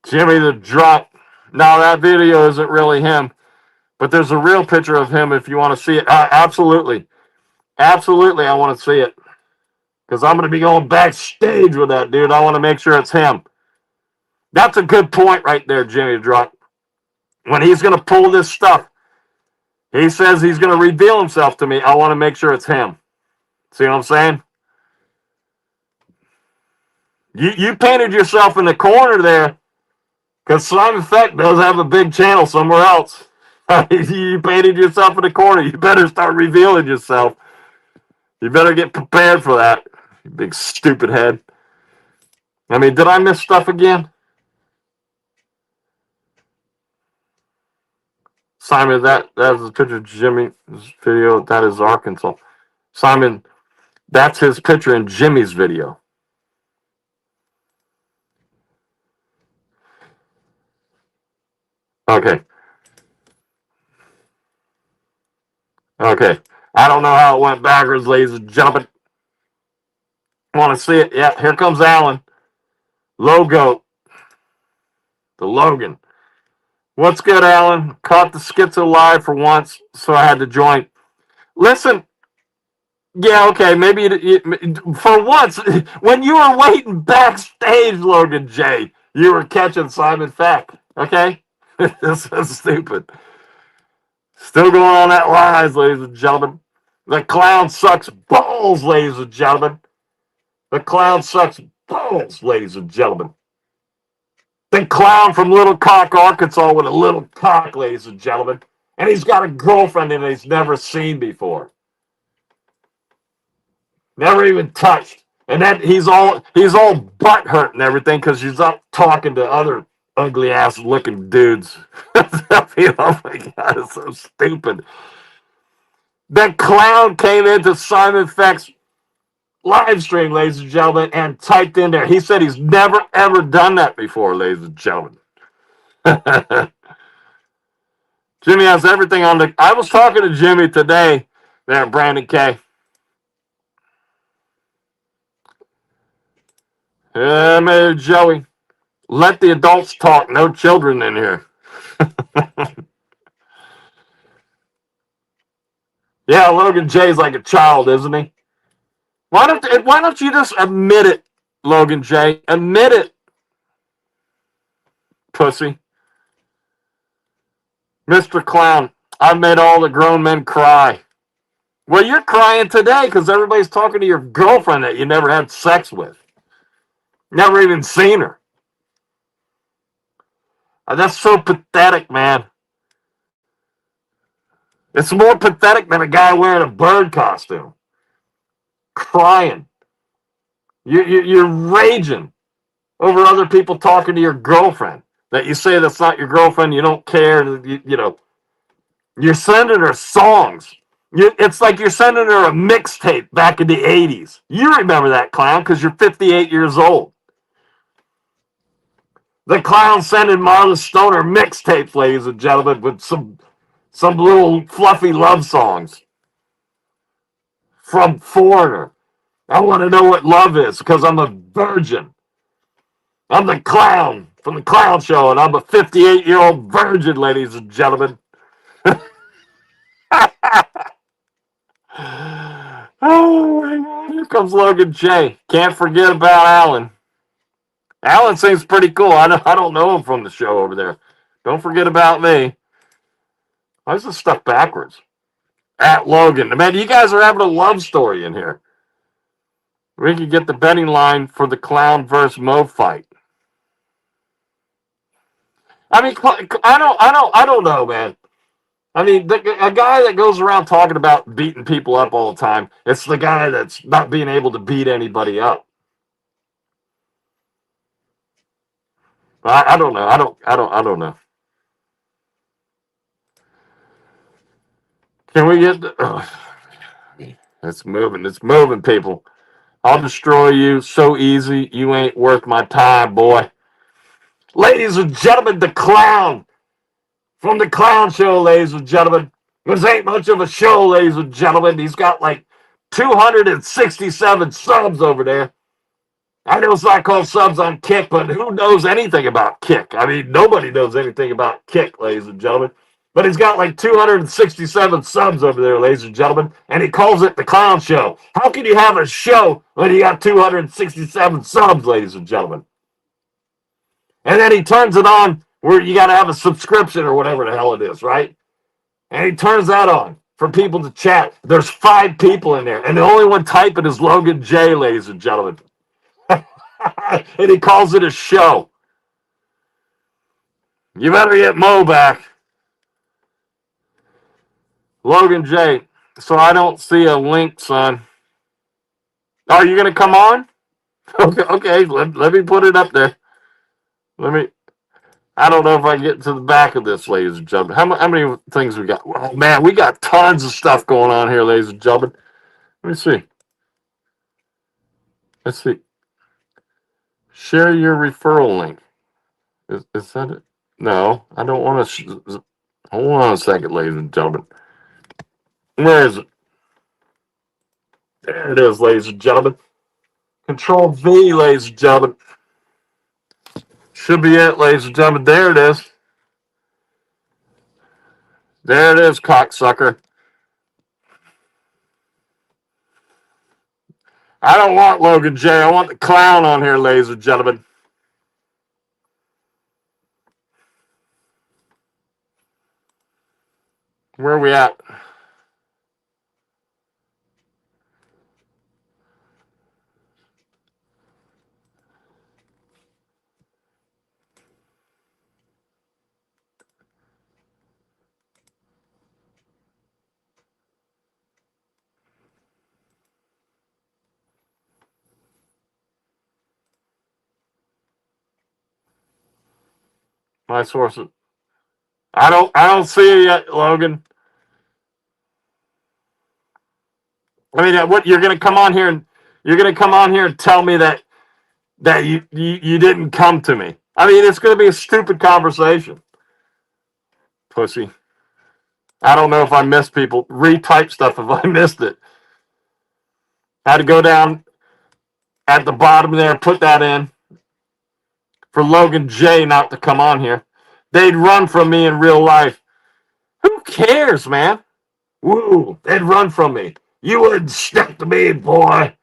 Jimmy the drunk. No, that video isn't really him. But there's a real picture of him if you want to see it. Absolutely. Absolutely, I want to see it. Because I'm going to be going backstage with that dude. I want to make sure it's him. That's a good point right there, Jimmy the drunk. When he's going to pull this stuff, he says he's going to reveal himself to me. I want to make sure it's him. See what I'm saying? You painted yourself in the corner there because Simon Feck does have a big channel somewhere else. You painted yourself in the corner. You better start revealing yourself. You better get prepared for that, you big stupid head. I mean, did I miss stuff again? Simon, that is a picture of Jimmy's video. That is Arkansas. Simon, that's his picture in Jimmy's video. Okay. Okay. I don't know how it went backwards, ladies and gentlemen. Want to see it? Yeah, here comes Alan. Logo. The Logan. What's good, Alan? Caught the schizo live for once, so I had to join. Listen. Yeah, okay, maybe for once, when you were waiting backstage, Logan J, you were catching Simon Feck, okay? This is stupid. Still going on that lies, ladies and gentlemen. The clown sucks balls, ladies and gentlemen. The clown sucks balls, ladies and gentlemen. The clown from Little Cock, Arkansas with a little cock, ladies and gentlemen. And he's got a girlfriend that he's never seen before. Never even touched. And then he's all butt hurt and everything because she's up talking to other ugly ass looking dudes. Oh my God, it's so stupid. The clown came into Simon Feck's live stream, ladies and gentlemen, and typed in there. He said he's never ever done that before, ladies and gentlemen. Jimmy has everything on the. I was talking to Jimmy today there at Brandon K. Yeah, man, Joey. Let the adults talk. No children in here. Yeah, Logan Jay's like a child, isn't he? Why don't you just admit it, Logan Jay? Admit it, pussy. Mr. Clown, I've made all the grown men cry. Well, you're crying today because everybody's talking to your girlfriend that you never had sex with. Never even seen her. That's so pathetic, man. It's more pathetic than a guy wearing a bird costume. Crying. You're raging over other people talking to your girlfriend. That you say that's not your girlfriend, you don't care, you know. You're sending her songs. It's like you're sending her a mixtape back in the 80s. You remember that, Clown, because you're 58 years old. The Clown sending Marla Stoner mixtapes, ladies and gentlemen, with some little fluffy love songs from Foreigner. I want to know what love is because I'm a virgin. I'm the Clown from the Clown Show, and I'm a 58-year-old virgin, ladies and gentlemen. Oh my God! Here comes Logan J. Can't forget about Alan. Alan seems pretty cool. I don't know him from the show over there. Don't forget about me. Why is this stuff backwards? At Logan. Man, you guys are having a love story in here. We could get the betting line for the Clown versus Mo fight. I mean, I don't know, man. I mean, a guy that goes around talking about beating people up all the time, it's the guy that's not being able to beat anybody up. I don't know. I don't know. Can we get it's moving, people. I'll destroy you so easy, you ain't worth my time, boy. Ladies and gentlemen, the Clown from the Clown Show, ladies and gentlemen. This ain't much of a show, ladies and gentlemen. He's got like 267 subs over there. I know it's not called subs on Kick, but who knows anything about Kick? I mean, nobody knows anything about Kick, ladies and gentlemen. But he's got like 267 subs over there, ladies and gentlemen, and he calls it the Clown Show. How can you have a show when you got 267 subs, ladies and gentlemen? And then he turns it on where you got to have a subscription or whatever the hell it is, right? And he turns that on for people to chat. There's 5 people in there, and the only one typing is Logan J, ladies and gentlemen. And he calls it a show. You better get Mo back. Logan J. So I don't see a link, son. Are you going to come on? Okay. Let me put it up there. I don't know if I can get to the back of this, ladies and gentlemen. How many things we got? Oh, man, we got tons of stuff going on here, ladies and gentlemen. Let me see. Let's see. Share your referral link. Is that it? No, I don't want to. Hold on a second, ladies and gentlemen. Where is it? There it is, ladies and gentlemen. Control V, ladies and gentlemen. Should be it, ladies and gentlemen. There it is. There it is, cocksucker. I don't want Logan J. I want the Clown on here, ladies and gentlemen. Where are we at? My sources. I don't see it yet, Logan. I mean, what you're gonna come on here and tell me that you didn't come to me. I mean, it's gonna be a stupid conversation, pussy. I don't know if I missed people. Retype stuff if I missed it. Had to go down at the bottom there, put that in for Logan J not to come on here. They'd run from me in real life. Who cares, man? Woo, they'd run from me. You wouldn't step to me, boy.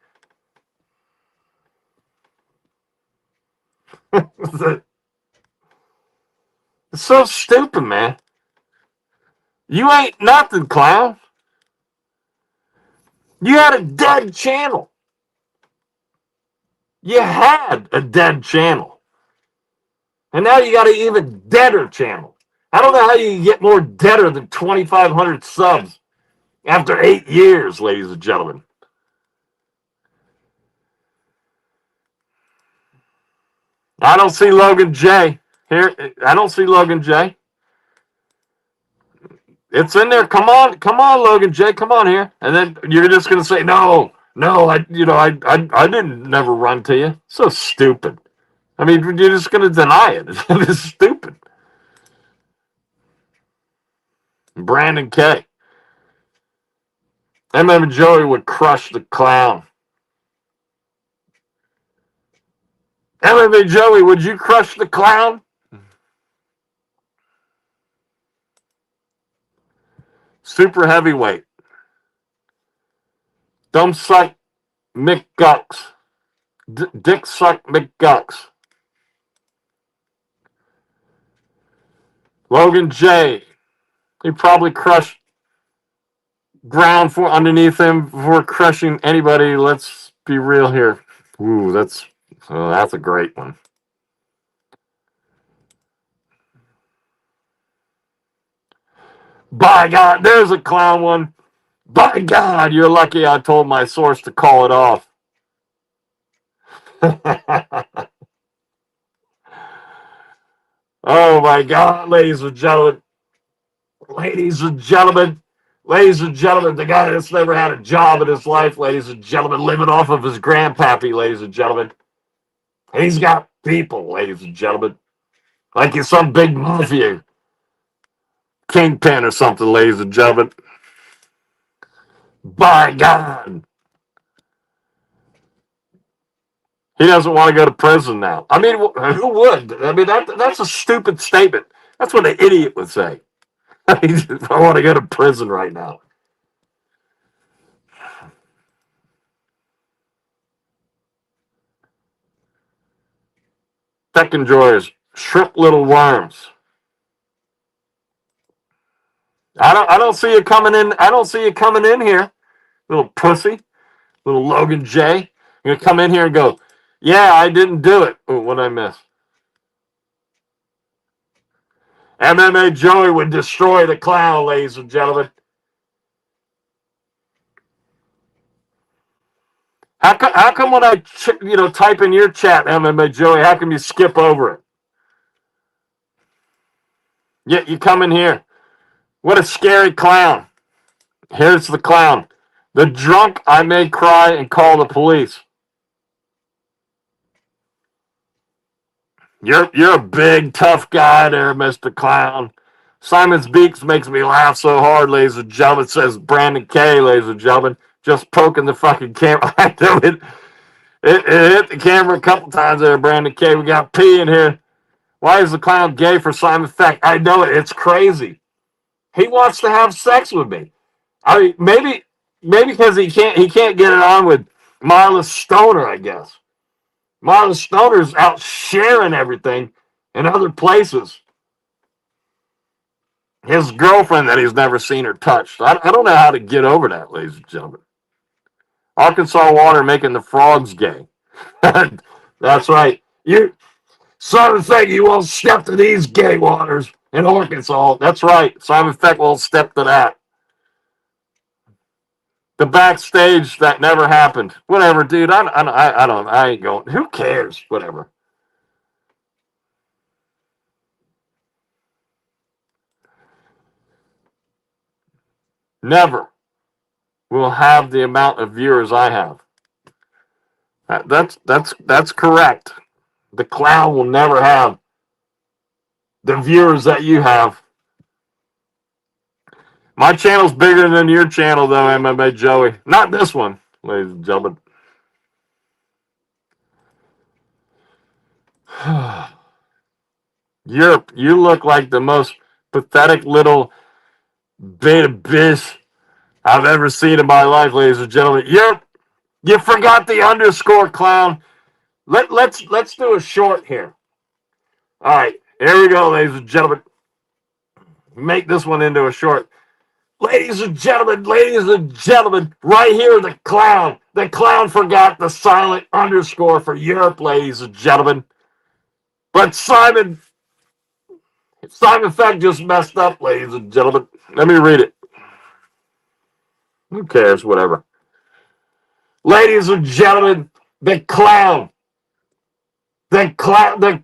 It's so stupid, man. You ain't nothing, clown. You had a dead channel. You had a dead channel. And now you got an even deader channel. I don't know how you can get more deader than 2,500 subs after 8 years, ladies and gentlemen. I don't see Logan J. Here, I don't see Logan J. It's in there. Come on, Logan J. Come on here. And then you're just gonna say, no, I didn't never run to you. So stupid. I mean, you're just gonna deny it. It's stupid. Brandon K. MMA Joey would crush the clown. MMA Joey, would you crush the clown? Super heavyweight. Dumb suck McGucks. Dick suck McGucks. Logan J. He probably crushed ground for underneath him before crushing anybody. Let's be real here. Ooh, that's a great one. By God, there's a clown one. By God, you're lucky I told my source to call it off. Oh my God, ladies and gentlemen. Ladies and gentlemen. Ladies and gentlemen, the guy that's never had a job in his life, ladies and gentlemen, living off of his grandpappy, ladies and gentlemen. He's got people, ladies and gentlemen. Like he's some big mafia kingpin or something, ladies and gentlemen. By God. He doesn't want to go to prison now. I mean, who would? I mean, that's a stupid statement. That's what an idiot would say. I want to go to prison right now. Tech enjoyers, shrimp little worms. I don't see you coming in. I don't see you coming in here, little pussy, little Logan J. You're gonna come in here and go, yeah, I didn't do it. Ooh, what did I miss? MMA Joey would destroy the clown, ladies and gentlemen. How come when I type in your chat, MMA Joey, how come you skip over it? Yet you come in here. What a scary clown. Here's the clown. The drunk I may cry and call the police. You're a big, tough guy there, Mr. Clown. Simon's Beaks makes me laugh so hard, ladies and gentlemen, says Brandon K, ladies and gentlemen. Just poking the fucking camera. I know it hit the camera a couple times there, Brandon K. We got P in here. Why is the clown gay for Simon Feck? I know it. It's crazy. He wants to have sex with me. I mean, maybe because he can't get it on with Marla Stoner, I guess. Marla Stoner's out sharing everything in other places. His girlfriend that he's never seen or touched. I don't know how to get over that, ladies and gentlemen. Arkansas water making the frogs gay. That's right. Simon Feck, you won't step to these gay waters in Arkansas. That's right. Simon Feck won't step to that. The backstage that never happened. Whatever, dude. I ain't going. Who cares? Whatever. Never will have the amount of viewers I have. That's correct. The clown will never have the viewers that you have. My channel's bigger than your channel, though, MMA Joey. Not this one, ladies and gentlemen. You look like the most pathetic little beta bitch I've ever seen in my life, ladies and gentlemen. You forgot the underscore, clown. Let's do a short here. All right, here we go, ladies and gentlemen. Make this one into a short. Ladies and gentlemen, right here, the clown. The clown forgot the silent underscore for Europe, ladies and gentlemen. But Simon Feck just messed up, ladies and gentlemen. Let me read it. Who cares? Whatever. Ladies and gentlemen, the clown. The clown.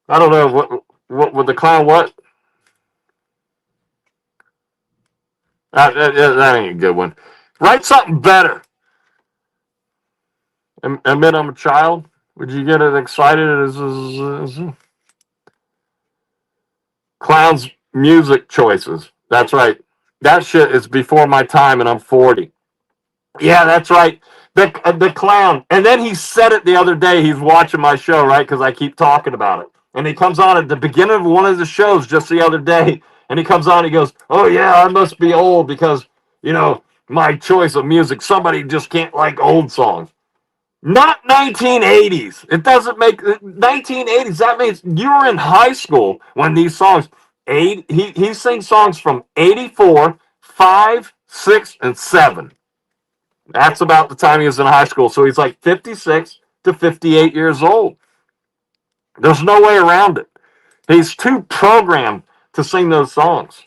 I don't know what would the clown what? That ain't a good one. Write something better. Admit I'm a child. Would you get as excited as clown's music choices? That's right. That shit is before my time, and I'm 40. Yeah, that's right. The clown. And then he said it the other day. He's watching my show, right? Because I keep talking about it. And he comes on at the beginning of one of the shows just the other day. And he comes on and he goes, oh, yeah, I must be old because, my choice of music. Somebody just can't like old songs. Not 1980s. It doesn't make 1980s. That means you were in high school when these songs. He sings songs from 84, 5, 6, and 7. That's about the time he was in high school. So he's like 56 to 58 years old. There's no way around it. He's too programmed to sing those songs.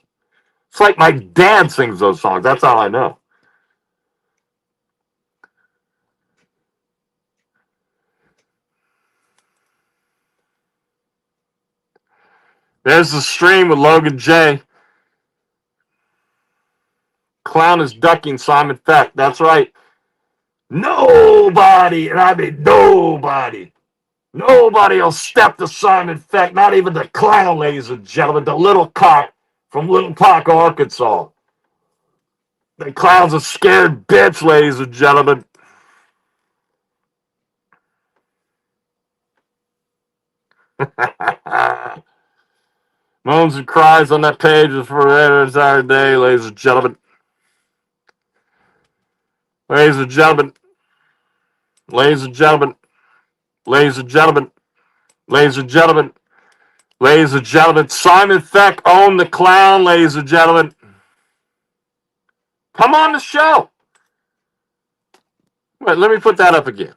It's like my dad sings those songs. That's all I know. There's the stream with Logan J. Clown is ducking Simon Feck. That's right. Nobody, and I mean nobody will step to Simon Feck, not even the clown, ladies and gentlemen, the little cock from Little Cock, Arkansas. The clown's a scared bitch, ladies and gentlemen. Moans and cries on that page for the entire day, ladies and gentlemen. Ladies and gentlemen. Ladies and gentlemen. Ladies and gentlemen. Ladies and gentlemen. Ladies and gentlemen. Simon Feck owned the clown, ladies and gentlemen. Come on the show. Wait, let me put that up again.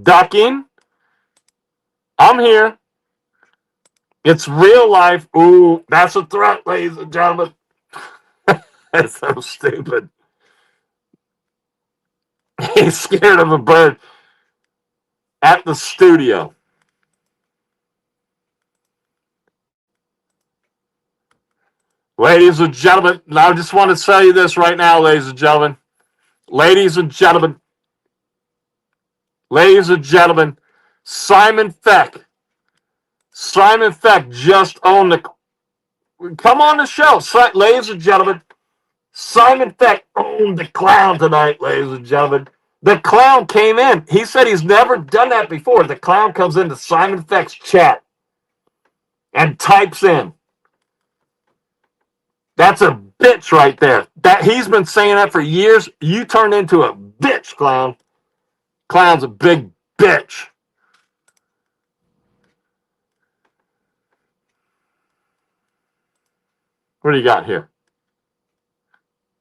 Ducking. I'm here. It's real life. Ooh, that's a threat, ladies and gentlemen. That's so stupid. He's scared of a bird at the studio. Ladies and gentlemen, I just want to tell you this right now, ladies and gentlemen. Ladies and gentlemen. Ladies and gentlemen. Simon Feck. Simon Feck just owned the... Come on the show. Ladies and gentlemen. Simon Feck owned the clown tonight, ladies and gentlemen. The clown came in. He said he's never done that before. The clown comes into Simon Feck's chat and types in. That's a bitch right there. That he's been saying that for years. You turned into a bitch, clown. Clown's a big bitch. What do you got here?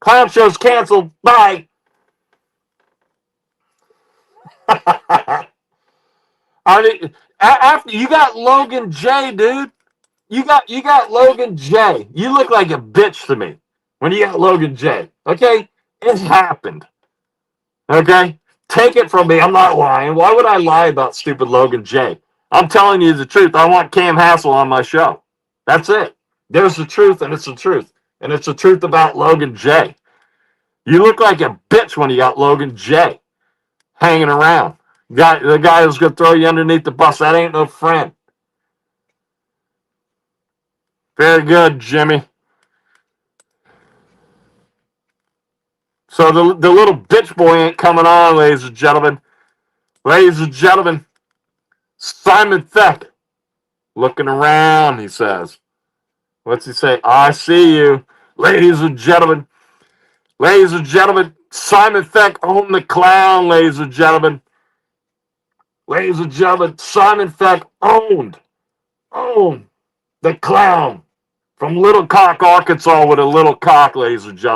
Clown show's canceled. Bye. I mean, after you got Logan J, dude. You got Logan J. You look like a bitch to me when you got Logan J. Okay? It happened. Okay? Take it from me. I'm not lying. Why would I lie about stupid Logan J? I'm telling you the truth. I want Cam Hassel on my show. That's it. There's the truth, and it's the truth. And it's the truth about Logan J. You look like a bitch when you got Logan J hanging around. The guy who's going to throw you underneath the bus, that ain't no friend. Very good, Jimmy. So the little bitch boy ain't coming on, ladies and gentlemen. Ladies and gentlemen, Simon Feck. Looking around, he says. What's he say? I see you. Ladies and gentlemen. Ladies and gentlemen, Simon Feck owned the clown, ladies and gentlemen. Ladies and gentlemen, Simon Feck owned the clown from Little Cock, Arkansas with a little cock, ladies and gentlemen.